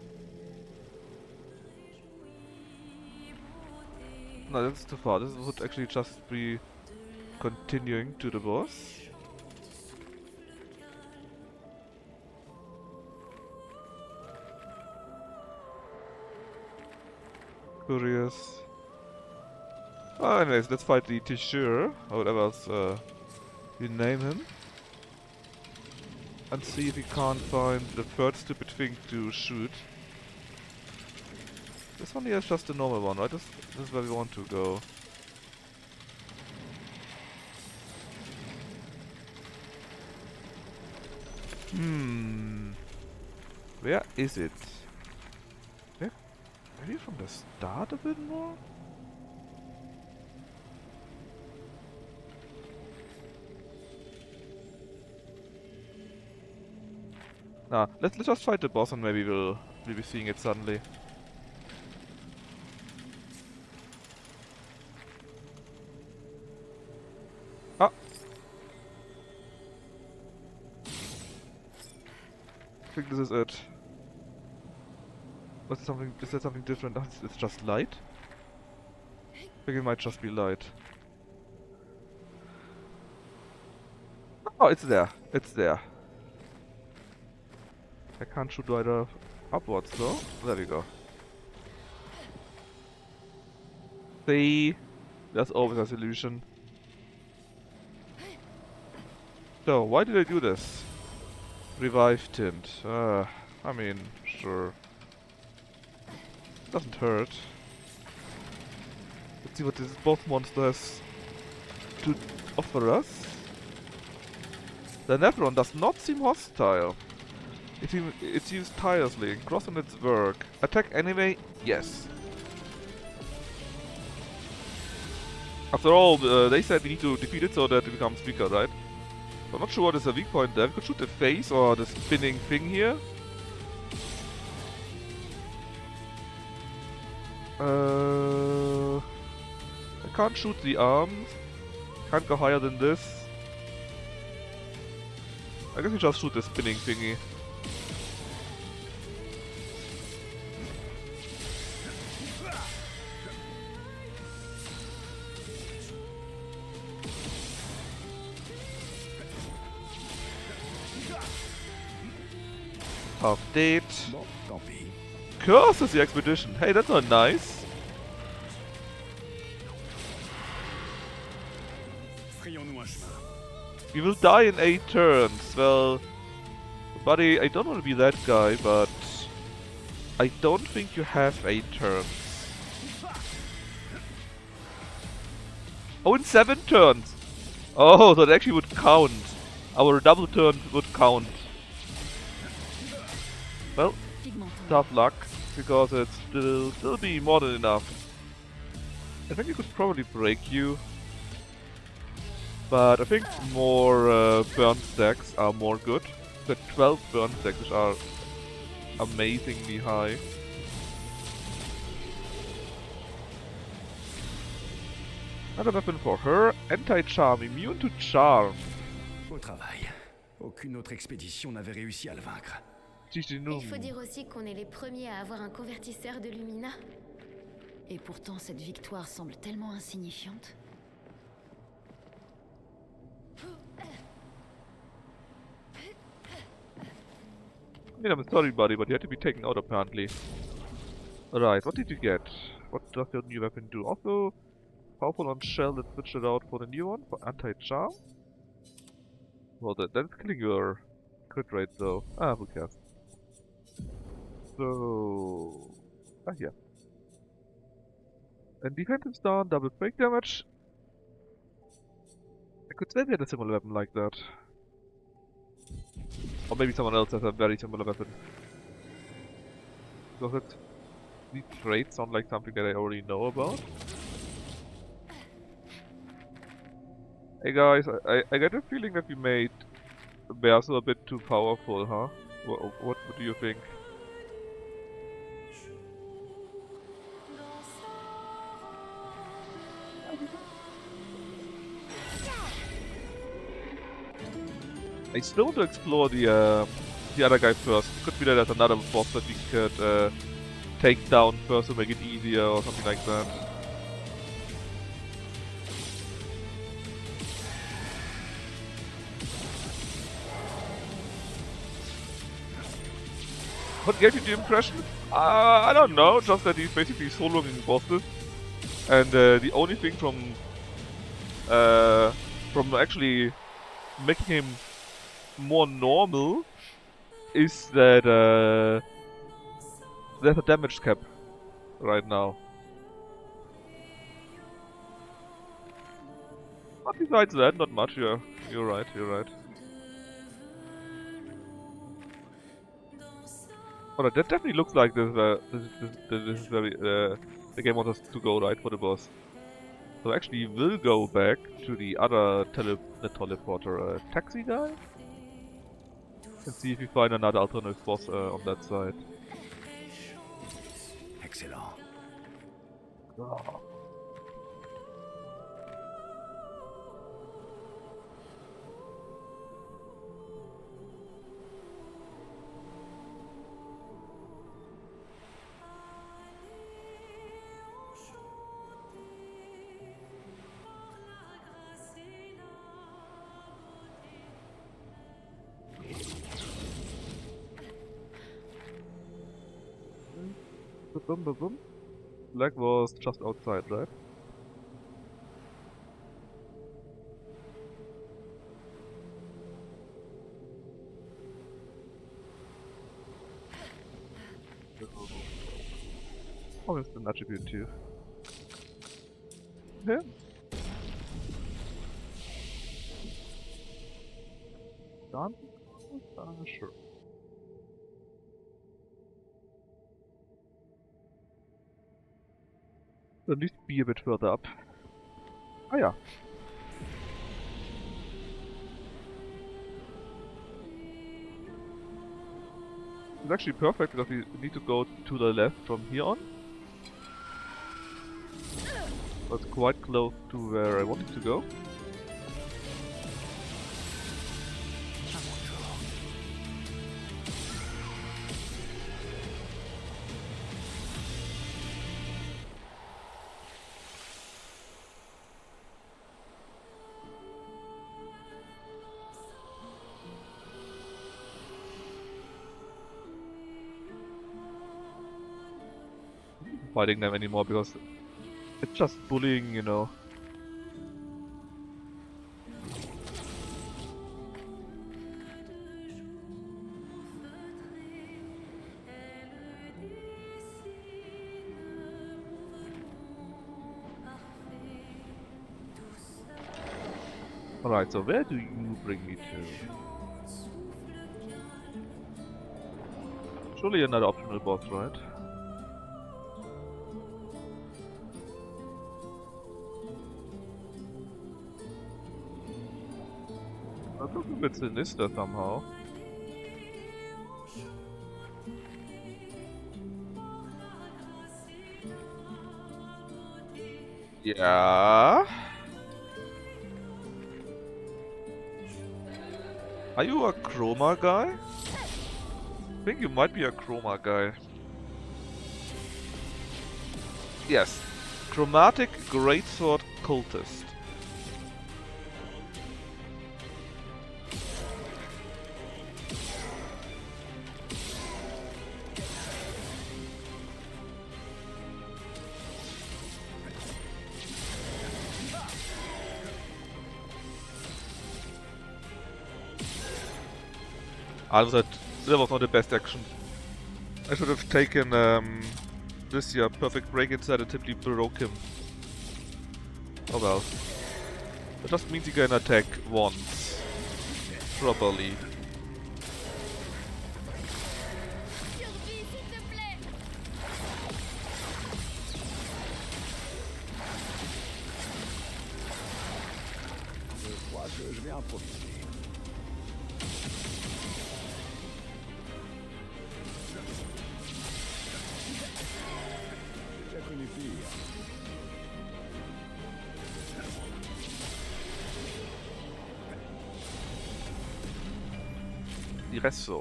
No, that's too far. This would actually just be continuing to the boss. Curious. Oh, anyways, let's fight the Tishur, or whatever else you name him. And see if we can't find the third stupid thing to shoot. This one here is just a normal one, right? This is where we want to go. Where is it? Yeah, maybe from the start a bit more? Nah, let's just fight the boss and maybe we'll be seeing it suddenly. Ah! I think this is it. What's something? Is there something different? Oh, it's just light? I think it might just be light. Oh, it's there. It's there. I can't shoot either upwards though. There we go. See? There's always a solution. So, why did I do this? Revive tint. I mean, sure. Doesn't hurt. Let's see what this boss monster has to offer us. The Nephron does not seem hostile. It seems tirelessly, cross on its work. Attack anyway? Yes. After all, they said we need to defeat it so that it becomes weaker, right? I'm not sure what is the weak point there. We could shoot the face or the spinning thing here. I can't shoot the arms. Can't go higher than this. I guess we just shoot the spinning thingy. Half dead. Bon, tant pis. Curses the expedition. Hey, that's not nice. Frayons-nous un chemin. We will die in 8 turns. Well, buddy, I don't want to be that guy, but I don't think you have 8 turns. Oh, in 7 turns! Oh, that actually would count. Our double turn would count. Well, tough luck, because it's still be more than enough. I think it could probably break you. But I think more burn stacks are more good. The 12 burn stacks, which are amazingly high. Another weapon for her, anti-charm, immune to charm. Au travail. Aucune autre expédition n'avait réussi à le vaincre. Il faut dire aussi qu'on est les premiers à avoir un convertisseur de Lumina. Et pourtant, cette victoire semble tellement insignifiante. I mean, I'm sorry, buddy, but you had to be taken out apparently. Alright, what did you get? What does your new weapon do? Also, powerful on shell, let's switch it out for the new one, for anti-charm. Well, that's killing your crit rate though. Ah, who cares? So... ah, yeah. And defensive stun, double break damage. I could swear we had a similar weapon like that. Or maybe someone else has a very similar weapon. Does it... these traits sound like something that I already know about? Hey guys, I get a feeling that we made Berso a bit too powerful, huh? What do you think? I still want to explore the other guy first. It could be that there's another boss that we could take down first to make it easier or something like that. What gave you the impression? I don't know, just that he's basically soloing bosses. And the only thing from actually making him more normal is that there's a damage cap right now. But besides that, not much. Yeah, you're right. You're right. Alright, that definitely looks like this is very the game wants us to go right for the boss. So actually we'll go back to the other teleporter taxi guy and see if we find another alternative boss on that side. Excellent. Oh. Boom, boom, boom. Black was just outside, right? Oh, it's an attribute too. Yeah. Done? Sure. At least be a bit further up. Ah yeah. It's actually perfect because we need to go to the left from here on. That's quite close to where I wanted to go. Fighting them anymore because it's just bullying, you know. Alright, so where do you bring me to? Surely another optional boss, right? That looks a bit sinister somehow. Yeah. Are you a chroma guy? I think you might be a chroma guy. Yes. Chromatic Greatsword Cultist. Also, that was not the best action. I should have taken this year perfect break inside and simply broke him. Oh well. That just means he can attack once. Properly. Je crois que je vais en profiter. J'ai connu pire. Diresso.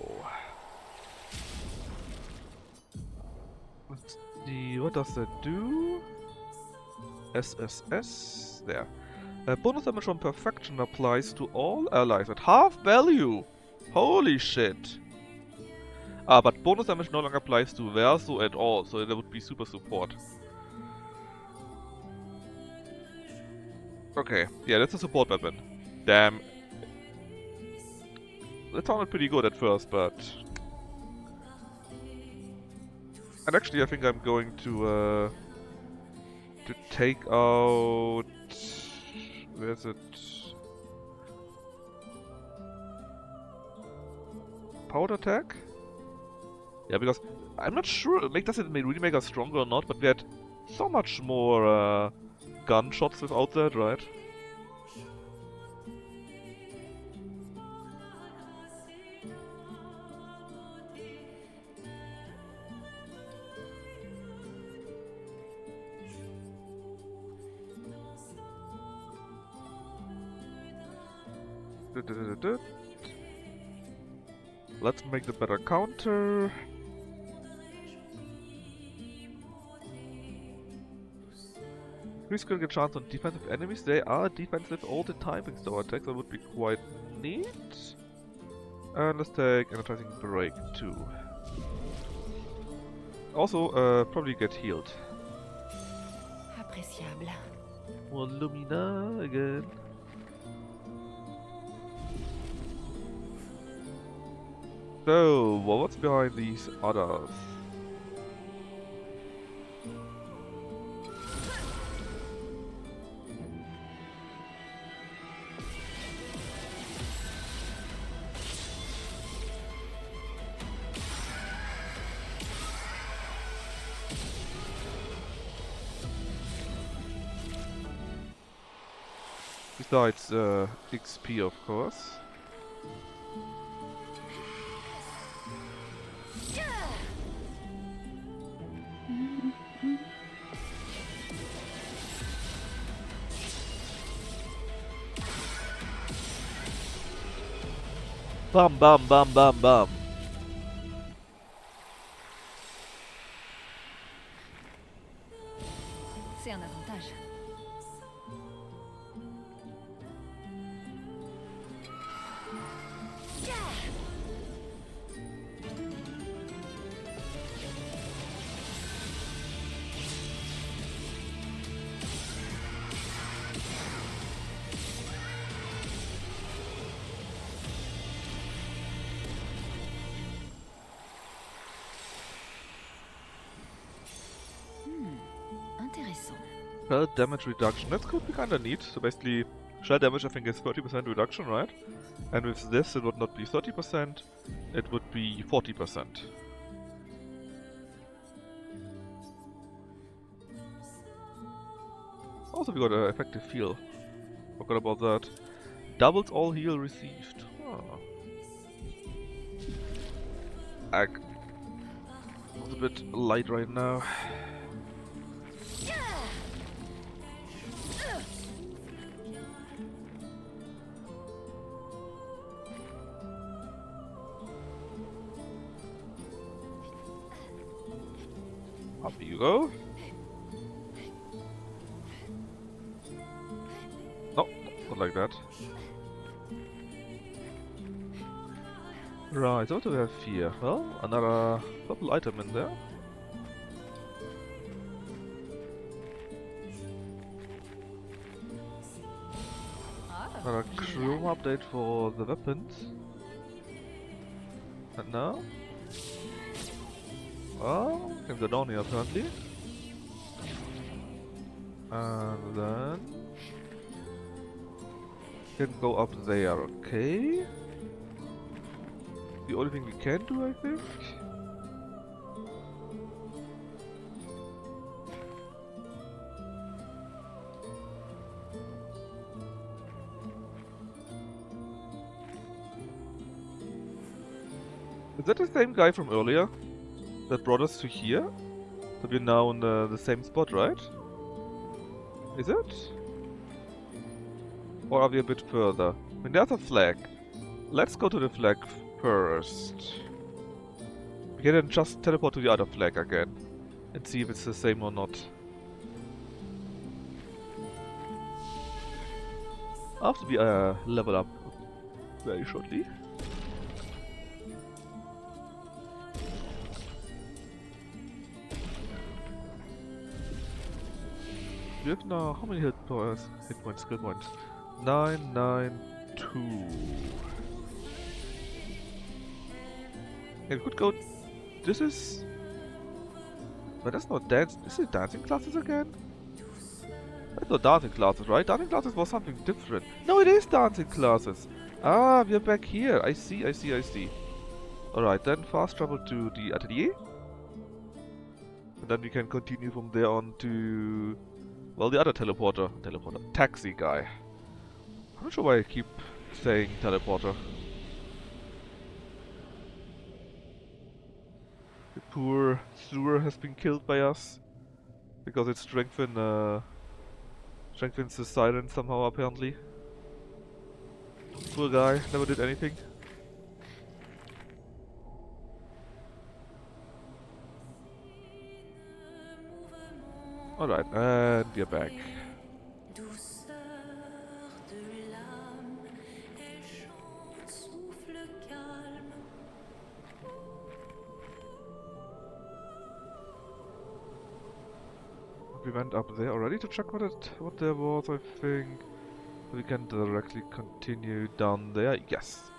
Let's see, what does that do? SSS. There. Bonus damage from perfection applies to all allies at half value. Holy shit. Ah, but bonus damage no longer applies to Verso at all, so that would be super support. Okay, yeah, that's a support weapon. Damn. That sounded pretty good at first, but... And actually I think I'm going to take out... Where's it? Powder attack? Yeah, because I'm not sure, does it really make us stronger or not, but we had so much more gunshots without that, right? Let's make the better counter. Increase critical chance on defensive enemies. They are defensive all the time thanks to our attacks. That would be quite neat. And let's take energizing break too. Also, probably get healed. Appréciable. More Lumina again. So, what's behind these others? Besides XP, of course. Bam, bam, bam, bam, bam. C'est un avantage. Intéressant. Shell damage reduction. That could be kinda neat. So basically, shell damage I think is 30% reduction, right? And with this it would not be 30%, it would be 40%. Also we got an effective heal. Forgot about that. Doubles all heal received. Oh. Ag. It's a bit light right now. Up you go. No, not like that. Right, what do we have here? Well, another purple item in there. Another chrome update for the weapons. And now? Oh, can go down here apparently. And then can go up there, okay. The only thing we can do, I think. Is that the same guy from earlier that brought us to here? So we're now in the same spot, right? Is it? Or are we a bit further? I mean, there's a flag. Let's go to the flag first. We can then just teleport to the other flag again and see if it's the same or not. After we level up very shortly. We have now how many hit points, skill points? 992. Yeah, we could go. This is. But that's not dance. Is it dancing classes again? That's not dancing classes, right? Dancing classes was something different. No, it is dancing classes. Ah, we're back here. I see. Alright, then fast travel to the atelier. And then we can continue from there on to, well, the other teleporter. Taxi guy. I'm not sure why I keep saying teleporter. The poor sewer has been killed by us. Because it strengthens the siren somehow, apparently. Poor guy, never did anything. Alright, and we are back. We went up there already to check what there was, I think. We can directly continue down there. Yes.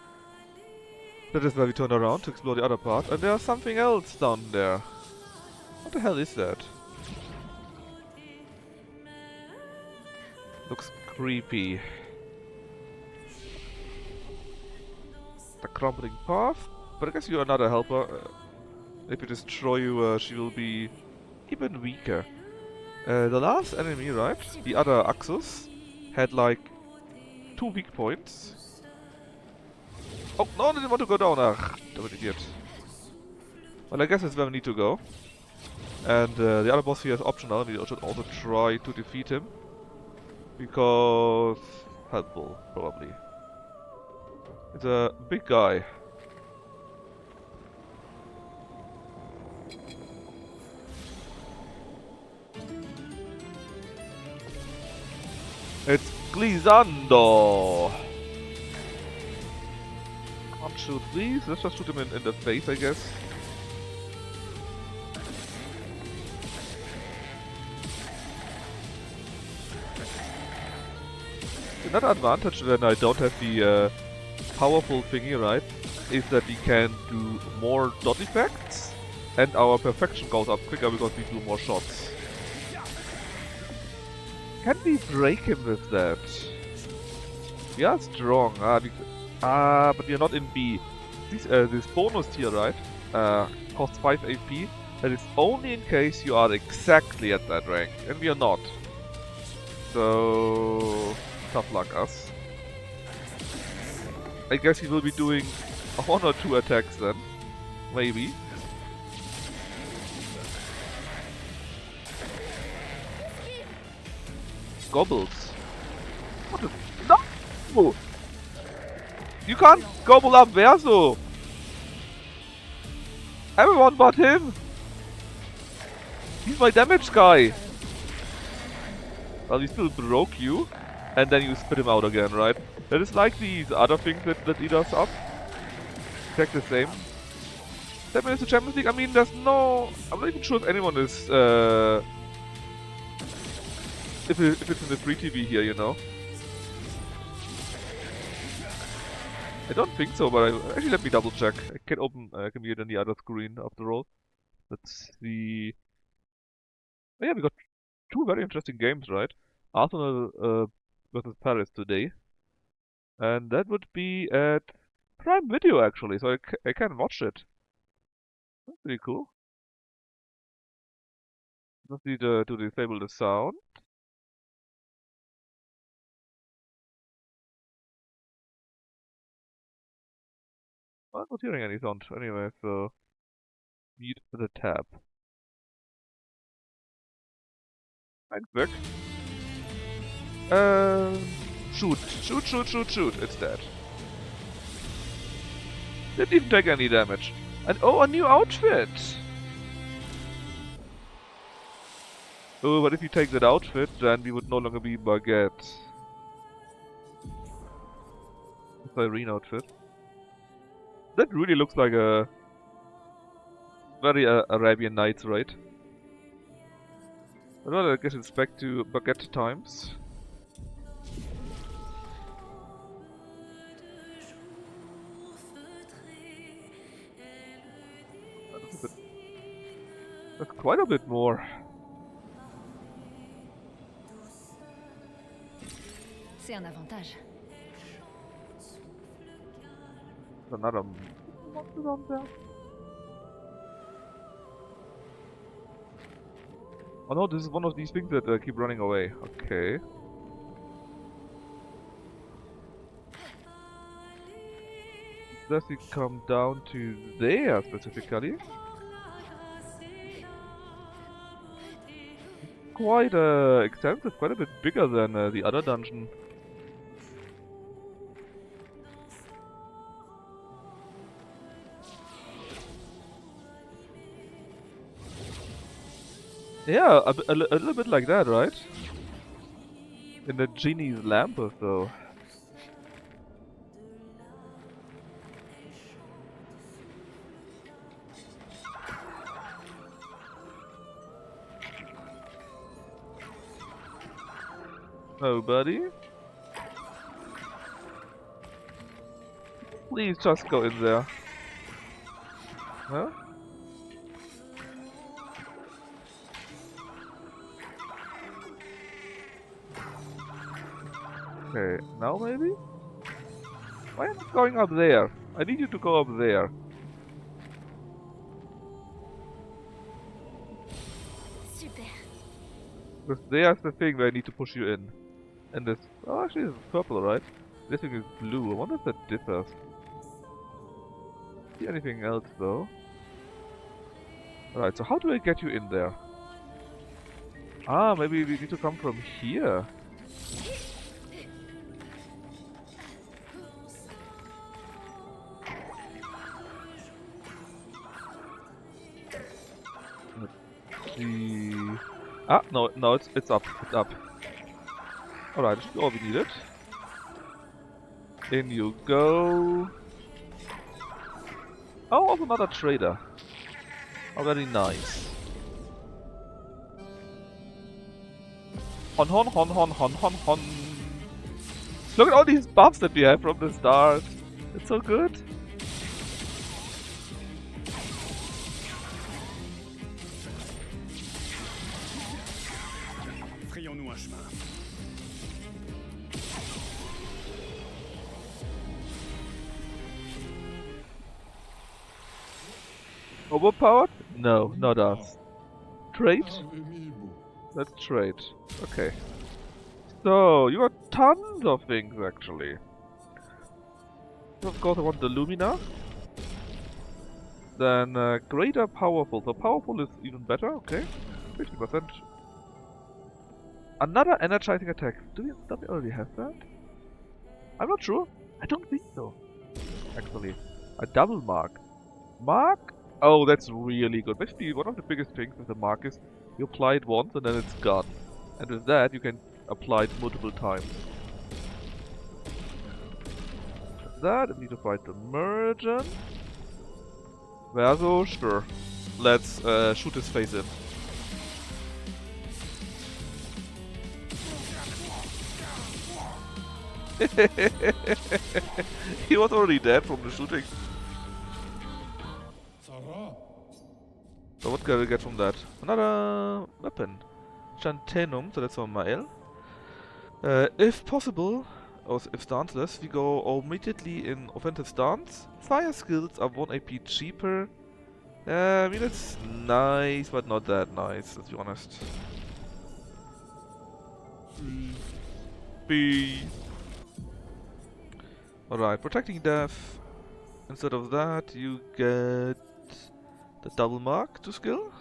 That is where we turn around to explore the other part. And there's something else down there. What the hell is that? Looks creepy. The crumbling path? But I guess you're another helper. If we destroy you, she will be even weaker. The last enemy, right? The other Axus had like 2 weak points. Oh, no, I didn't want to go down. Ugh, damn idiot. Well, I guess it's where we need to go. And the other boss here is optional. We should also try to defeat him. Because... helpful, probably. It's a big guy. It's Glissando! Can't shoot these. Let's just shoot him in the face, I guess. Another advantage when I don't have the powerful thingy, right, is that we can do more dot effects and our perfection goes up quicker because we do more shots. Can we break him with that? We are strong, but we are not in B. This bonus tier, right, costs 5 AP. That is only in case you are exactly at that rank, and we are not. So... tough luck, us. I guess he will be doing 1 or 2 attacks then. Maybe. Gobbles. What the... No! You can't gobble up Verso! Everyone but him! He's my damage guy! Well, he still broke you. And then you spit him out again, right? That is like these other things that eat us up. Exactly the same. 10 minutes to Champions League, I mean, there's no... I'm not even sure if anyone is... If it's in the free TV here, you know. I don't think so, but actually let me double check. I can open... I can be it on the other screen after all. Let's see... Oh yeah, we got 2 very interesting games, right? Arsenal versus Paris today. And that would be at Prime Video actually, so I can watch it. That's pretty cool. Just need to disable the sound. I'm not hearing any sound anyway, so mute the tab. Thanks, Vic. Shoot, it's dead. Didn't even take any damage. And oh, a new outfit! Oh, but if you take that outfit, then we would no longer be Baguette. The Irene outfit. That really looks like a very Arabian Nights, right? Well, I guess it's back to Baguette times. That's quite a bit more. C'est un avantage. Another monsters on there. Oh no, this is one of these things that keep running away. Okay. Does it come down to there specifically? Quite extensive, quite a bit bigger than the other dungeon. Yeah, a little bit like that, right? In the genie's lamp or so. Nobody? Please just go in there. Huh? Okay, now maybe? Why am I going up there? I need you to go up there. Super. Because there's the thing where I need to push you in. And this... Oh, actually it's purple, right? This thing is blue. I wonder if that differs. See anything else though? Alright, so how do I get you in there? Ah, maybe we need to come from here. Let's see... Ah, no, it's up, it's up. Alright, this is all we needed. In you go. Oh, also another trader. Oh, very nice. Hon hon hon hon hon hon hon. Look at all these buffs that we have from the start. It's so good. Frayons-nous un chemin. Overpowered? No, not us. Trade? Let's trade. Okay. So, you got tons of things actually. So of course I want the Lumina. Then greater powerful. So powerful is even better, okay. 50%. Another energizing attack. Don't we already have that? I'm not sure. I don't think so. Actually. A double mark. Mark? Oh, that's really good. Basically, one of the biggest things with the mark is you apply it once and then it's gone. And with that, you can apply it multiple times. With that, I need to fight the merchant. Verso, sure. Let's shoot his face in. He was already dead from the shooting. So what can we get from that? Another weapon. Chantenum, so that's on Mael. If possible, or if stanceless, we go immediately in offensive stance. Fire skills are 1 AP cheaper. I mean, it's nice, but not that nice, let's be honest. B. Alright, protecting death. Instead of that, you get the double mark to skill.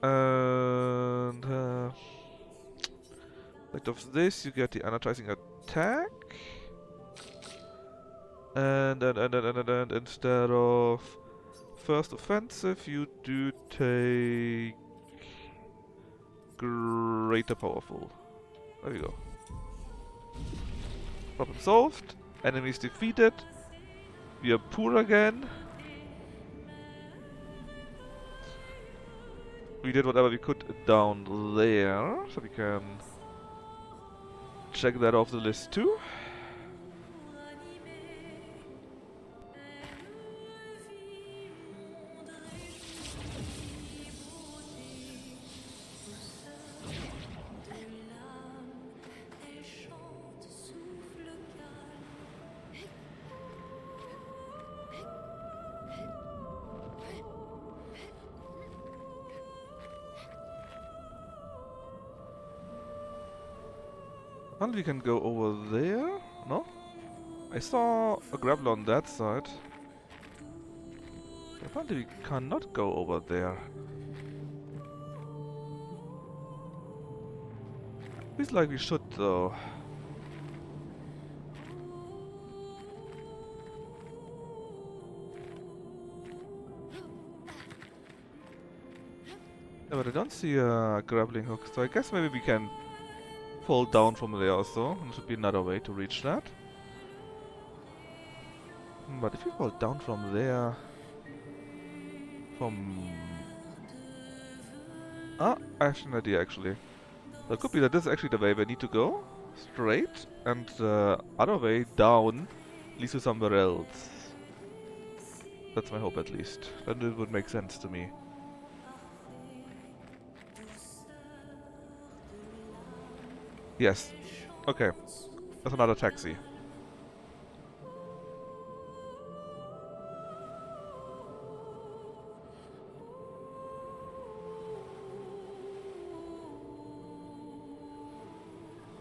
And instead of this, you get the energizing attack. And instead of first offensive, you do take greater powerful. There we go. Problem solved. Enemies defeated. We are poor again. We did whatever we could down there, so we can check that off the list too. And we can go over there? No? I saw a grappler on that side. Apparently we cannot go over there. Feels like we should though. Yeah, but I don't see a grappling hook, so I guess maybe we can fall down from there also. There should be another way to reach that. But if you fall down from there... I have an idea actually. So it could be that this is actually the way we need to go. Straight. And the other way down leads to somewhere else. That's my hope at least. Then it would make sense to me. Yes. Okay. That's another taxi.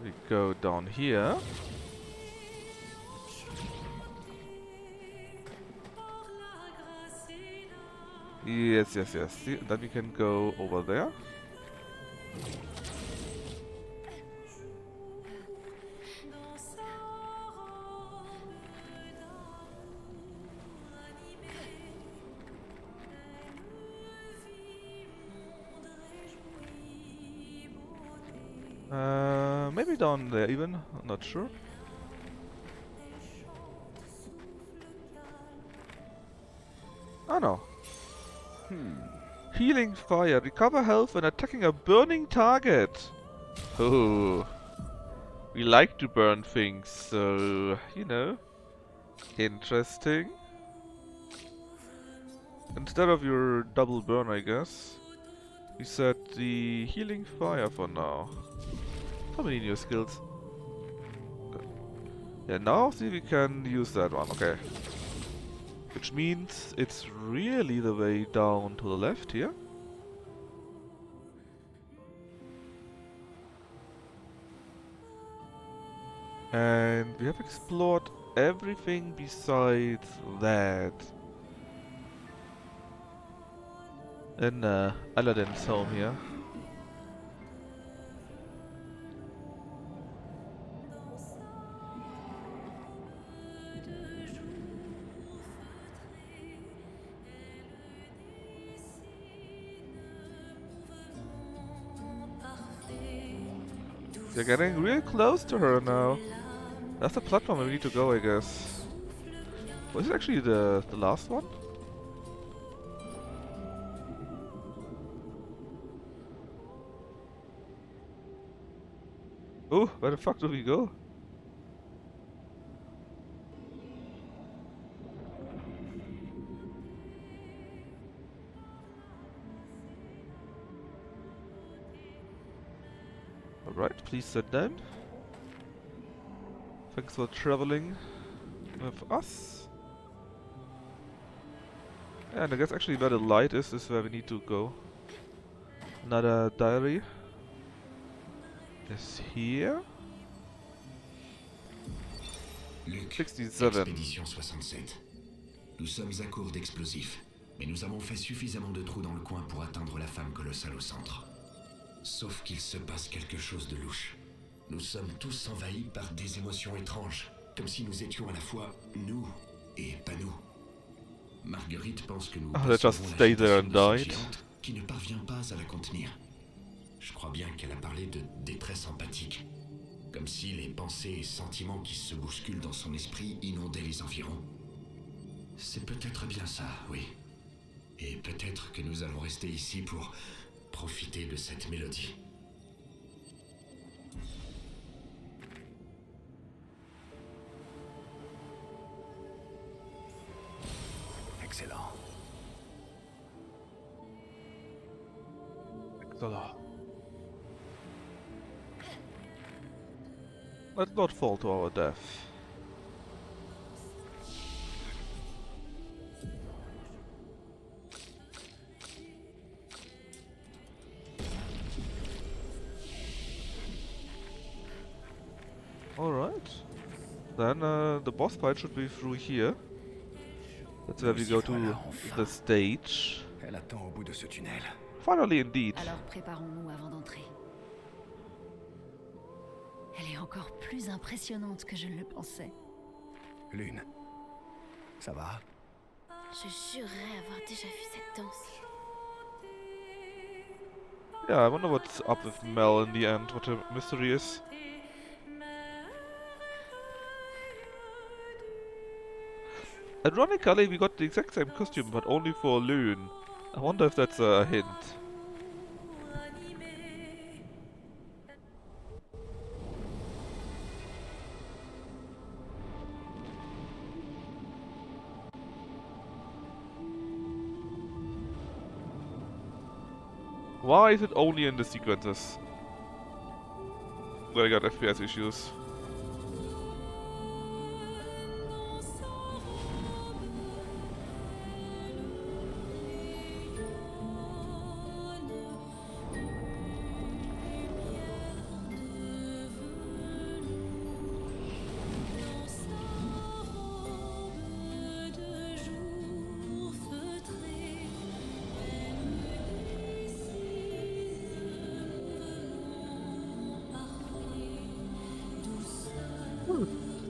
We go down here. Yes. See, then we can go over there. Maybe down there even, I'm not sure. Oh no. Healing fire. Recover health when attacking a burning target. Oh. We like to burn things, so, you know. Interesting. Instead of your double burn, I guess. We set the healing fire for now. So many new skills. Yeah, now see we can use that one, okay. Which means it's really the way down to the left here. And we have explored everything besides that. In Aladdin's home here. We're getting real close to her now. That's the platform we need to go, I guess. Was it actually the last one? Oh, where the fuck do we go? Alright, please sit down. Thanks for traveling with us. And I guess actually where the light is where we need to go. Another diary is here. Luc, 67. expédition 67. Nous sommes à court d'explosifs, mais nous avons fait suffisamment de trous dans le coin pour atteindre la femme colossale au centre. Sauf qu'il se passe quelque chose de louche. Nous sommes tous envahis par des émotions étranges, comme si nous étions à la fois nous et pas nous. Marguerite pense que nous just stay there and died. Qui ne parvient pas à la contenir. Je crois bien qu'elle a parlé de détresse empathique, comme si les pensées et sentiments qui se bousculent dans son esprit inondaient les environs. C'est peut-être bien ça, oui. Et peut-être que nous allons rester ici pour profiter de cette mélodie. Excellent. Excellent. Let's not fall to our death. Then the boss fight should be through here. That's where we go to the stage. Elle attend au bout de ce tunnel. Finally, indeed. Alors préparons-nous avant d'entrer. Elle est encore plus impressionnante que je ne le pensais. Lune, ça va? Je jurerais avoir déjà vu cette danse. Yeah, I wonder what's up with Mel in the end, what the mystery is. Ironically, we got the exact same costume, but only for Lune. I wonder if that's a hint. Why is it only in the sequences where I got FPS issues?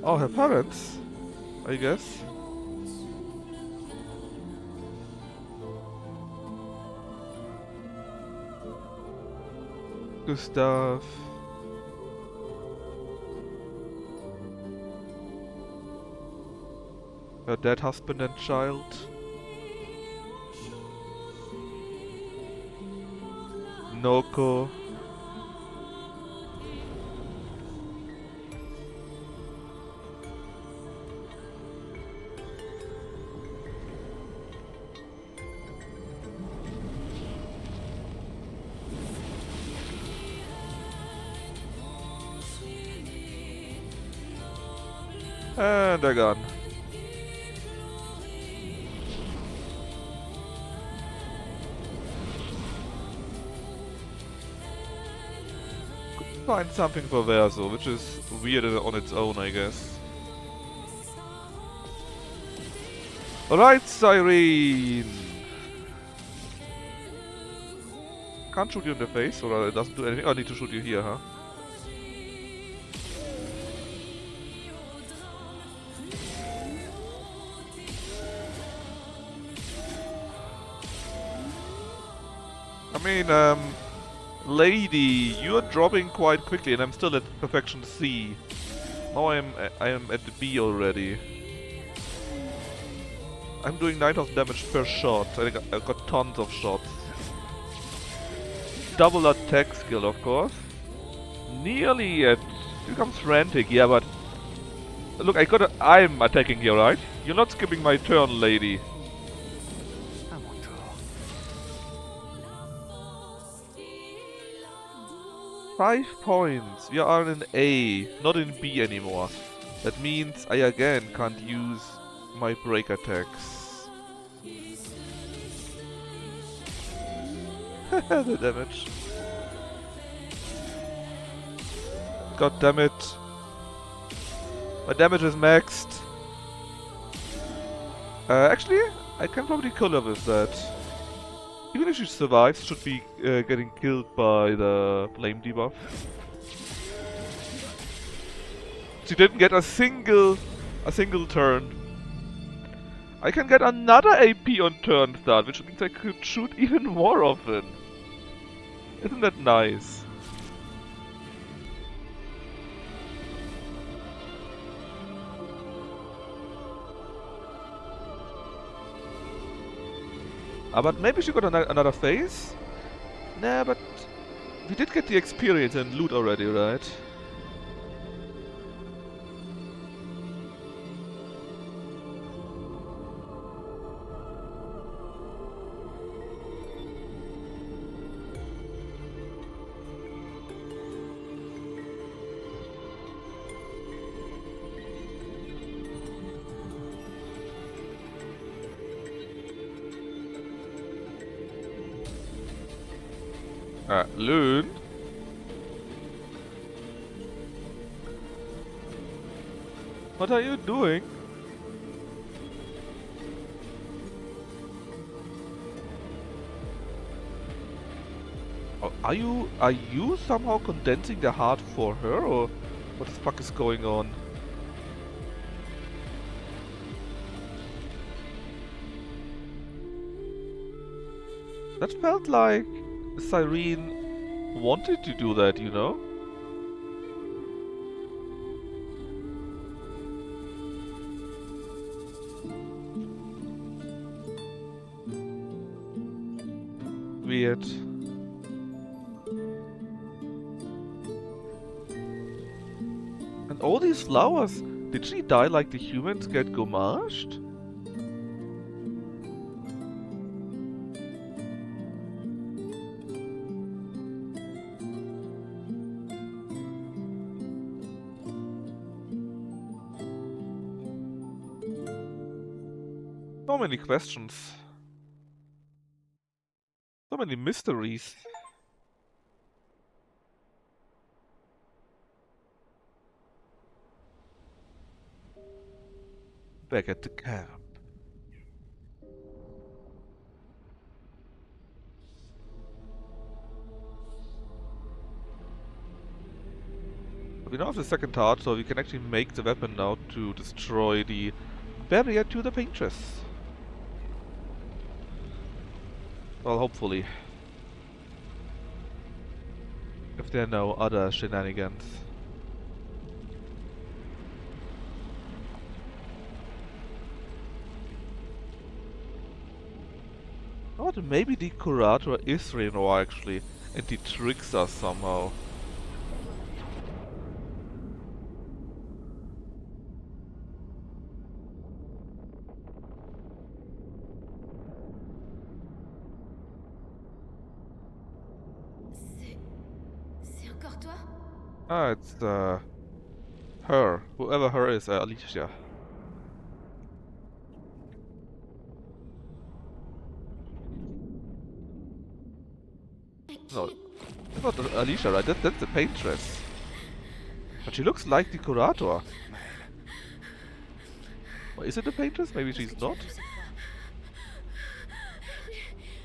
Oh, her parents, I guess. Gustav. Her dead husband and child. Noko. And they're gone. Could find something for Verso, which is weird on its own, I guess. Alright, Cyrene! Can't shoot you in the face, or it doesn't do anything. Oh, I need to shoot you here, huh? I mean, lady, you're dropping quite quickly, and I'm still at perfection C. Now I am at the B already. I'm doing 9,000 damage per shot. I got tons of shots. Double attack skill, of course. Nearly at. It becomes frantic, yeah, but look, I'm attacking here, right? You're not skipping my turn, lady. 5 points. We are in A, not in B anymore. That means I again can't use my break attacks. The damage. God damn it. My damage is maxed. Actually, I can probably kill her with that. Even if she survives, she should be getting killed by the flame debuff. She didn't get a single turn. I can get another AP on turn start, which means I could shoot even more often. Isn't that nice? But maybe she got another phase? Nah, but we did get the experience and loot already, right? Lune. What are you doing? Oh, are you somehow condensing the heart for her, or what the fuck is going on? That felt like Cyrene wanted to do that, you know? Weird. And all these flowers, did she die like the humans get gomashed? So many questions. So many mysteries. Back at the camp. We now have the second heart, so we can actually make the weapon now to destroy the barrier to the painters. Well, hopefully. If there are no other shenanigans. Oh, maybe the Curator is Renoir actually, and he tricks us somehow. C'est encore toi? Ah, it's her. Whoever her is, Alicia. No, it's not Alicia, right? That's the paintress. But she looks like the Curator. Or is it the paintress? Maybe she's not?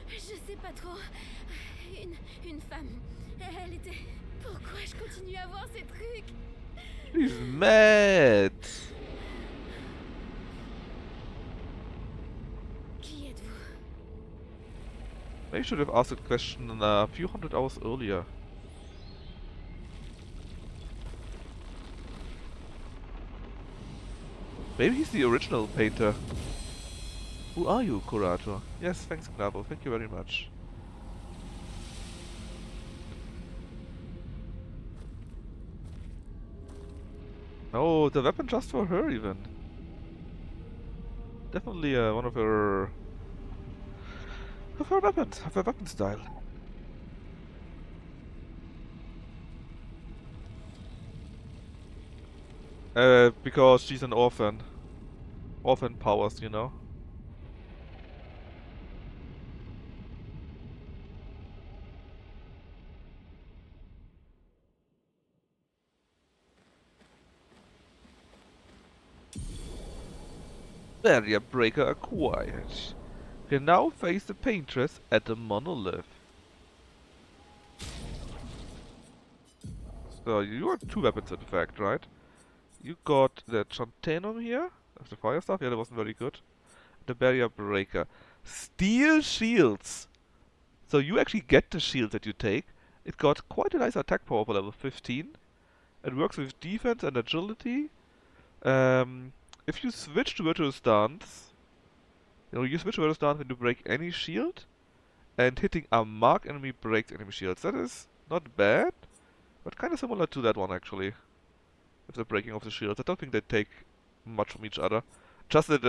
Je sais pas trop. Une femme. Elle était... Pourquoi je continue à voir ces trucs? She's mad! Qui êtes-vous? Maybe I should have asked that question a few hundred hours earlier. Maybe he's the original painter. Who are you, Curator? Yes, thanks, Knabble. Thank you very much. Oh, the weapon just for her, even. Definitely one of her weapons, of her weapon style. Because she's an orphan. Orphan powers, you know. Barrier breaker acquired. We can now face the paintress at the monolith. So you got two weapons in fact, right? You got the Chantanum here, of the fire stuff, yeah that wasn't very good. The barrier breaker. Steel shields! So you actually get the shield that you take. It got quite a nice attack power for level 15. It works with defense and agility. If you switch to virtual stance, you switch to virtual stance when you break any shield, and hitting a marked enemy breaks enemy shields. That is not bad, but kind of similar to that one actually. With the breaking of the shields. I don't think they take much from each other. Just that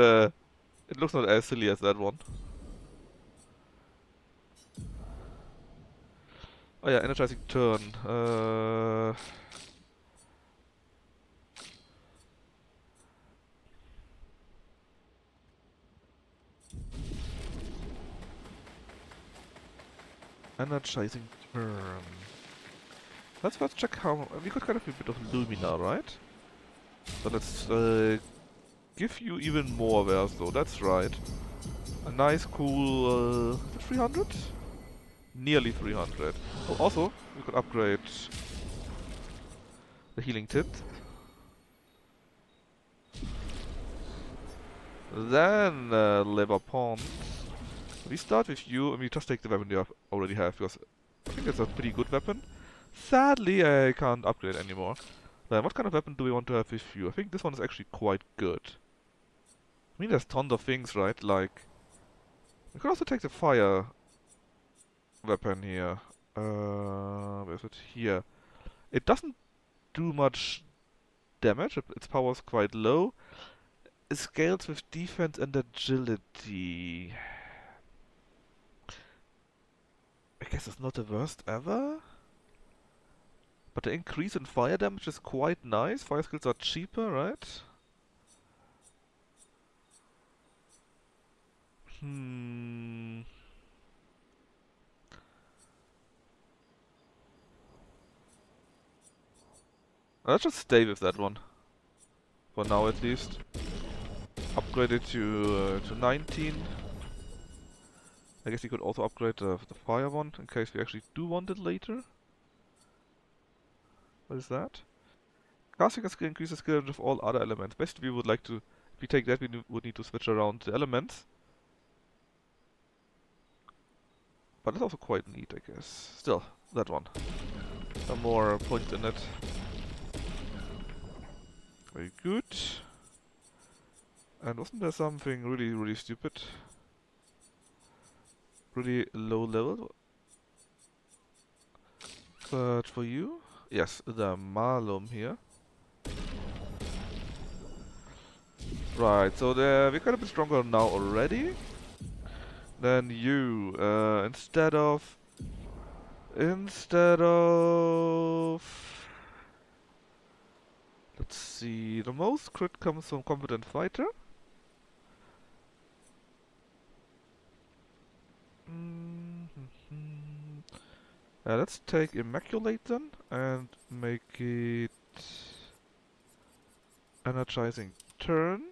it looks not as silly as that one. Oh yeah, energizing turn. Energizing turn. Let's first check how... we got kind of a bit of Lumina, right? But let's give you even more wares though, that's right. A nice cool... 300? Nearly 300. Oh, also, we could upgrade the healing tip. Then lever pawns. We start with you and we just take the weapon you already have because I think it's a pretty good weapon. Sadly, I can't upgrade anymore. Then what kind of weapon do we want to have with you? I think this one is actually quite good. I mean, there's tons of things, right? Like, we could also take the fire weapon here. Where is it? Here. It doesn't do much damage. Its power is quite low. It scales with defense and agility. I guess it's not the worst ever. But the increase in fire damage is quite nice. Fire skills are cheaper, right? Let's just stay with that one. For now at least. Upgrade it to 19. I guess you could also upgrade the fire one in case we actually do want it later. What is that? Casting skill increases skill range of all other elements. Basically we would like to, if we take that we would need to switch around the elements. But it's also quite neat, I guess. Still, that one. Some more points in it. Very good. And wasn't there something really stupid? Pretty low level. But for you? Yes, the Malum here. Right, so we're quite a bit stronger now already. Then you, instead of... Let's see, the most crit comes from Competent Fighter. Let's take Immaculate then, and make it... Energizing Turn.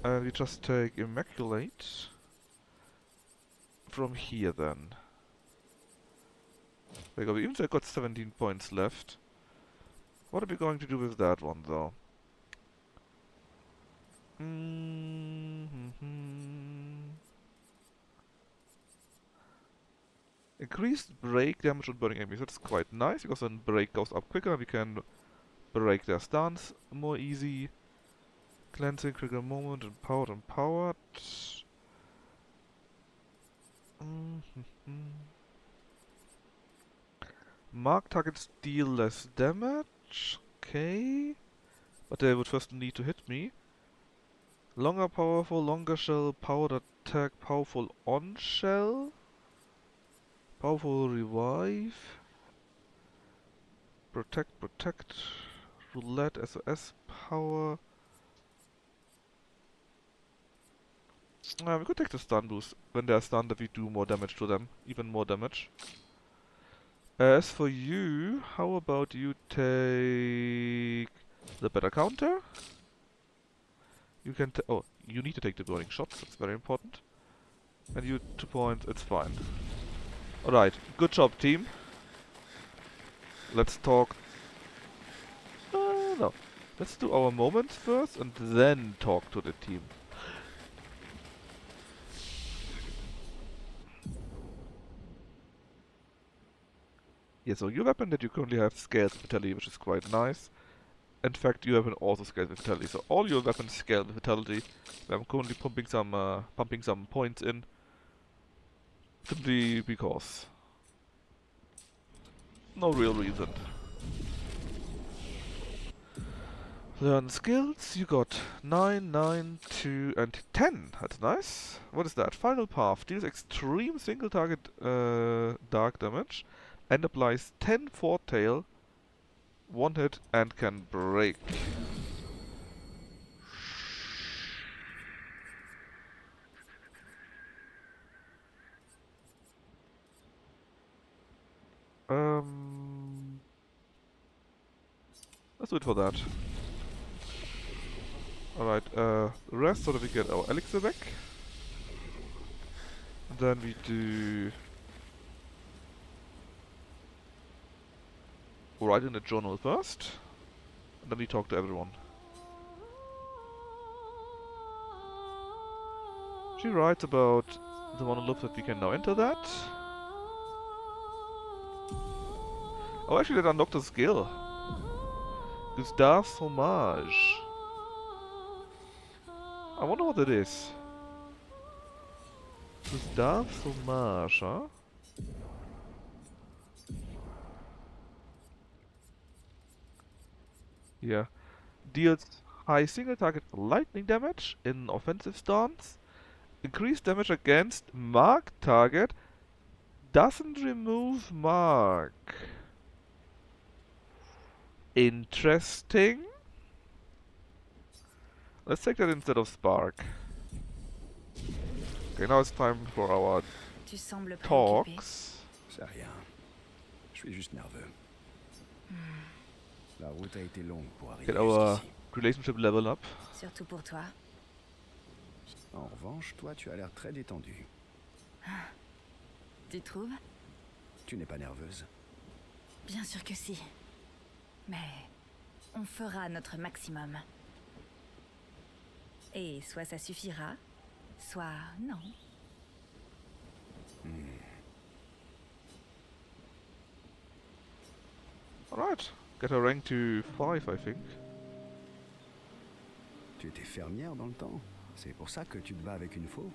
And we just take Immaculate from here then. There we go, we even got 17 points left. What are we going to do with that one though? Increased break damage on burning enemies, that's quite nice because then break goes up quicker, we can break their stance more easy. Cleansing, trigger moment, empowered. Mark targets deal less damage. Okay. But they would first need to hit me. Longer powerful, longer shell, powered attack, powerful on shell. Powerful revive. Protect. Roulette, SOS power. We could take the stun boost. When they're stunned, if we do more damage to them. Even more damage. As for you, how about you take the better counter? You can you need to take the burning shots, that's very important. And you 2 points, it's fine. Alright, good job team. Let's talk... no. Let's do our moments first and then talk to the team. Yeah, so your weapon that you currently have scales with vitality, which is quite nice. In fact, your weapon also scales with vitality, so all your weapons scale with vitality. I'm currently pumping some points in, simply because. No real reason. Learn skills. You got 9, 9, 2, and 10. That's nice. What is that? Final Path deals extreme single target dark damage and applies 10 Foretail, 1 hit, and can break. Let's do it for that. Alright, the rest so that we get our elixir back. And then we do... write in the journal first. And then we talk to everyone. She writes about the monolith that we can now enter that. Oh, actually that unlocked a skill. Gustave Sauvage. I wonder what that is. Gustave Sauvage, huh? Yeah. Deals high single target lightning damage in offensive stance. Increased damage against marked target. Doesn't remove mark. Interesting. Let's take that instead of spark. Okay, now it's time for our Tu sembles préoccupé. talks. C'est rien. Je suis juste nerveux. La route a été longue pour arriver Get our jusqu'ici. relationship level up. Surtout pour toi. En revanche, toi, tu as l'air très détendu. Tu trouves? Tu n'es pas nerveuse? Bien sûr que si. Mais on fera notre maximum. Et soit ça suffira, soit non. Alright. Get her rank to 5, I think. Tu étais fermière dans le temps. C'est pour ça que tu te bats avec une faux.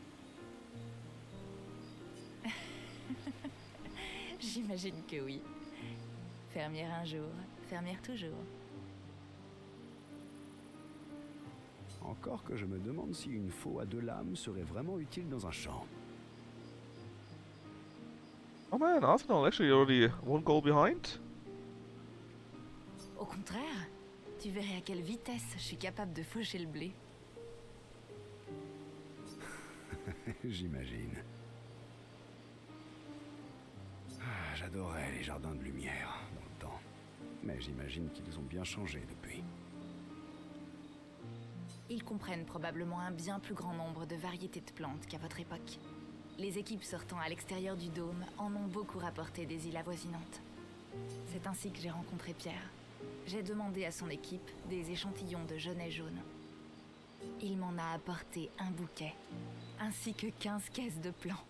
J'imagine que oui. Fermière un jour, fermière toujours. Encore que je me demande si une faux à 2 lames serait vraiment utile dans un champ. Oh man, Arsenal actually already one goal behind. Au contraire, tu verrais à quelle vitesse je suis capable de faucher le blé. J'imagine. Ah, j'adorais les jardins de lumière dans le temps. Mais j'imagine qu'ils ont bien changé depuis. Ils comprennent probablement un bien plus grand nombre de variétés de plantes qu'à votre époque. Les équipes sortant à l'extérieur du dôme en ont beaucoup rapporté des îles avoisinantes. C'est ainsi que j'ai rencontré Pierre. J'ai demandé à son équipe des échantillons de genêt jaune. Il m'en a apporté un bouquet, ainsi que 15 caisses de plants.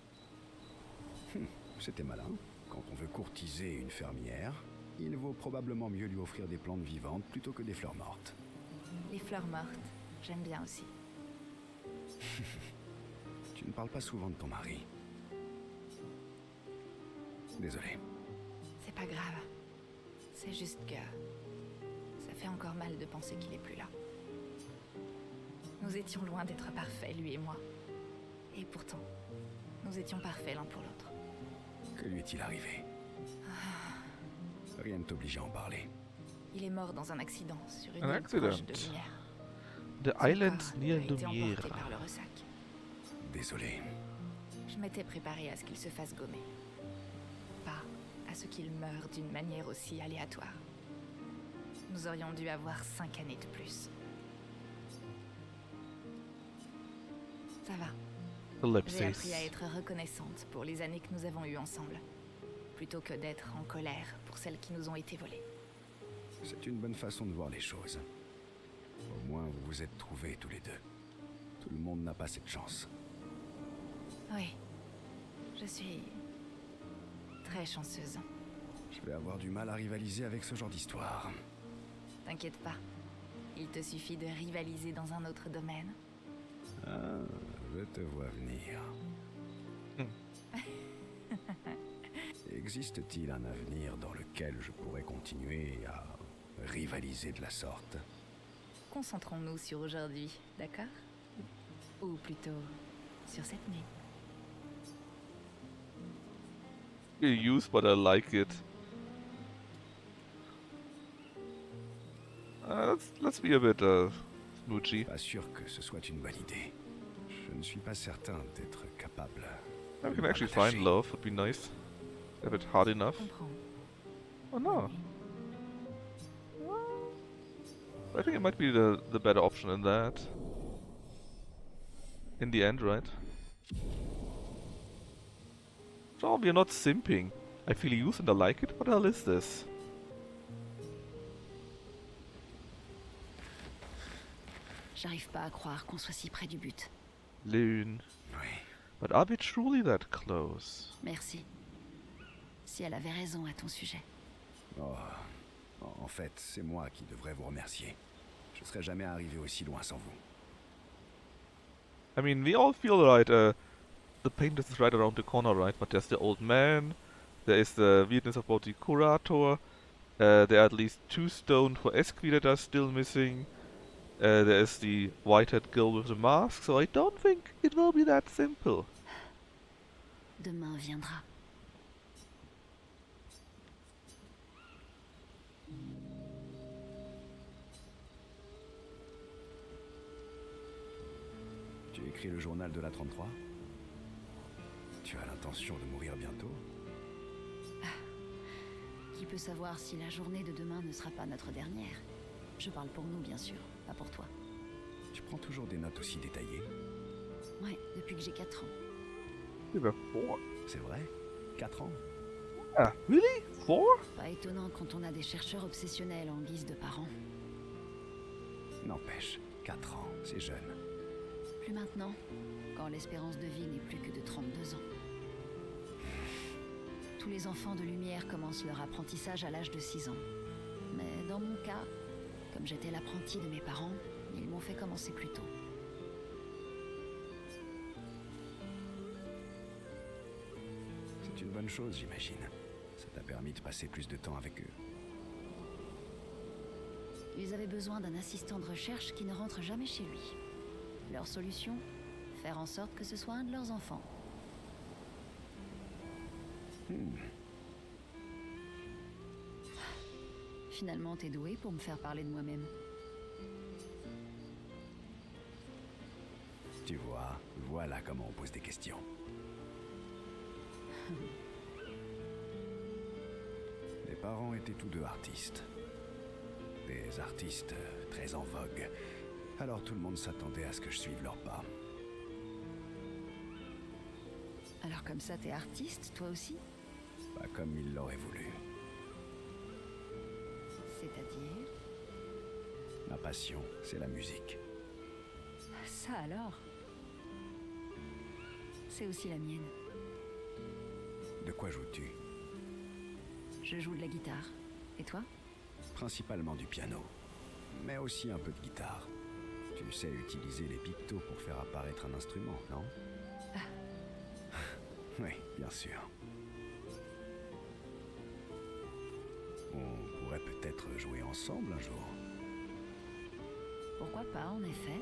C'était malin. Quand on veut courtiser une fermière, il vaut probablement mieux lui offrir des plantes vivantes plutôt que des fleurs mortes. Les fleurs mortes, j'aime bien aussi. Tu ne parles pas souvent de ton mari. Désolé. C'est pas grave. C'est juste que... ça fait encore mal de penser qu'il est plus là. Nous étions loin d'être parfaits, lui et moi. Et pourtant, nous étions parfaits l'un pour l'autre. Que lui est-il arrivé? Rien ne t'oblige à en parler. Il est mort dans un accident sur une An île proche accident. de Lumière. The Son island corps near a été Lumière. emporté par le ressac. Désolé. Je m'étais préparée à ce qu'il se fasse gommer. Pas à ce qu'il meure d'une manière aussi aléatoire. Nous aurions dû avoir 5 années de plus. Ça va. J'ai appris à Ellipses. être reconnaissante pour les années que nous avons eues ensemble, plutôt que d'être en colère pour celles qui nous ont été volées. C'est une bonne façon de voir les choses. Au moins, vous vous êtes trouvés tous les deux. Tout le monde n'a pas cette chance. Oui, je suis très chanceuse. Je vais avoir du mal à rivaliser avec ce genre d'histoire. T'inquiète pas, il te suffit de rivaliser dans un autre domaine. Ah, je te vois venir. Existe-t-il un avenir dans lequel je pourrais continuer à rivaliser de la sorte? Concentrons-nous sur aujourd'hui, d'accord? Ou plutôt, sur cette nuit. You use, but I like it. Let's be a bit smoochy. Pas sûr que ce soit une bonne idée. Je ne suis pas certain d'être capable. We de can m'en actually attacher. find love, would be nice. If it's hard enough. Comprends. Oh no. I think it might be the better option in that. In the end, right? So we're not simping. I feel used and I like it. What the hell is this? J'arrive pas à croire qu'on soit si près du but. Lune. Oui. But are we truly that close? Merci. Si elle avait raison à ton sujet. Oh, en fait, c'est moi qui devrais vous remercier. Je serais jamais arrivé aussi loin sans vous. I mean, we all feel right. The paint is right around the corner, right? But there's the old man. There is the weirdness about the curator. There are at least 2 stone for Esqui that are still missing. There is the white-haired girl with the mask. So I don't think it will be that simple. Demain viendra. Tu écris le journal de la 33 ? Tu as l'intention de mourir bientôt ? Qui peut savoir si la journée de demain ne sera pas notre dernière? Je parle pour nous, bien sûr, pas pour toi. Tu prends toujours des notes aussi détaillées ? Ouais, depuis que j'ai 4 ans. Even 4. C'est vrai ? 4 ans ? Ah, really? 4? Pas étonnant quand on a des chercheurs obsessionnels en guise de parents. N'empêche, 4 ans, c'est jeune. Plus maintenant, quand l'espérance de vie n'est plus que de 32 ans. Tous les enfants de lumière commencent leur apprentissage à l'âge de 6 ans. Mais dans mon cas, comme j'étais l'apprenti de mes parents, ils m'ont fait commencer plus tôt. C'est une bonne chose, j'imagine. Ça t'a permis de passer plus de temps avec eux. Ils avaient besoin d'un assistant de recherche qui ne rentre jamais chez lui. Leur solution? Faire en sorte que ce soit un de leurs enfants. Finalement, t'es doué pour me faire parler de moi-même. Tu vois, voilà comment on pose des questions. Mes parents étaient tous deux artistes. Des artistes très en vogue. Alors tout le monde s'attendait à ce que je suive leurs pas. Alors comme ça, t'es artiste, toi aussi? Pas comme ils l'auraient voulu. C'est-à-dire? Ma passion, c'est la musique. Ça alors? C'est aussi la mienne. De quoi joues-tu? Je joue de la guitare. Et toi? Principalement du piano, mais aussi un peu de guitare. Tu sais utiliser les pictos pour faire apparaître un instrument, non? Oui, bien sûr. On pourrait peut-être jouer ensemble un jour. Pourquoi pas, en effet?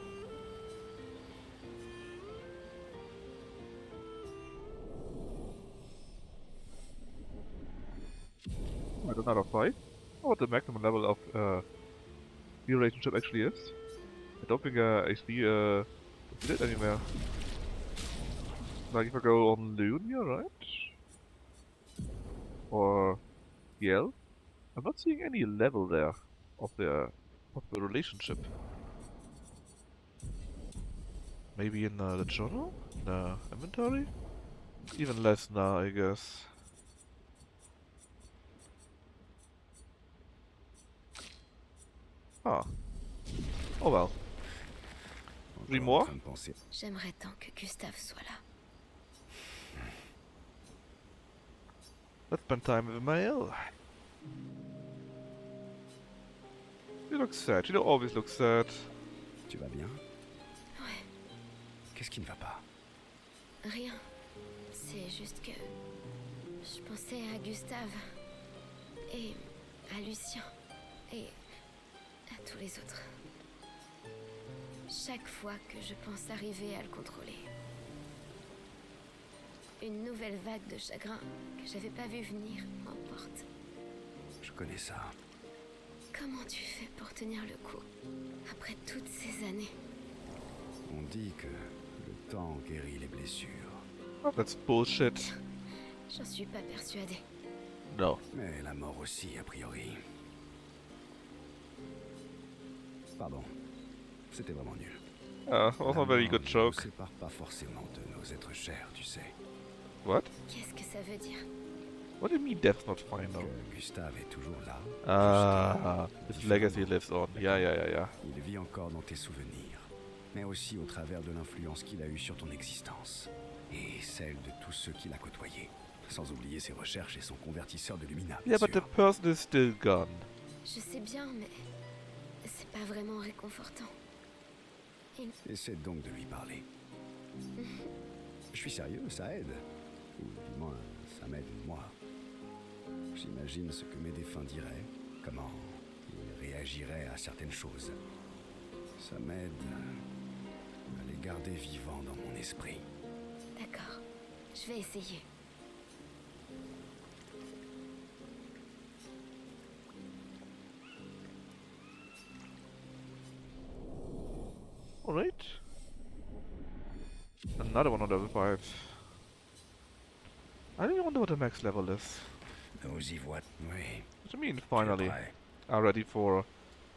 Another fight? What the maximum level of the relationship actually is? I don't think I see it anywhere. Like if I go on Lunia, right? Or Yell? I'm not seeing any level there of the relationship. Maybe in the journal? The inventory? Even less now, I guess. Ah. Oh well. 3 more? J'aimerais tant que Gustave soit là. Let's spend time with Maëlle. You look sad. You don't always look sad. Tu vas bien? Ouais, Qu'est-ce qui ne va pas? rien. C'est juste que je pensais à Gustave et à Lucien et à tous les autres. Chaque fois que je pense arriver à le contrôler, une nouvelle vague de chagrin que j'avais pas vu venir m'emporte. Je connais ça. Comment tu fais pour tenir le coup après toutes ces années? On dit que le temps guérit les blessures. Oh, that's bullshit. J'en suis pas persuadée. No. Mais la mort aussi, a priori. Pardon. C'était vraiment nul. Also a very good Ne joke. nous sépare pas forcément de nos êtres chers, tu sais. What? Qu'est-ce que ça veut dire? What do you mean death's not final? Que Gustave est toujours là. Ah, his Différemment. legacy lives on. Yeah. Il vit encore dans tes souvenirs, mais aussi au travers de l'influence qu'il a eue sur ton existence et celle de tous ceux qu'il a côtoyés. Sans oublier ses recherches et son convertisseur de Lumina. Yeah, but the person is still gone. Je sais bien, mais c'est pas vraiment réconfortant. Essaie donc de lui parler. Je suis sérieux, ça aide. Ou du moins, ça m'aide moi. J'imagine ce que mes défunts diraient, comment ils réagiraient à certaines choses. Ça m'aide à les garder vivants dans mon esprit. D'accord, je vais essayer. Alright. Another one on level 5. I really wonder what the max level is. Nous y voit. Oui, What do you mean, Tu es finally? prêt? Are ready for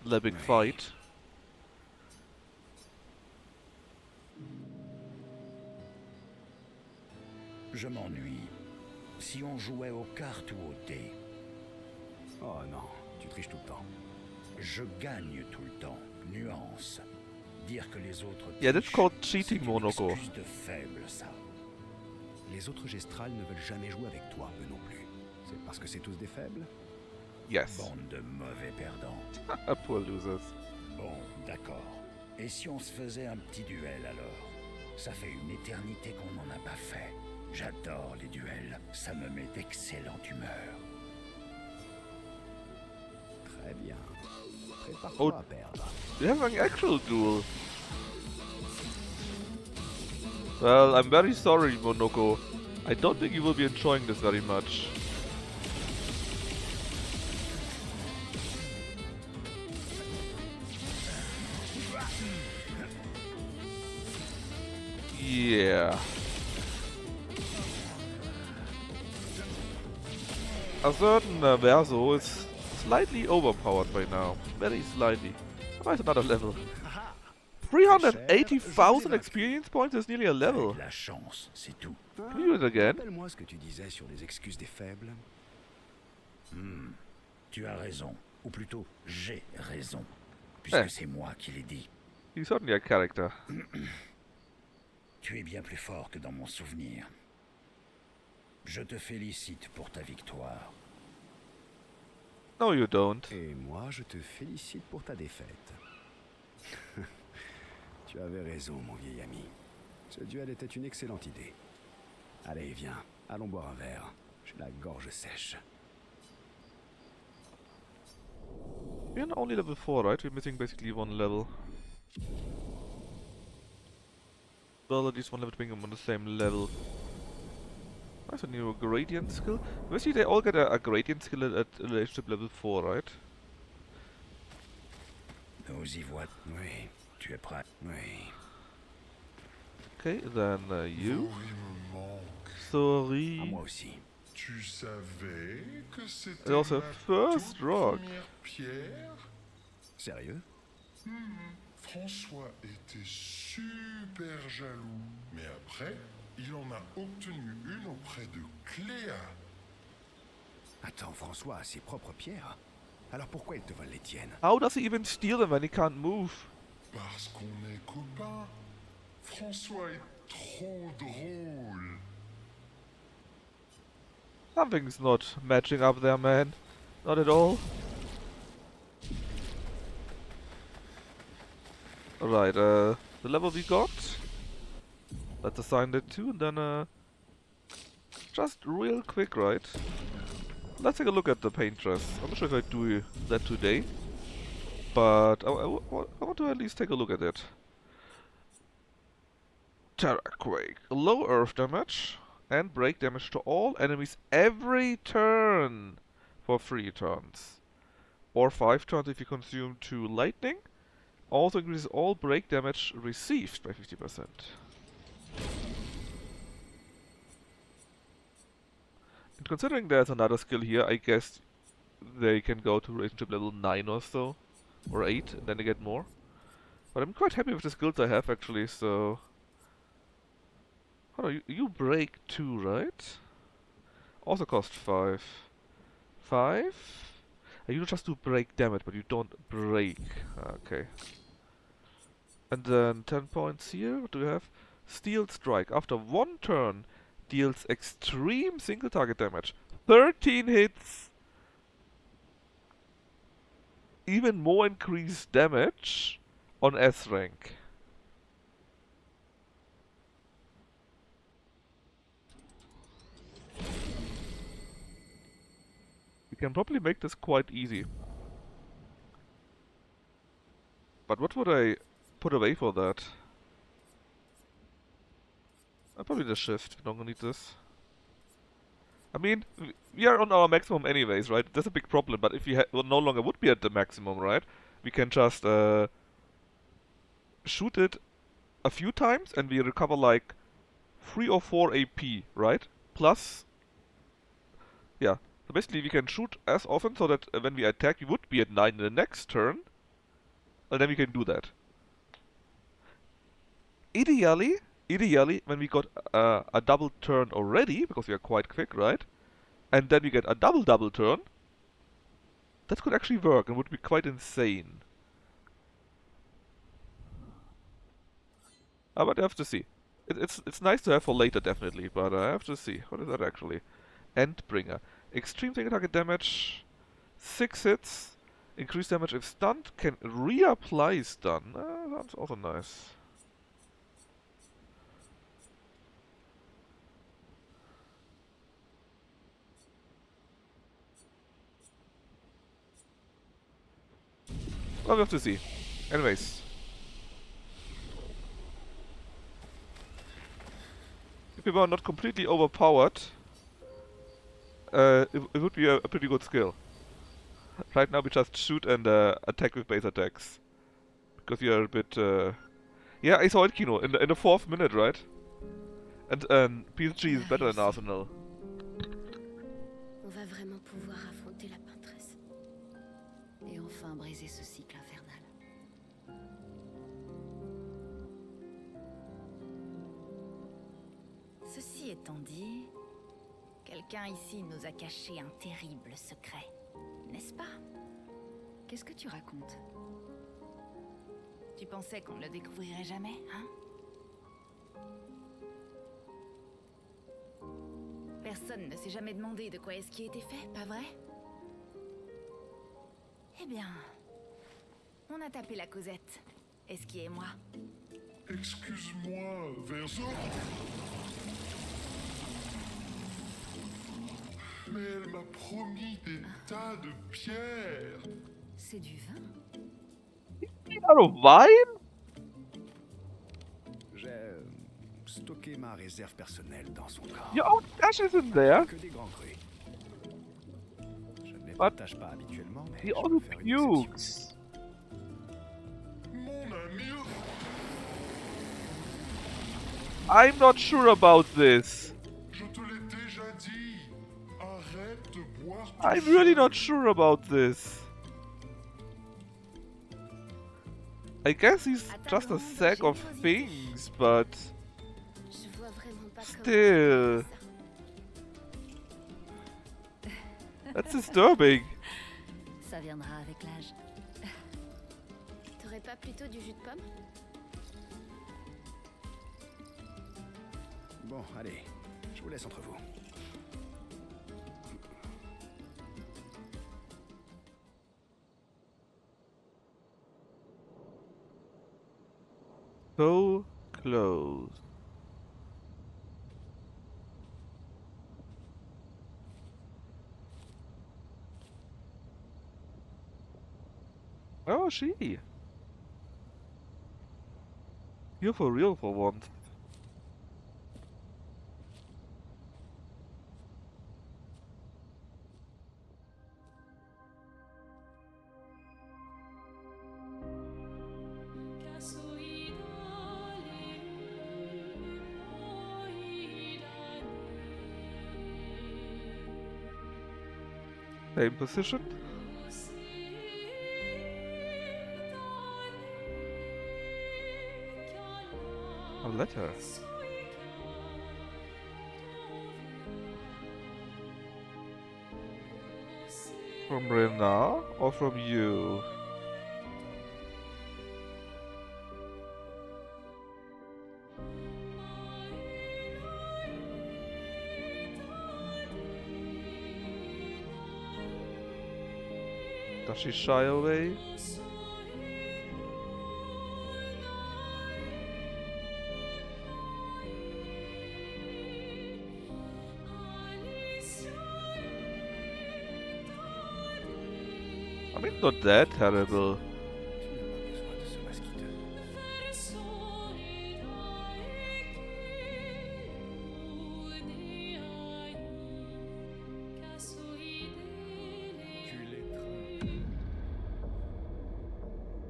the big Oui. fight? Je m'ennuie. Si on jouait aux cartes ou au dé, oh non, tu triches tout le temps. je gagne tout le temps. Nuance. Dire que les autres Yeah, that's trichent, called c'est cheating, une Monoko. excuse de faible, ça. Les autres gestrales ne veulent jamais jouer avec toi, eux non plus. C'est parce que c'est tous des faibles? Yes. Bande de mauvais perdants. Poor losers. Bon, d'accord. Et si on se faisait un petit duel alors? Ça fait une éternité qu'on n'en a pas fait. J'adore les duels. Ça me met d'excellente humeur. Très bien. Prépare-toi Oh. à perdre. We have an actual duel. Well, I'm very sorry, Monoko. I don't think you will be enjoying this very much. Yeah. A certain Verso is slightly overpowered by now. Very slightly. Why is another level? 380,000 experience points is nearly a level. Avec la chance, c'est tout. Can you do it again? Rappelle-moi ce que tu disais sur les excuses des faibles. Tu as raison. Ou plutôt, j'ai raison. Puisque Eh. c'est moi qui l'ai dit. He's certainly a character. Tu es bien plus fort que dans mon souvenir. Je te félicite pour ta victoire. No, you don't. Et moi, je te félicite pour ta défaite. Tu avais raison, mon vieil ami. Ce duel était une excellente idée. Allez, viens, allons boire un verre. J'ai la gorge sèche. We're on only level 4, right? We're missing basically one level. Well, at least one level to bring them on the same level. Nice, a new gradient skill. Basically, they all get a gradient skill at relationship level 4, right? Nous y voit. Oui, Tu es prêt? oui. Okay, then you. Il me manque. Sorry. À moi aussi. Tu savais que c'était Et also ma first toute rock. première pierre? Sérieux? François était super jaloux. Mais après, il en a obtenu une auprès de Clair. Attends, François a ses propres pierres. Alors pourquoi il te vole les tiennes? How does he even steal them when he can't move? Parce qu'on est copains. François est trop drôle. Something's not matching up there, man. Not at all. Alright, the level we got. Let's assign that to, and then just real quick, right? Let's take a look at the paintress. I'm not sure if I do that today, but I want to at least take a look at it. Terra Quake. Low earth damage and break damage to all enemies every turn for 3 turns. Or 5 turns if you consume 2 lightning. Also increases all break damage received by 50%. And considering there's another skill here, I guess they can go to relationship level 9 or so. or 8, and then you get more. But I'm quite happy with the skills I have actually, so... Hold on, you break 2, right? Also cost 5. 5? You just do break damage, but you don't break. Okay. And then 10 points here. What do we have? Steel Strike. After 1 turn, deals extreme single target damage. 13 hits! Even more increased damage on S rank. We can probably make this quite easy. But what would I put away for that? Probably the shift. We don't need this. I mean, we are on our maximum anyways, right? That's a big problem, but if we no longer would be at the maximum, right? We can just shoot it a few times and we recover like 3 or 4 AP, right? Plus, yeah. So basically we can shoot as often so that when we attack we would be at 9 in the next turn. And then we can do that. Ideally, when we got a double turn already, because we are quite quick, right? And then we get a double turn, that could actually work and would be quite insane. But I have to see. It's nice to have for later, definitely, but I have to see. What is that actually? Endbringer. Extreme single target damage, 6 hits, increased damage if stunned, can reapply stun. That's also nice. Well, we have to see. Anyways. If we were not completely overpowered, it would be a pretty good skill. Right now we just shoot and attack with base attacks. Because we are a bit... Yeah, I saw it, Kino, in the 4th minute, right? And PSG is better than Arsenal. On va vraiment pouvoir affronter la peintresse. Et enfin briser ce cycle infernal. Ceci étant dit, quelqu'un ici nous a caché un terrible secret, n'est-ce pas? Qu'est-ce que tu racontes? Tu pensais qu'on ne le découvrirait jamais, hein? Personne ne s'est jamais demandé de quoi est-ce qui était fait, pas vrai? Eh bien, on a tapé la causette. Esqui et moi. Excuse-moi, Verso. Mais elle m'a promis des tas de pierres. C'est du vin? Out of wine? J'ai stocké ma réserve personnelle dans son corps. Your own stash is in there. Que des grands crus. Je ne les But partage pas habituellement, mais he je also peux faire une exception. pukes. Mon ami. I'm not sure about this. Je te l'ai déjà dit. Arrête de boire tout I'm really seul. not sure about this. I guess he's just a sack of things, but Je vois vraiment pas comment still, that's disturbing. Ça viendra avec l'âge. T'aurais pas plutôt du jus de pomme? Bon, allez, je vous laisse entre vous. So close. Oh, she. You're for real for once. Same position. letter. From Rena or from you? Does she shy away? I mean, not that terrible.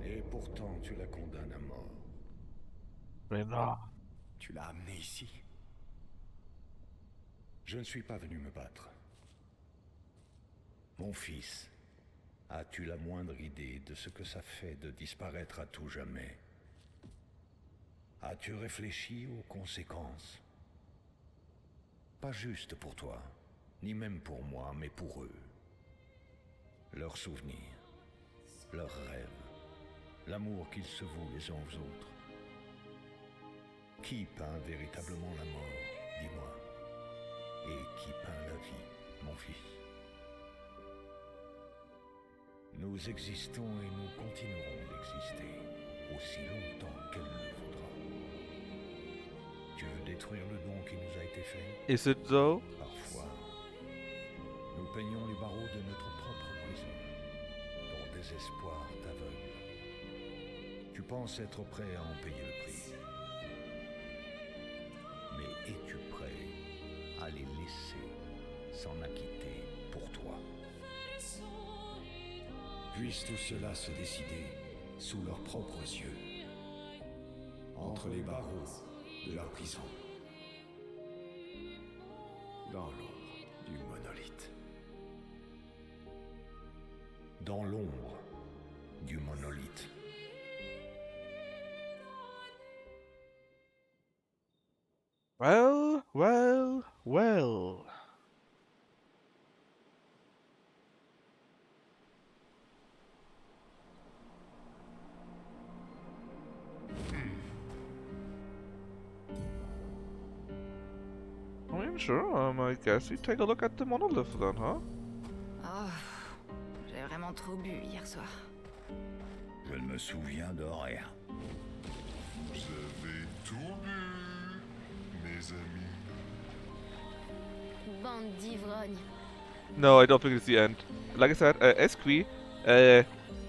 Et pourtant, tu la condamnes à mort. Rena. Tu l'as amené ici. Je ne suis pas venu me battre. Mon fils, as-tu la moindre idée de ce que ça fait de disparaître à tout jamais? As-tu réfléchi aux conséquences? Pas juste pour toi, ni même pour moi, mais pour eux. Leurs souvenirs, leurs rêves, l'amour qu'ils se vouent les uns aux autres. Qui peint véritablement la mort, dis-moi? Et qui peint la vie, mon fils? Nous existons et nous continuerons d'exister aussi longtemps qu'elle le voudra. Tu veux détruire le don qui nous a été fait? Is it though? Parfois, nous peignons les barreaux de notre propre prison. Ton désespoir t'aveugle. Tu penses être prêt à en payer le prix. Mais es-tu prêt à les laisser s'en acquitter pour toi? Puisse tout cela se décider sous leurs propres yeux, entre les barreaux de leur prison. Dans l'ombre du monolithe. Dans l'ombre du monolithe. Well, well, well. I mean, sure, I guess we take a look at the monolith then, huh? Oh, j'ai vraiment trop bu hier soir. Je ne me souviens de rien. Vous avez tout bu, mes amis. Bande d'ivrognes. No, I don't think it's the end. Like I said, Esqui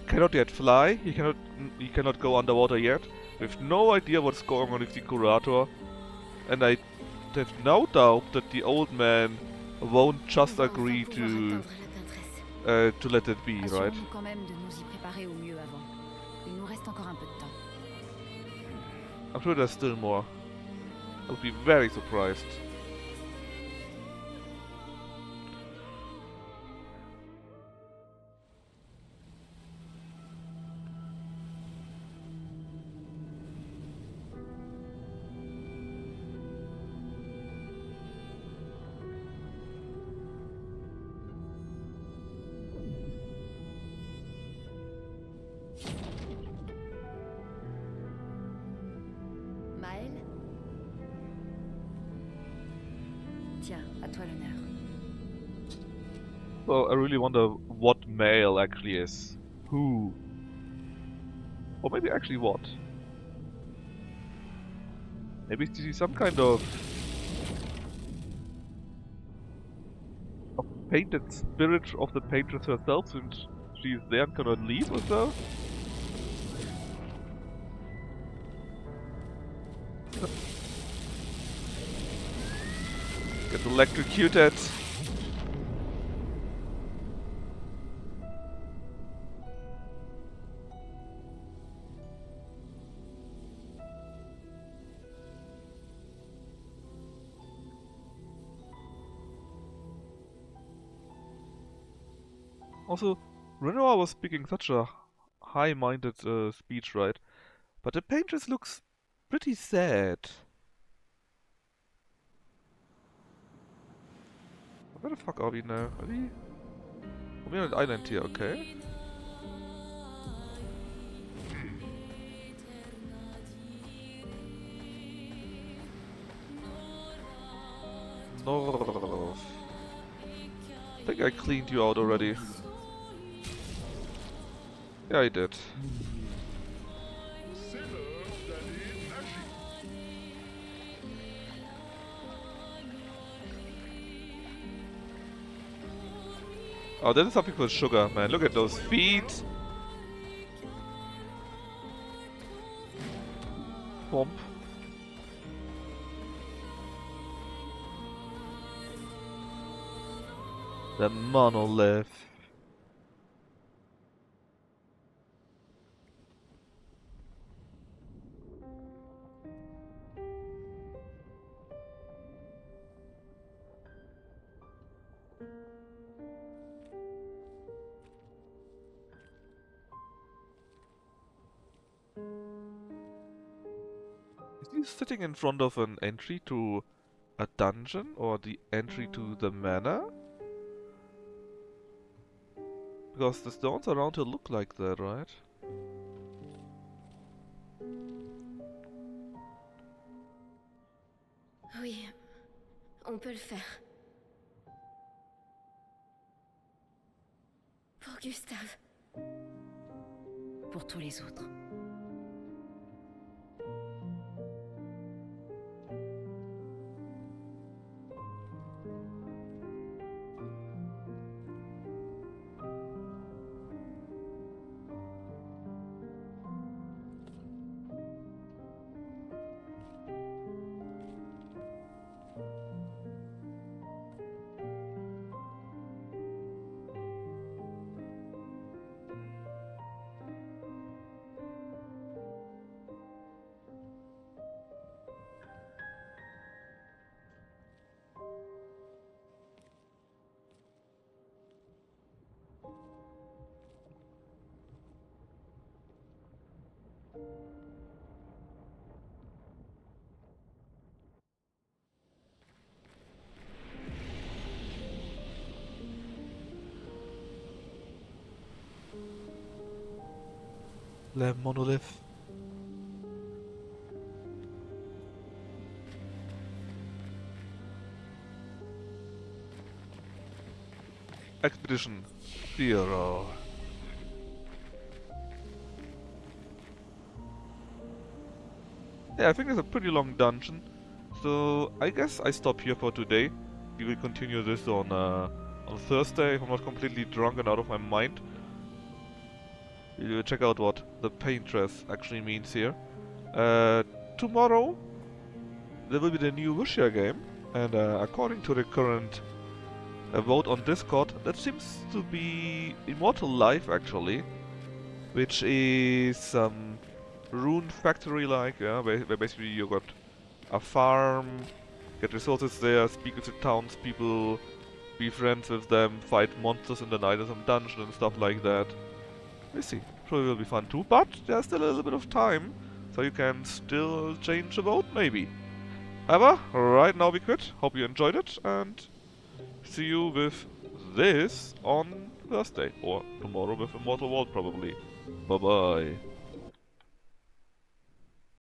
cannot yet fly. He cannot go underwater yet. We have no idea what's going on with the curator, and I have no doubt that the old man won't just On va agree enfin pouvoir atteindre la peintresse. to let it be, right? Assurons-nous quand même de nous y préparer au mieux avant. Il nous reste encore un peu de temps. I'm sure there's still more. I would be very surprised. Maël? Tiens, à toi l'honneur. So I really wonder what male actually is. Who? Or maybe actually what? Maybe she's some kind of painted spirit of the paintress herself, and she's there and cannot leave or so? Get electrocuted. Also, Renoir was speaking such a high-minded speech, right? But the paintress looks pretty sad. Where the fuck are we now? Are we... We're on an island here, okay. North. I think I cleaned you out already. Yeah, I did. Oh, that is something for sugar, man. Look at those feet. Pomp. The monolith. Is he sitting in front of an entry to a dungeon or the entry to the manor? Because the stones around here look like that, right? Oui, on peut le faire. Pour Gustave. Pour tous les autres. The monolith. Expedition 0. Yeah, I think it's a pretty long dungeon. So I guess I stop here for today. We will continue this on Thursday if I'm not completely drunk and out of my mind. We will check out what the paintress actually means here. Tomorrow there will be the new Wuxia game, and according to the current vote on Discord, that seems to be Immortal Life actually, which is some rune factory like, yeah, where basically you got a farm, get resources there, speak with the townspeople, be friends with them, fight monsters in the night in some dungeon and stuff like that. We'll see. Probably will be fun too, but there's still a little bit of time, so you can still change the vote, maybe. However, right now we quit. Hope you enjoyed it, and see you with this on Thursday, or tomorrow with Immortal World probably. Bye bye.